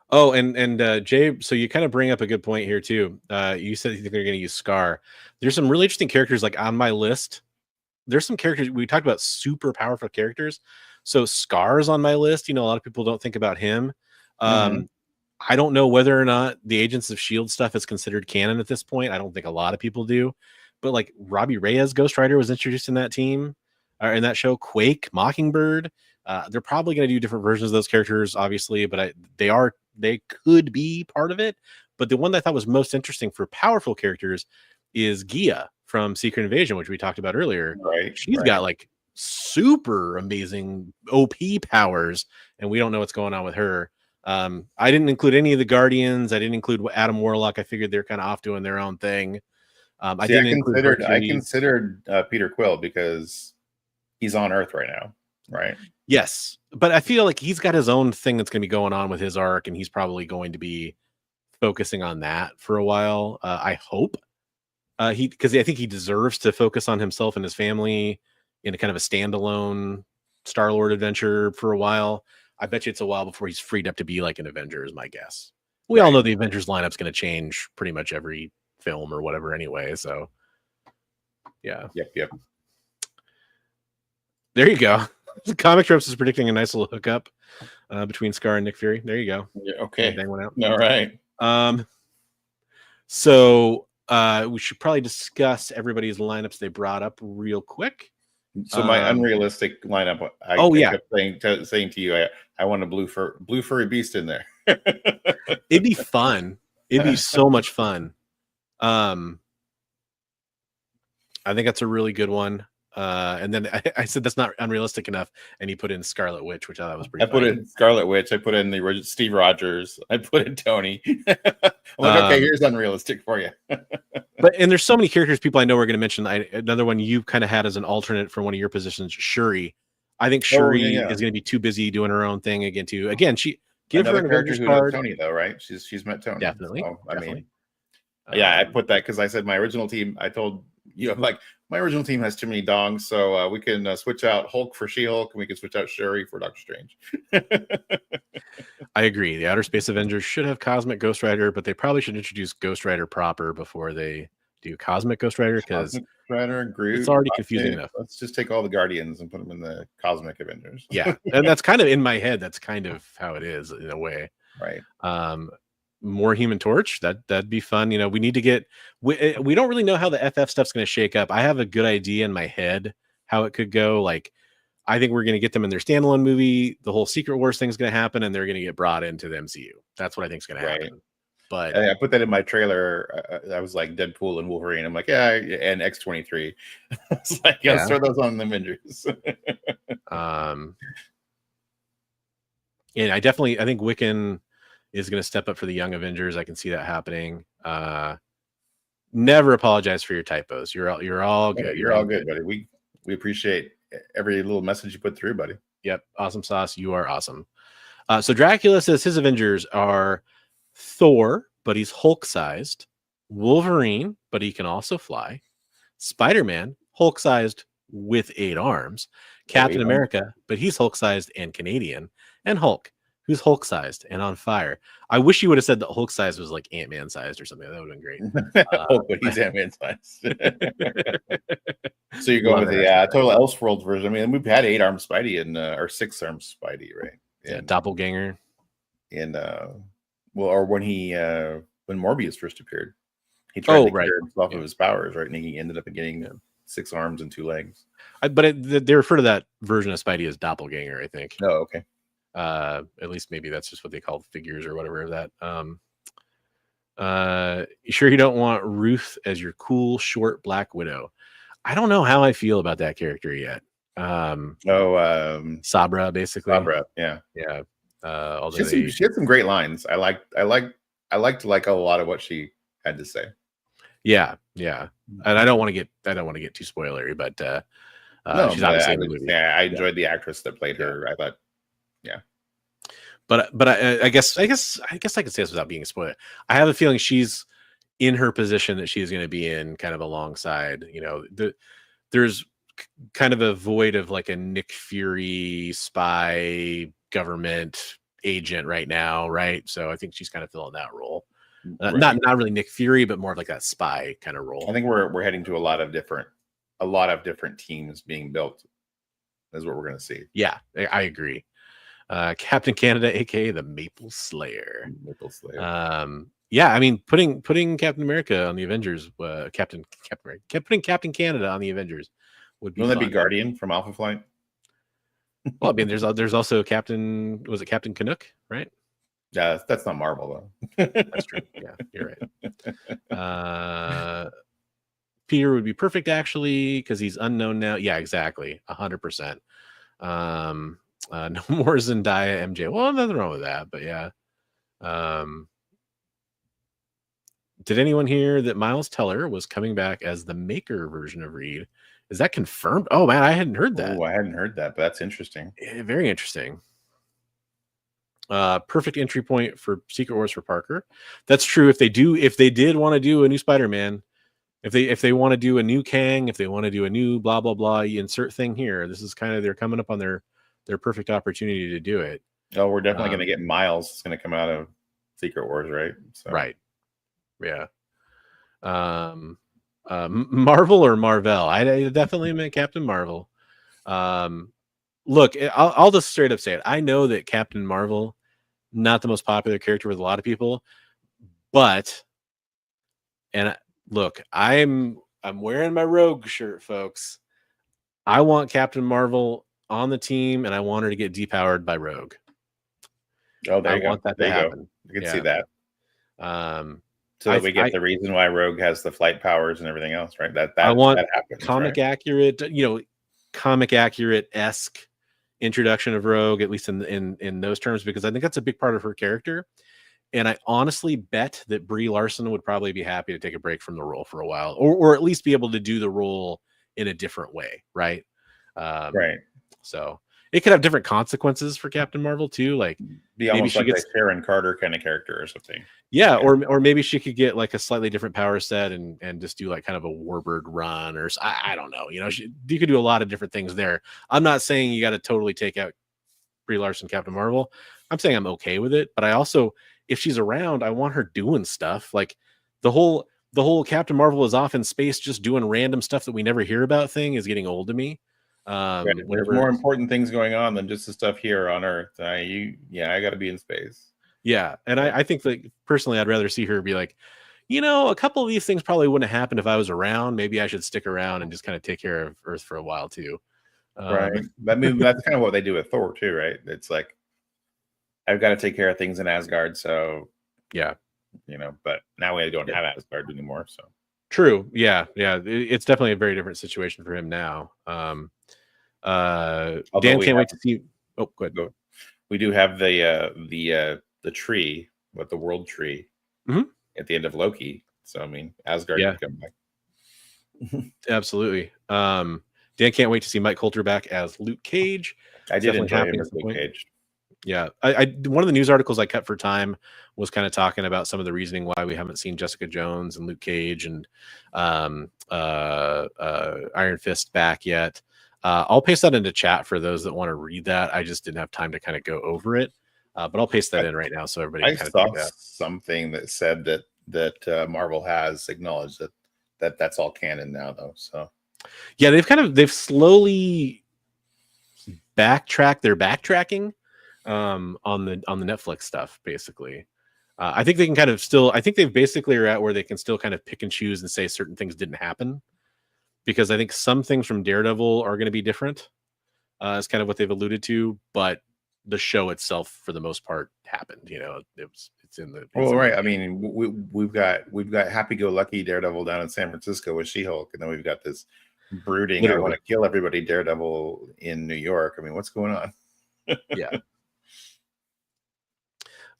Oh, and Jay, so you kind of bring up a good point here too. You said you think they're going to use Scar. There's some really interesting characters like on my list. There's some characters we talked about, super powerful characters. So Scar's on my list. A lot of people don't think about him. I don't know whether or not the Agents of S.H.I.E.L.D. stuff is considered canon at this point. I don't think a lot of people do. But like Robbie Reyes, Ghost Rider, was introduced in that team, or in that show. Quake, Mockingbird. They're probably going to do different versions of those characters, obviously, but they could be part of it. But the one that I thought was most interesting for powerful characters is Gia from Secret Invasion, which we talked about earlier. Right. She's got like super amazing OP powers, and we don't know what's going on with her. I didn't include any of the Guardians. I didn't include Adam Warlock. I figured they're kind of off doing their own thing. I considered Peter Quill because he's on Earth right now, right? Yes, but I feel like he's got his own thing that's going to be going on with his arc, and he's probably going to be focusing on that for a while. I hope because I think he deserves to focus on himself and his family in a kind of a standalone Star-Lord adventure for a while. I bet you it's a while before he's freed up to be like an Avenger, is my guess. We all know the Avengers lineup's going to change pretty much every film or whatever anyway. So, yeah. Yep. There you go. The Comic Tropes is predicting a nice little hookup between Scar and Nick Fury. There you go. Yeah, okay. Bang one out. All right. So we should probably discuss everybody's lineups they brought up real quick. So my unrealistic lineup. I kept saying to you, I want a blue furry beast in there. It'd be fun. It'd be so much fun. I think that's a really good one. And then I said that's not unrealistic enough, and he put in Scarlet Witch, which I thought was pretty. I put in Scarlet Witch. I put in the original Steve Rogers. I put in Tony. I'm like, okay, here's unrealistic for you. And there's so many characters people I know are going to mention. Another one you kind of had as an alternate from one of your positions, Shuri. I think Shuri is going to be too busy doing her own thing again. She give another her an character Avengers who card. Tony though, right? She's met Tony. Definitely. So, definitely. I mean, yeah, I put that because I said my original team. I told you, I'm like, my original team has too many dongs, so we can switch out Hulk for She-Hulk, and we can switch out Shuri for Doctor Strange. I agree. The Outer Space Avengers should have Cosmic Ghost Rider, but they probably should introduce Ghost Rider proper before they do Cosmic Ghost Rider, because Groot, it's already confusing enough. Let's just take all the Guardians and put them in the Cosmic Avengers. Yeah, and that's kind of in my head. That's kind of how it is in a way. Right. More Human Torch, that'd be fun. We need to get. We don't really know how the FF stuff's going to shake up. I have a good idea in my head how it could go. Like, I think we're going to get them in their standalone movie. The whole Secret Wars thing is going to happen, and they're going to get brought into the MCU. That's what I think is going to happen. But I put that in my trailer. I was like Deadpool and Wolverine. I'm like, yeah, and X-23. It's like, let's throw those on the Avengers. And I think Wiccan is going to step up for the Young Avengers. I can see that happening. Never apologize for your typos. You're all good. You're all good, buddy. We appreciate every little message you put through, buddy. Yep. Awesome sauce. You are awesome. So Dracula says his Avengers are Thor, but he's Hulk-sized. Wolverine, but he can also fly. Spider-Man, Hulk-sized with 8 arms. Captain America, but he's Hulk-sized and Canadian. And Hulk, who's Hulk-sized and on fire. I wish you would have said that Hulk-sized was like Ant-Man sized or something. That would have been great. Hulk, but he's Ant-Man sized. So you're going with the total Elseworlds version. I mean, we've had 8-armed Spidey and or 6-armed Spidey, right? Yeah, doppelganger. And or when when Morbius first appeared, he tried to cure himself of his powers, right? And he ended up getting 6 arms and 2 legs. But they refer to that version of Spidey as doppelganger, I think. Oh, okay. At least maybe that's just what they call figures or whatever of that. You sure you don't want Ruth as your cool short Black Widow? I don't know how I feel about that character yet. Sabra, basically. Sabra, yeah. She had some great lines. I liked a lot of what she had to say. Yeah. And I don't want to get too spoilery, but she's obviously in the movie. Yeah, I enjoyed the actress that played her. I thought, yeah. But I guess I could say this without being a spoiler. I have a feeling she's in her position that she's going to be in, kind of alongside. There's kind of a void of like a Nick Fury spy government agent right now, right? So I think she's kind of filling that role. Not really Nick Fury, but more of like that spy kind of role. I think we're heading to a lot of different teams being built. Is what we're going to see. Yeah, I agree. Captain Canada, aka the Maple Slayer. Yeah, I mean, putting Captain America on the Avengers, putting Captain Canada on the Avengers would be. Wouldn't that be Guardian from Alpha Flight? Well, I mean, there's also Captain. Was it Captain Canuck? Right? Yeah, that's not Marvel though. That's true. Yeah, you're right. Peter would be perfect actually because he's unknown now. Yeah, exactly, 100%. No more Zendaya, MJ. Well, nothing wrong with that, but yeah. Did anyone hear that Miles Teller was coming back as the Maker version of Reed? Is that confirmed? Oh man, I hadn't heard that. Oh, I hadn't heard that, but that's interesting. Yeah, very interesting. Perfect entry point for Secret Wars for Parker. That's true. If they did want to do a new Spider-Man, if they want to do a new Kang, if they want to do a new blah blah blah, you insert thing here. This is kind of they're coming up on their perfect opportunity to do it. Oh, we're definitely going to get Miles. It's going to come out of Secret Wars, right? So. Right. Yeah. Marvel or Marvel? I definitely meant Captain Marvel. Look, I'll just straight up say it. I know that Captain Marvel, not the most popular character with a lot of people, but look, I'm wearing my Rogue shirt, folks. I want Captain Marvel on the team, and I want her to get depowered by Rogue. Oh, there I want that to happen. You can see that. So that we get the reason why Rogue has the flight powers and everything else, right? That I want that happens, comic right? accurate, comic accurate-esque introduction of Rogue, at least in those terms, because I think that's a big part of her character. And I honestly bet that Brie Larson would probably be happy to take a break from the role for a while, or at least be able to do the role in a different way, right? Right. So it could have different consequences for Captain Marvel too. Like be almost like a Sharon Carter kind of character or something. Yeah, or maybe she could get like a slightly different power set and just do like kind of a Warbird run, or I don't know. You could do a lot of different things there. I'm not saying you got to totally take out Brie Larson, Captain Marvel. I'm saying I'm okay with it, but I also, if she's around, I want her doing stuff. Like the whole Captain Marvel is off in space just doing random stuff that we never hear about thing is getting old to me. There's more important things going on than just the stuff here on Earth. I got to be in space. Yeah, and I think that personally, I'd rather see her be like, a couple of these things probably wouldn't have happened if I was around. Maybe I should stick around and just kind of take care of Earth for a while too. Right. I mean, that's kind of what they do with Thor too, right? It's like, I've got to take care of things in Asgard, so yeah, but now we don't have Asgard anymore. So true. Yeah. It's definitely a very different situation for him now. Dan can't wait to see. Oh, go ahead. We do have the tree, the world tree, at the end of Loki. So I mean, Asgard can come back. Absolutely. Dan can't wait to see Mike Coulter back as Luke Cage. I did enjoy him as Luke Cage. Yeah, I one of the news articles I cut for time was kind of talking about some of the reasoning why we haven't seen Jessica Jones and Luke Cage and Iron Fist back yet. I'll paste that into chat for those that want to read that. I just didn't have time to kind of go over it, but I'll paste that in right now so everybody can kind of saw something that said that Marvel has acknowledged that's all canon now, though. So yeah, they've slowly backtracked their backtracking on the Netflix stuff, basically. I think they can kind of still, I think they basically are at where they can still kind of pick and choose and say certain things didn't happen, because I think some things from Daredevil are going to be different, is kind of what they've alluded to, but the show itself for the most part happened. It's in the right. I mean, we've got happy-go-lucky Daredevil down in San Francisco with She-Hulk, and then we've got this brooding, I want to kill everybody Daredevil in New York. I mean, what's going on? Yeah.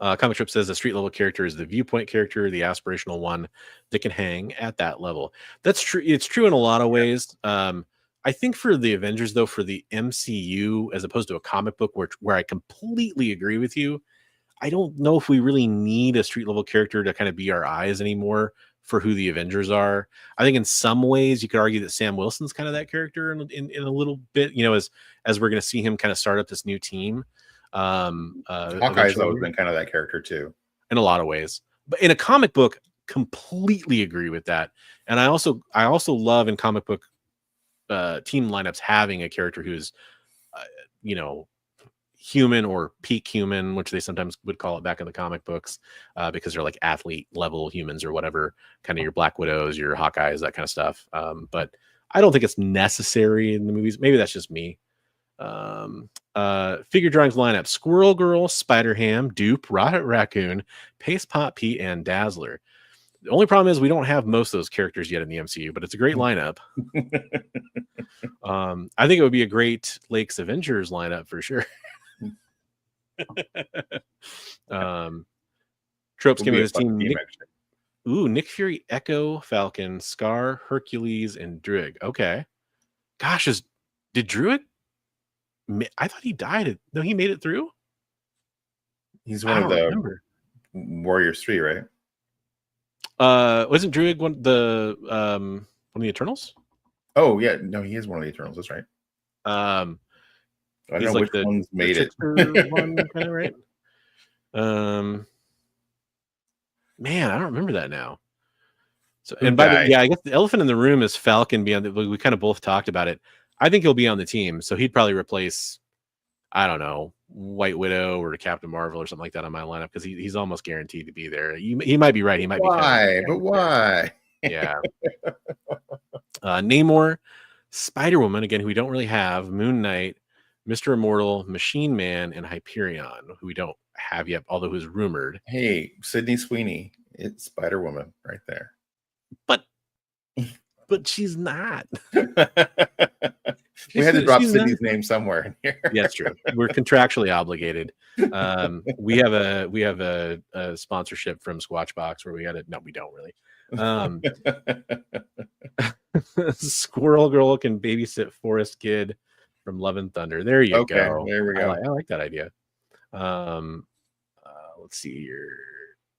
Comic Strip says the street level character is the viewpoint character, the aspirational one that can hang at that level. That's true. It's true in a lot of ways. I think for the Avengers, though, for the MCU, as opposed to a comic book, where I completely agree with you, I don't know if we really need a street level character to kind of be our eyes anymore for who the Avengers are. I think in some ways you could argue that Sam Wilson's kind of that character in a little bit, as we're going to see him kind of start up this new team. Hawkeye's always been kind of that character too, in a lot of ways. But in a comic book, completely agree with that. And I also love in comic book team lineups having a character who's human or peak human, which they sometimes would call it back in the comic books, because they're like athlete level humans or whatever, kind of your Black Widows, your Hawkeyes, that kind of stuff. But I don't think it's necessary in the movies. Maybe that's just me. Figure drawings lineup: Squirrel Girl, Spider Ham, Dupe, Rocket Raccoon, Paste Pot Pete, and Dazzler. The only problem is we don't have most of those characters yet in the MCU, but it's a great lineup. I think it would be a great Lakes Avengers lineup for sure. Tropes came with his team. Nick Fury, Echo, Falcon, Scar, Hercules, and Druig. Okay. Gosh, did Druig? I thought he died. No, he made it through. He's one of the Warriors 3, right? Wasn't Druig one of the Eternals? Oh yeah, no, he is one of the Eternals. That's right. I don't know which ones made it. One, kind of, right? Man, I don't remember that now. So, and I guess the elephant in the room is Falcon. We kind of both talked about it. I think he'll be on the team, so he'd probably replace, I don't know, White Widow or Captain Marvel or something like that on my lineup, because he's almost guaranteed to be there. He might be right. He might be. But why? Yeah. Namor, Spider-Woman, again, who we don't really have, Moon Knight, Mr. Immortal, Machine Man, and Hyperion, who we don't have yet, although who's rumored. Hey, Sydney Sweeney It's Spider-Woman right there. But she's not. We had to drop Sydney's name somewhere in here. Yeah, it's true. We're contractually obligated. We have a sponsorship from Squatchbox where we got it. No, we don't really. Squirrel Girl can babysit Forest Kid from Love and Thunder. There you go. There we go. I like that idea. Let's see here.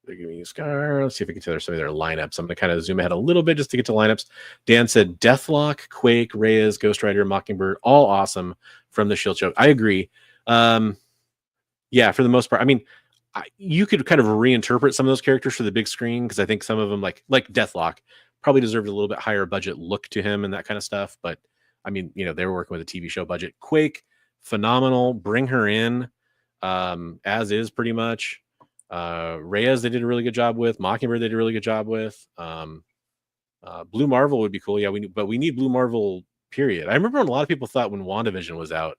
They're giving you Scar. Let's see if we can tell some of their lineups. I'm going to kind of zoom ahead a little bit just to get to lineups. Dan said Deathlock, Quake, Reyes, Ghost Rider, Mockingbird, all awesome from the Shield show. I agree. Yeah, for the most part. I mean, you could kind of reinterpret some of those characters for the big screen because I think some of them, like Deathlock, probably deserved a little bit higher budget look to him and that kind of stuff. But I mean, you know, they were working with a TV show budget. Quake, phenomenal. Bring her in, as is pretty much. Reyes, they did a really good job with. Mockingbird, they did a really good job with. Blue Marvel would be cool. Yeah, we need Blue Marvel, period. I remember when a lot of people thought when WandaVision was out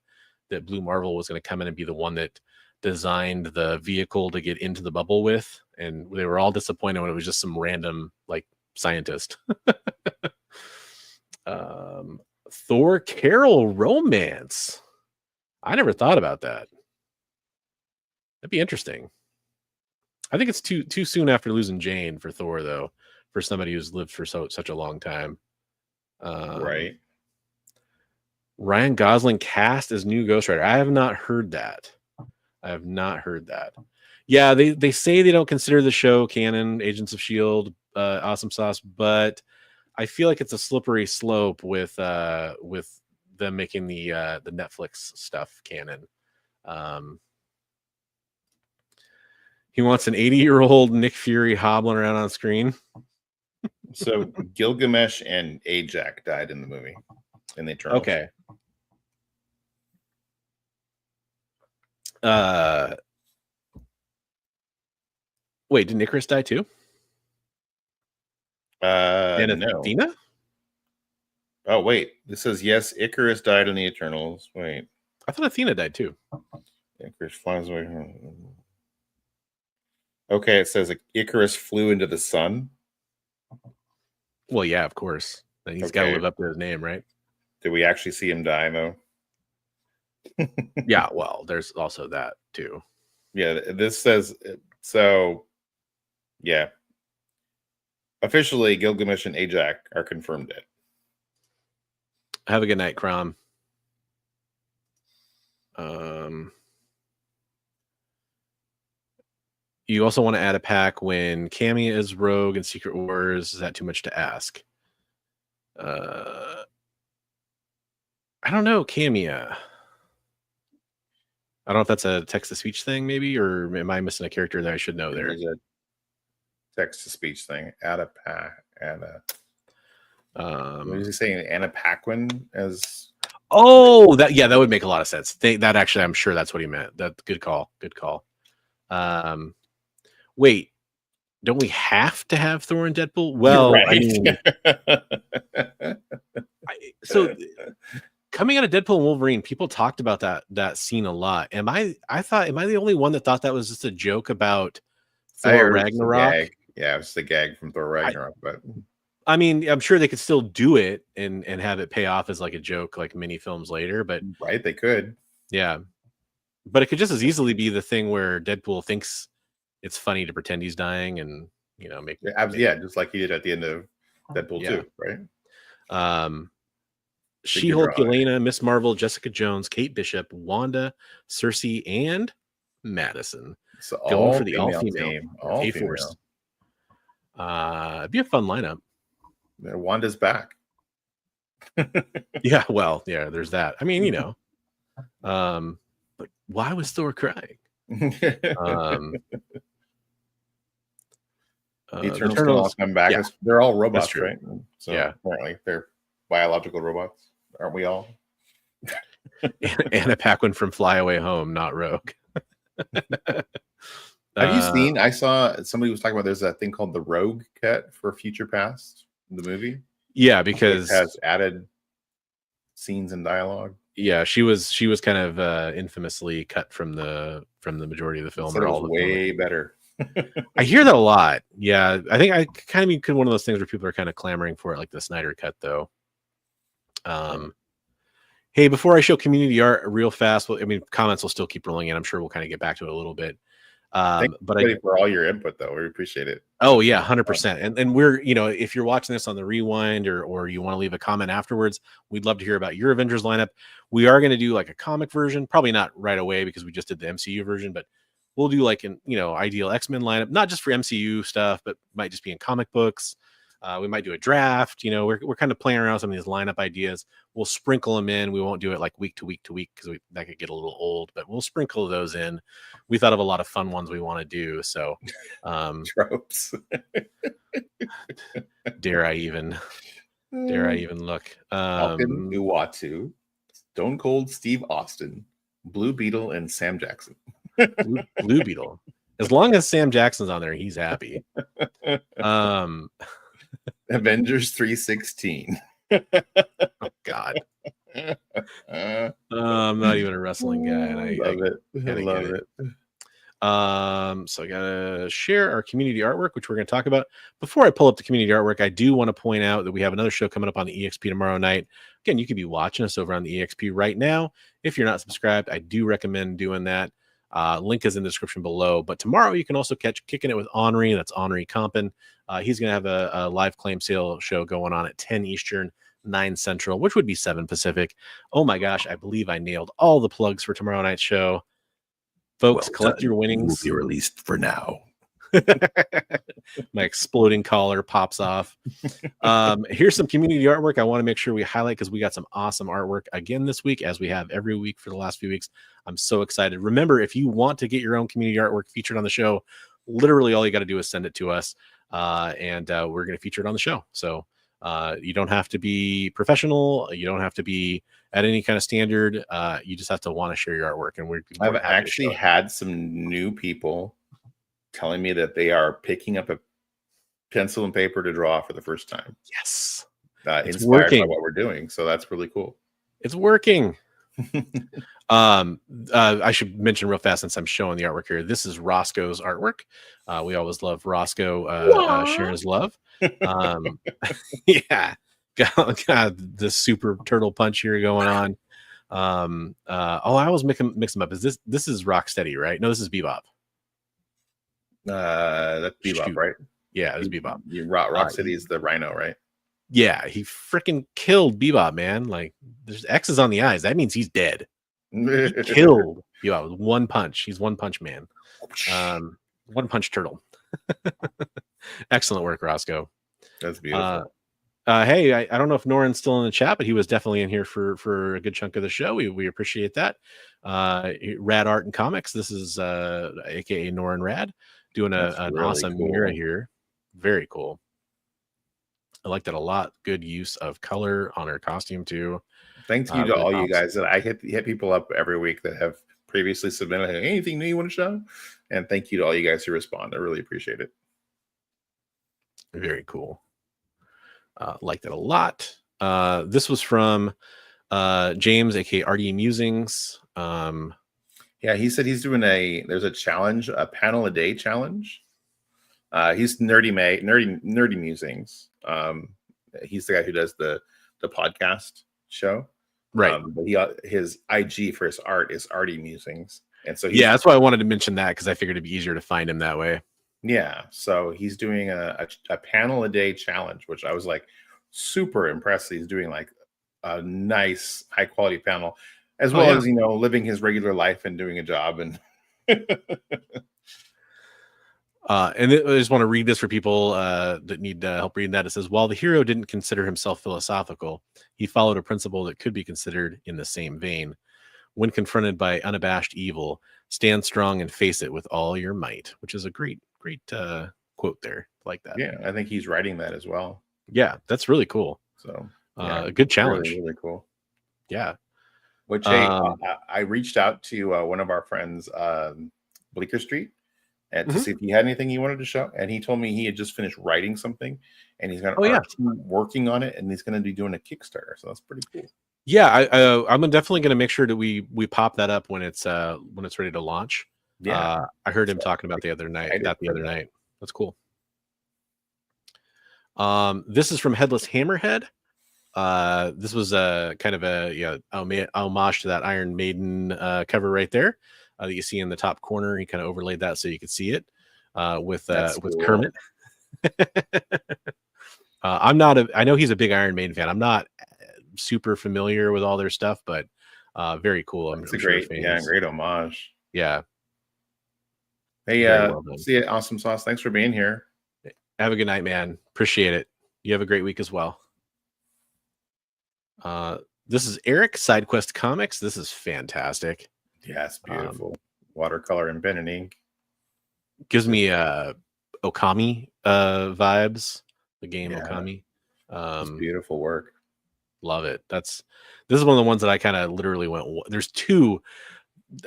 that Blue Marvel was going to come in and be the one that designed the vehicle to get into the bubble with, and they were all disappointed when it was just some random like scientist. Thor Carol romance. I never thought about that. That'd be interesting. I think it's too soon after losing Jane for Thor, though, for somebody who's lived for such a long time. Right. Ryan Gosling cast as new Ghost Rider. I have not heard that. Yeah, they say they don't consider the show canon, Agents of S.H.I.E.L.D., Awesome Sauce, but I feel like it's a slippery slope with them making the Netflix stuff canon. He wants an 80-year-old Nick Fury hobbling around on screen. So Gilgamesh and Ajak died in the movie. In the Eternals. Okay. Wait, did Icarus die too? And no. Athena? Oh, wait. This says, yes, Icarus died in the Eternals. Wait. I thought Athena died too. Icarus flies away. Okay, it says Icarus flew into the sun. Well, yeah, of course. And he's got to live up to his name, right? Did we actually see him die, though? Yeah, well, there's also that, too. Yeah, this says, so, yeah. Officially, Gilgamesh and Ajak are confirmed dead. Have a good night, Crom. You also want to add a pack when Cammy is Rogue and Secret Wars. Is that too much to ask? I don't know, Camia. I don't know if that's a text-to-speech thing, maybe, or am I missing a character that I should know there? There's a text-to-speech thing. Add a pack. What is he saying? Anna Paquin as... Oh, that would make a lot of sense. That actually, I'm sure that's what he meant. That good call. Wait, don't we have to have Thor and Deadpool? Well, right. I mean, so coming out of Deadpool and Wolverine, people talked about that scene a lot. Am I the only one that thought that was just a joke about Thor Ragnarok? Yeah, it was the gag from Thor Ragnarok. But I mean, I'm sure they could still do it and have it pay off as like a joke, like mini films later. But right, they could. Yeah, but it could just as easily be the thing where Deadpool thinks it's funny to pretend he's dying and make just like he did at the end of Deadpool 2, right? She-Hulk, Yelena, Miss Marvel, Jessica Jones, Kate Bishop, Wanda, Cersei, and Madison. So going for the all-female team. A-Force. It'd be a fun lineup. Wanda's back. Yeah, well, yeah, there's that. I mean, but why was Thor crying? The Eternals can all come back. Yeah. They're all robots, right? So yeah, apparently they're biological robots. Aren't we all? Anna Paquin from Fly Away Home, not Rogue. Have you seen? I saw somebody was talking about there's that thing called the Rogue cut for Future Past, the movie. Yeah, because it has added scenes and dialogue. Yeah, she was kind of infamously cut from the majority of the film. So it was way better. I hear that a lot. Yeah, I think I kind of one of those things where people are kind of clamoring for it, like the Snyder cut, though. Hey, before I show community art real fast, well, I mean, comments will still keep rolling in. I'm sure we'll kind of get back to it a little bit. But for all your input, though, we appreciate it. Oh yeah, 100%. And we're, if you're watching this on the rewind or you want to leave a comment afterwards, we'd love to hear about your Avengers lineup. We are going to do like a comic version, probably not right away because we just did the MCU version, but we'll do like an ideal X-Men lineup, not just for MCU stuff, but might just be in comic books. We might do a draft. We're kind of playing around with some of these lineup ideas. We'll sprinkle them in. We won't do it like week to week to week because that could get a little old, but we'll sprinkle those in. We thought of a lot of fun ones we want to do. So tropes. dare I even look? Falcon Uatu, Stone Cold Steve Austin, Blue Beetle, and Sam Jackson. Blue Beetle. As long as Sam Jackson's on there, he's happy. Avengers 316. Oh God. I'm not even a wrestling guy, and I love it. So I gotta share our community artwork, which we're gonna talk about. Before I pull up the community artwork, I do want to point out that we have another show coming up on the EXP tomorrow night. Again, you could be watching us over on the EXP right now. If you're not subscribed, I do recommend doing that. Link is in the description below. But tomorrow you can also catch Kicking It with Henri. That's Henri Compin. He's going to have a live claim sale show going on at 10 Eastern, 9 Central, which would be 7 Pacific. Oh my gosh, I believe I nailed all the plugs for tomorrow night's show. Folks, collect your winnings. Will be released for now. My exploding collar pops off. Here's some community artwork I want to make sure we highlight because we got some awesome artwork again this week, as we have every week for the last few weeks. I'm so excited. Remember, if you want to get your own community artwork featured on the show, literally all you got to do is send it to us, and we're going to feature it on the show. So you don't have to be professional. You don't have to be at any kind of standard. You just have to want to share your artwork. And I've actually had some new people telling me that they are picking up a pencil and paper to draw for the first time. Yes. Inspired working by what we're doing. So that's really cool. It's working. I should mention real fast, since I'm showing the artwork here, this is Roscoe's artwork. We always love Roscoe sharing his love. Yeah. Got the super turtle punch here going on. I always mix them up. This is Rocksteady, right? No, this is Bebop. That's Bebop. Shoot. Right? Yeah, it's Bebop. Rocksteady is the Rhino, right? Yeah, he freaking killed Bebop, man. Like, there's X's on the eyes. That means he's dead. He killed Bebop with one punch. He's one punch man. One punch turtle. Excellent work, Roscoe. That's beautiful. Hey, I don't know if Noran's still in the chat, but he was definitely in here for a good chunk of the show. We appreciate that. Rad Art and Comics. This is aka Noran Rad doing an really awesome mirror here. Very cool. I like that a lot. Good use of color on her costume too. Thank you to all you guys that I hit people up every week that have previously submitted anything new you want to show. And thank you to all you guys who respond. I really appreciate it. Very cool. Liked it a lot. This was from James, aka RD Musings. Yeah, he said he's doing there's a challenge, a panel a day challenge. He's nerdy musings. He's the guy who does the podcast show, right? But his IG for his art is RD Musings, and so that's why I wanted to mention that, because I figured it'd be easier to find him that way. Yeah, so he's doing a panel a day challenge, which I was like super impressed. He's doing like a nice high quality panel, as well as living his regular life and doing a job. And and I just want to read this for people that need help reading that. It says, while the hero didn't consider himself philosophical, he followed a principle that could be considered in the same vein. When confronted by unabashed evil, stand strong and face it with all your might, which is a great quote there. Like that. Yeah, I think he's writing that as well. Yeah, that's really cool. So a good challenge. Really, really cool. Yeah. Which I reached out to one of our friends, Bleecker Street, and to see if he had anything he wanted to show. And he told me he had just finished writing something, and he's got working on it, and he's going to be doing a Kickstarter. So that's pretty cool. Yeah, I'm definitely going to make sure that we pop that up when it's ready to launch. Yeah, I heard him talking about the other night. That's cool. This is from Headless Hammerhead. This was a kind of a homage to that Iron Maiden cover right there that you see in the top corner. He kind of overlaid that so you could see it with cool. Kermit. I know he's a big Iron Maiden fan. I'm not super familiar with all their stuff, but very cool. It's a great homage. Yeah. Hey, see you, Awesome Sauce. Thanks for being here. Have a good night, man. Appreciate it. You have a great week as well. This is Eric, SideQuest Comics. This is fantastic. Yeah, it's beautiful. Watercolor and pen and ink. Gives me Okami vibes. The game Okami. It's beautiful work. Love it. This is one of the ones that I kind of literally went. There's two.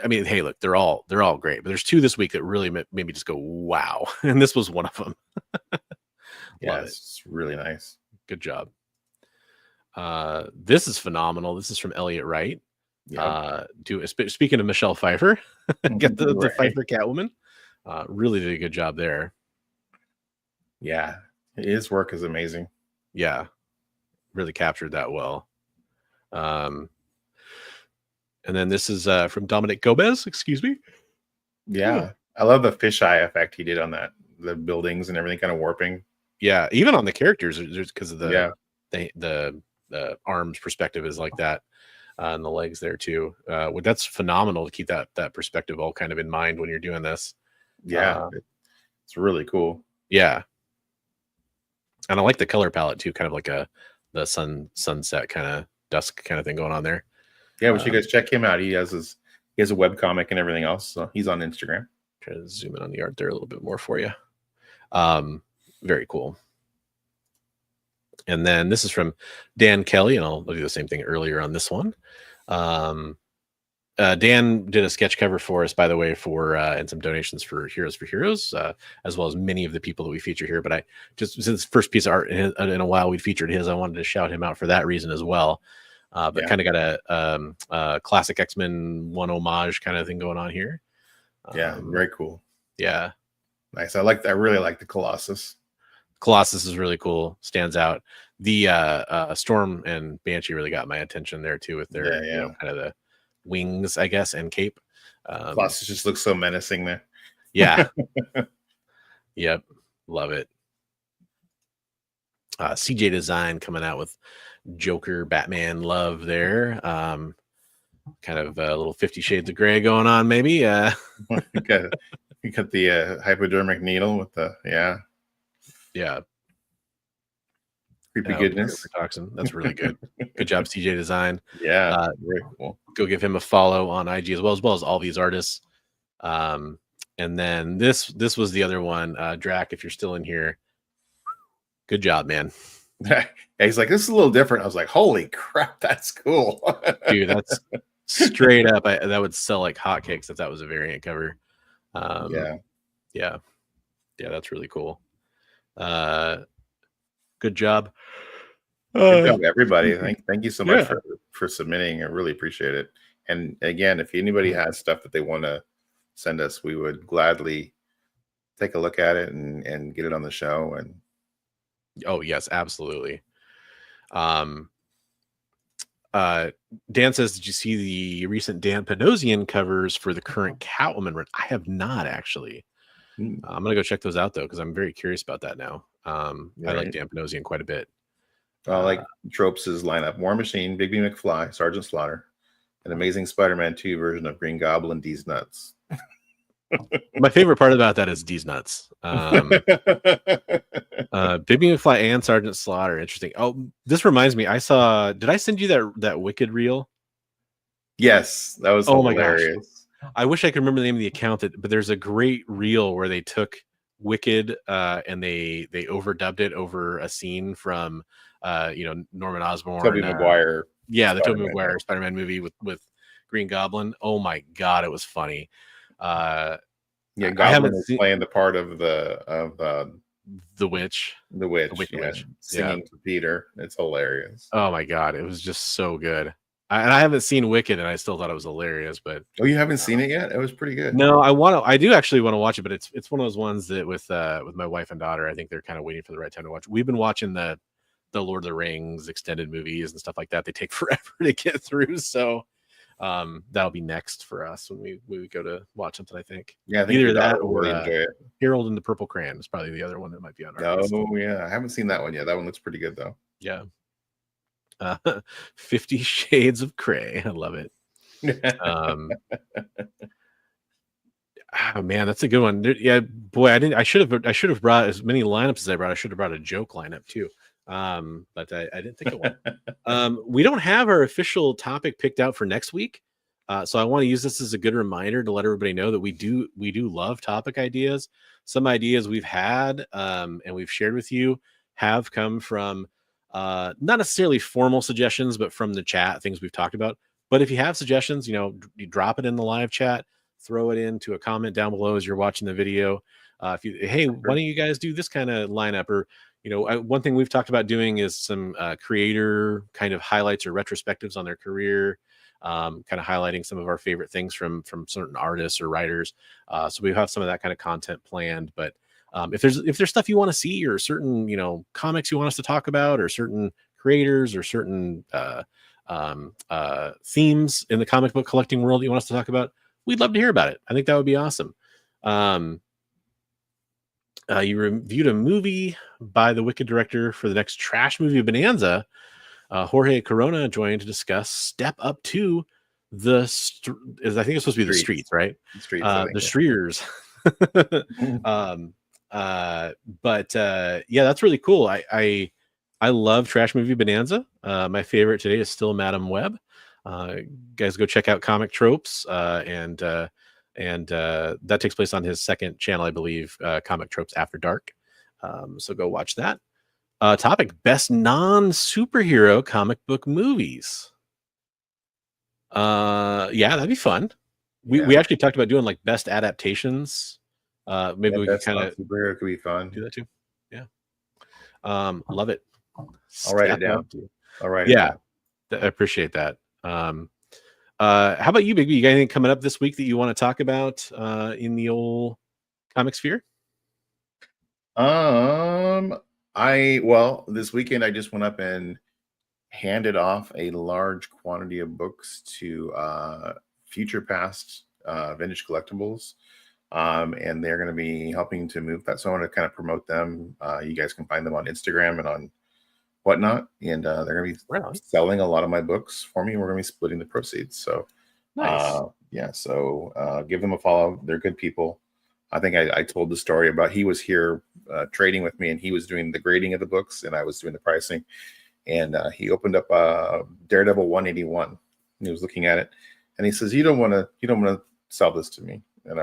I mean, hey, look, they're all great, but there's two this week that really made me just go, wow. And this was one of them. Yeah, it's really nice. Good job. This is phenomenal. This is from Elliot Wright. Yep. Speaking of Michelle Pfeiffer, get the Pfeiffer Catwoman. Really did a good job there. Yeah, his work is amazing. Yeah, really captured that well. And then this is from Dominic Gomez. Excuse me. Yeah, I love the fisheye effect he did on that. The buildings and everything kind of warping. Yeah, even on the characters, because of the arms perspective is like that, and the legs there too. That's phenomenal to keep that perspective all kind of in mind when you're doing this. Yeah, it's really cool. Yeah, and I like the color palette too, kind of like the sunset kind of dusk kind of thing going on there. Yeah, you guys check him out. He has a webcomic and everything else. So he's on Instagram. Try to zoom in on the art there a little bit more for you. Very cool. And then this is from Dan Kelly, and I'll do the same thing earlier on this one. Dan did a sketch cover for us, by the way, and some donations for Heroes, as well as many of the people that we feature here. But I just, since first piece of art in a while we'd featured his, I wanted to shout him out for that reason as well. But kind of got a classic X-Men 1 homage kind of thing going on here. Yeah, very cool. Yeah, nice. I really like the Colossus. Colossus is really cool. Stands out. The Storm and Banshee really got my attention there too, with their kind of the wings, I guess, and cape. Colossus just looks so menacing there. Yeah. Yep. Love it. CJ Design coming out with Joker Batman love there. Kind of a little 50 Shades of Grey going on, maybe. You got the hypodermic needle with the creepy goodness toxin. That's really good. Good job, CJ Design. Yeah, very cool. Go give him a follow on IG as well as all these artists. And then this was the other one. Drac, if you're still in here, good job, man. He's like, this is a little different. I was like, holy crap, that's cool. Dude, that's straight up. That would sell like hotcakes if that was a variant cover. Yeah, that's really cool. Good job. Good job, everybody. Thank you so much for submitting. I really appreciate it. And again, if anybody has stuff that they want to send us, we would gladly take a look at it and get it on the show. And oh yes, absolutely. Dan says, did you see the recent Dan Panosian covers for the current Catwoman run? I have not, actually. I'm gonna go check those out though, because I'm very curious about that now. I like Dan Panosian quite a bit. I like Tropes' lineup: War Machine, Bigby McFly, Sergeant Slaughter, an Amazing Spider-Man 2 version of Green Goblin, D's Nuts. My favorite part about that is D's Nuts. Bigby McFly and Sergeant Slaughter. Interesting. Oh, this reminds me. Did I send you that Wicked reel? Yes, that was hilarious. My gosh. I wish I could remember the name of the account, but there's a great reel where they took Wicked and they overdubbed it over a scene from Norman Osborn, Tobey Maguire. The Tobey Maguire Spider-Man movie with Green Goblin. Oh my god, it was funny. Goblin is playing the part of the witch. The witch, singing to Peter. It's hilarious. Oh my god, it was just so good. And I haven't seen Wicked, and I still thought it was hilarious. But Oh, you haven't seen it yet? It was pretty good. no, I do actually want to watch it, but it's one of those ones that with my wife and daughter, I think they're kind of waiting for the right time to watch. We've been watching the Lord of the Rings extended movies and stuff like that. They take forever to get through, so that'll be next for us when we go to watch something. I think Yeah, I think either your that daughter will or really enjoy it. Harold and the Purple Crayon is probably the other one that might be on our list. Oh yeah, I haven't seen that one yet. That one looks pretty good though. Yeah. 50 Shades of Grey. I love it. Oh man, that's a good one. Yeah, boy, I should have brought as many lineups as I brought. I should have brought a joke lineup too. But I didn't think of one. We don't have our official topic picked out for next week. So I want to use this as a good reminder to let everybody know that we do love topic ideas. Some ideas we've had and we've shared with you have come from not necessarily formal suggestions, but from the chat, things we've talked about. But if you have suggestions, you drop it in the live chat, throw it into a comment down below as you're watching the video. Hey, why don't you guys do this kind of lineup? Or, one thing we've talked about doing is some creator kind of highlights or retrospectives on their career, kind of highlighting some of our favorite things from certain artists or writers. So we have some of that kind of content planned. But if there's stuff you want to see, or certain comics you want us to talk about, or certain creators, or certain themes in the comic book collecting world you want us to talk about, we'd love to hear about it. I think that would be awesome. You reviewed a movie by the Wicked director for the next trash movie Bonanza. Jorge Corona joined to discuss Step Up to the I think it's supposed to be the streets, right? The streets, the streeters. But yeah, that's really cool. I love trash movie Bonanza. My favorite today is still Madam Web. Guys, go check out Comic Tropes, and that takes place on his second channel, I believe, Comic Tropes After Dark. So go watch that. Topic: best non-superhero comic book movies. Yeah, that'd be fun. We actually talked about doing like best adaptations. Maybe we could kind of superhero could be fun. Do that too. Yeah. Love it. I'll write it down. All right. Yeah, I appreciate that. How about you, Bigby? You got anything coming up this week that you want to talk about in the old comic sphere? This weekend I just went up and handed off a large quantity of books to Future Past Vintage Collectibles, and they're going to be helping to move that. So I want to kind of promote them. You guys can find them on Instagram and on whatnot, and they're going to be selling a lot of my books for me. We're going to be splitting the proceeds. So nice. So give them a follow. They're good people. I think I told the story about he was here trading with me, and he was doing the grading of the books, and I was doing the pricing. And he opened up Daredevil 181, and he was looking at it, and he says, "You don't want to sell this to me." And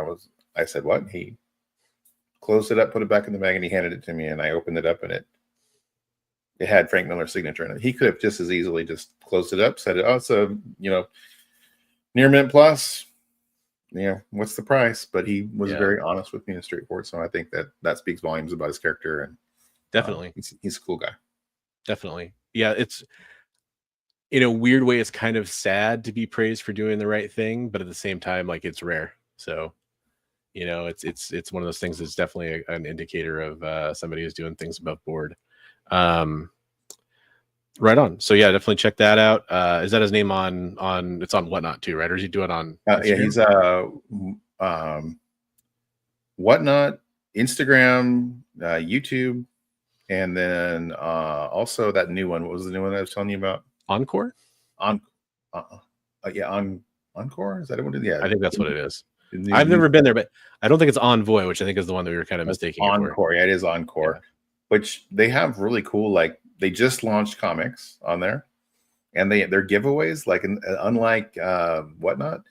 I said, "What?" He closed it up, put it back in the bag, and he handed it to me. And I opened it up, and it had Frank Miller's signature in it. He could have just as easily just closed it up, said, "Oh, it's a near mint plus. What's the price?" But he was very honest with me and straightforward. So I think that speaks volumes about his character. And definitely, he's a cool guy. Definitely. Yeah, it's in a weird way, it's kind of sad to be praised for doing the right thing, but at the same time, like, it's rare. So, it's one of those things that's definitely an indicator of somebody who's doing things above board. Right on. So yeah, definitely check that out. Is that his name on it's on Whatnot too, right? Or does he do it on he's Whatnot, Instagram, YouTube. And then also that new one. What was the new one I was telling you about? Encore? Encore. Is that what it is? Yeah. I think that's what it is. I've never been there, but I don't think it's Envoy, which I think is the one that we were kind of mistaking. Encore. Yeah, it is Encore. Yeah. Which they have really cool, like they just launched comics on there. And their giveaways, like unlike Whatnot,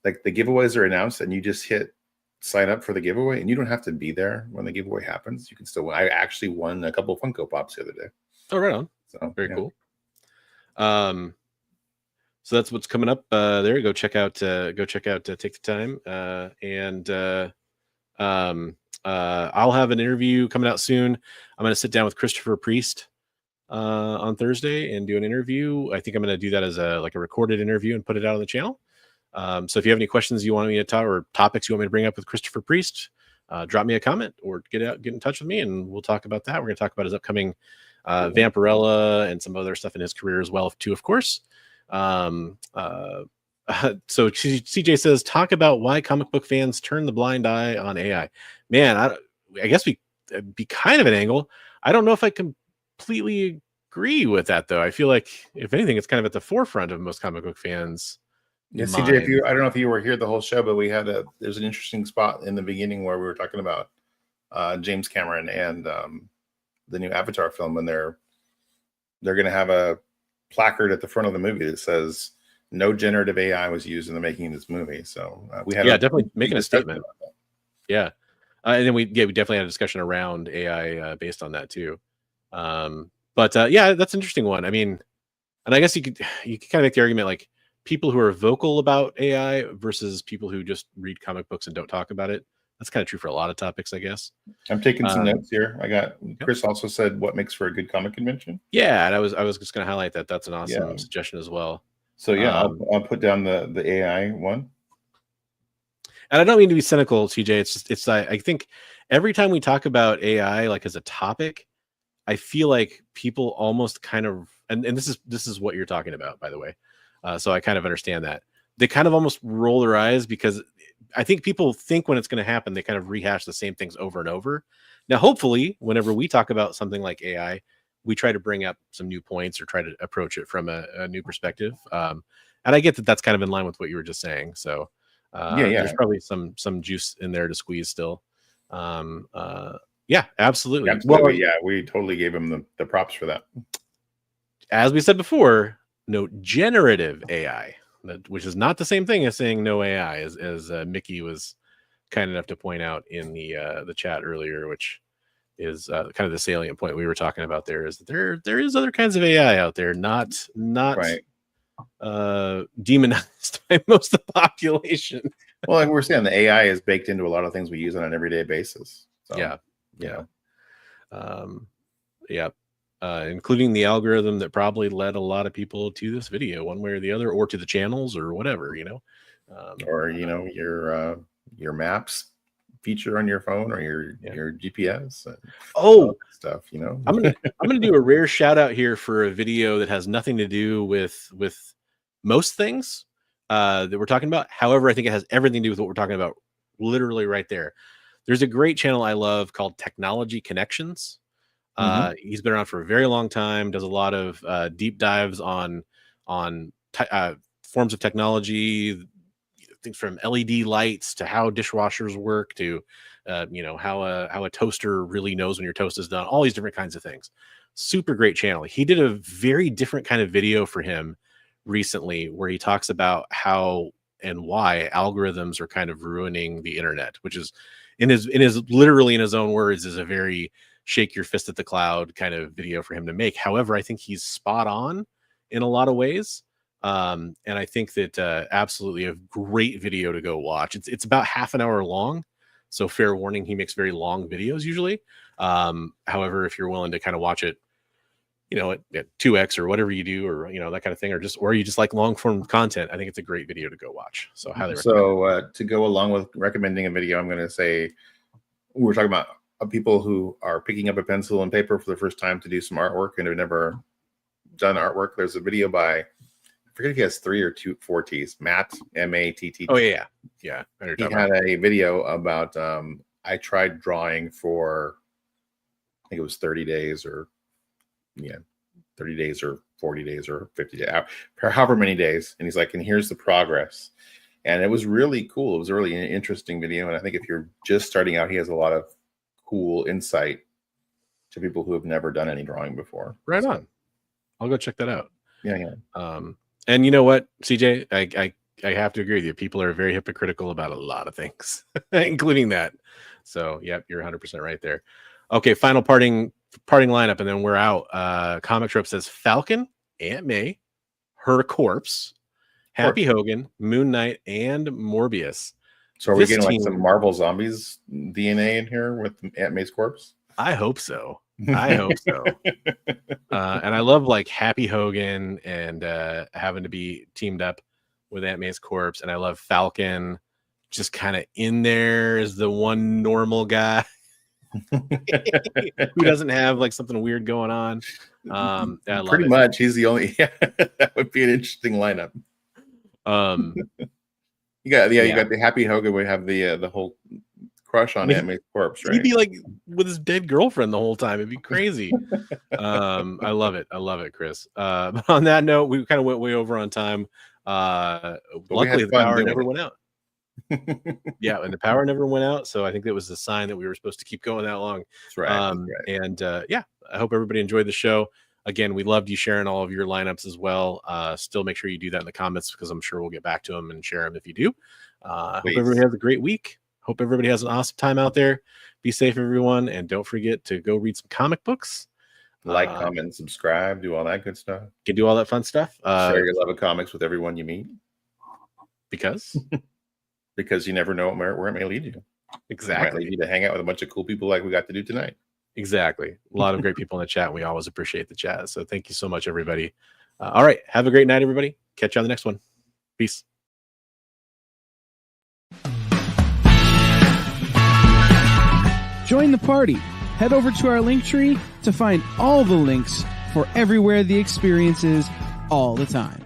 like the giveaways are announced and you just hit sign up for the giveaway, and you don't have to be there when the giveaway happens. You can still win. I actually won a couple of Funko Pops the other day. Oh, right on. So very cool. So that's what's coming up there. Go check out Take the Time. I'll have an interview coming out soon. I'm going to sit down with Christopher Priest on Thursday and do an interview. I think I'm going to do that as a recorded interview and put it out on the channel. So if you have any questions you want me to talk or topics you want me to bring up with Christopher Priest, drop me a comment or get in touch with me and we'll talk about that. We're going to talk about his upcoming Vampirella and some other stuff in his career as well, too, of course. So CJ says, talk about why comic book fans turn the blind eye on AI. Man, I guess it'd be kind of an angle. I don't know if I completely agree with that, though. I feel like, if anything, it's kind of at the forefront of most comic book fans. Yeah, CJ, I don't know if you were here the whole show, but there's an interesting spot in the beginning where we were talking about James Cameron and the new Avatar film, and they're going to have a placard at the front of the movie that says no generative AI was used in the making of this movie. So we had definitely making a statement. Yeah. And then we definitely had a discussion around AI based on that too. But that's an interesting one. I mean, and I guess you could kind of make the argument like people who are vocal about AI versus people who just read comic books and don't talk about it. That's kind of true for a lot of topics, I guess. I'm taking some notes here. Chris also said what makes for a good comic convention. Yeah, and I was just going to highlight that. That's an awesome suggestion as well. So I'll put down the AI one. And I don't mean to be cynical, CJ. It's I think every time we talk about AI like as a topic, I feel like people almost kind of and this is what you're talking about, by the way. So I kind of understand that. They kind of almost roll their eyes because I think people think when it's going to happen, they kind of rehash the same things over and over. Now, hopefully, whenever we talk about something like AI, we try to bring up some new points or try to approach it from a new perspective. And I get that that's kind of in line with what you were just saying. So there's probably some juice in there to squeeze still. Absolutely. Absolutely. Well, we totally gave him the props for that. As we said before, no generative AI, which is not the same thing as saying no AI, as Mickey was kind enough to point out in the chat earlier, which is kind of the salient point we were talking about there, is that there is other kinds of AI out there, not right. Demonized by most of the population. Well, like we're saying, the AI is baked into a lot of things we use on an everyday basis. So, including the algorithm that probably led a lot of people to this video one way or the other, or to the channels or whatever, your maps feature on your phone or your GPS and stuff. I'm gonna do a rare shout out here for a video that has nothing to do with most things that we're talking about. However, I think it has everything to do with what we're talking about literally right there. There's a great channel I love called Technology Connections. He's been around for a very long time, does a lot of deep dives on forms of technology, things from LED lights to how dishwashers work to how a toaster really knows when your toast is done, all these different kinds of things. Super great channel. He did a very different kind of video for him recently where he talks about how and why algorithms are kind of ruining the internet, which is in his literally in his own words is a very shake your fist at the cloud kind of video for him to make. However, I think he's spot on in a lot of ways. And I think that absolutely a great video to go watch. It's about half an hour long. So fair warning, he makes very long videos usually. However, if you're willing to kind of watch it, at 2x or whatever you do, or, that kind of thing, or you just like long form content, I think it's a great video to go watch. So highly recommend. So to go along with recommending a video, I'm going to say, we're talking about people who are picking up a pencil and paper for the first time to do some artwork and have never done artwork. There's a video by, I forget if he has 3 or 4 T's, Matt, M-A-T-T. Oh yeah. He had a video about I tried drawing for, I think it was 30 days or 30 days or 40 days or 50 days, however many days. And he's like, and here's the progress. And it was really cool. It was a really interesting video. And I think if you're just starting out, he has a lot of cool insight to people who have never done any drawing before. Right on. I'll go check that out. Yeah. And you know what, CJ, I have to agree with you. People are very hypocritical about a lot of things, including that. So, yep, you're 100% right there. Okay, final parting lineup, and then we're out. Comic Trope says Falcon, Aunt May, her corpse, Happy Hogan, Moon Knight, and Morbius. So are we getting like some Marvel Zombies DNA in here with Aunt May's corpse? I hope so. I hope so. And I love like Happy Hogan and having to be teamed up with Aunt May's corpse. And I love Falcon just kind of in there as the one normal guy who doesn't have like something weird going on. I love Pretty much. He's the only. Yeah, that would be an interesting lineup. You got the Happy Hogan. We have the whole crush on Aunt May's corpse, right? He'd be like with his dead girlfriend the whole time. It'd be crazy. I love it, Chris. But on that note, we kind of went way over on time. Luckily, the power never went out. Yeah, and the power never went out, so I think that was the sign that we were supposed to keep going that long. That's right. And yeah, I hope everybody enjoyed the show. Again, we loved you sharing all of your lineups as well. Still make sure you do that in the comments because I'm sure we'll get back to them and share them if you do. Hope everybody has a great week. Hope everybody has an awesome time out there. Be safe, everyone, and don't forget to go read some comic books. Like, comment, subscribe, do all that good stuff. Can do all that fun stuff. Share your love of comics with everyone you meet. Because you never know where it may lead you. Exactly. It might lead you to hang out with a bunch of cool people like we got to do tonight. Exactly. A lot of great people in the chat, and we always appreciate the chat. So thank you so much, everybody. All right. Have a great night, everybody. Catch you on the next one. Peace. Join the party. Head over to our link tree to find all the links for everywhere the experience is all the time.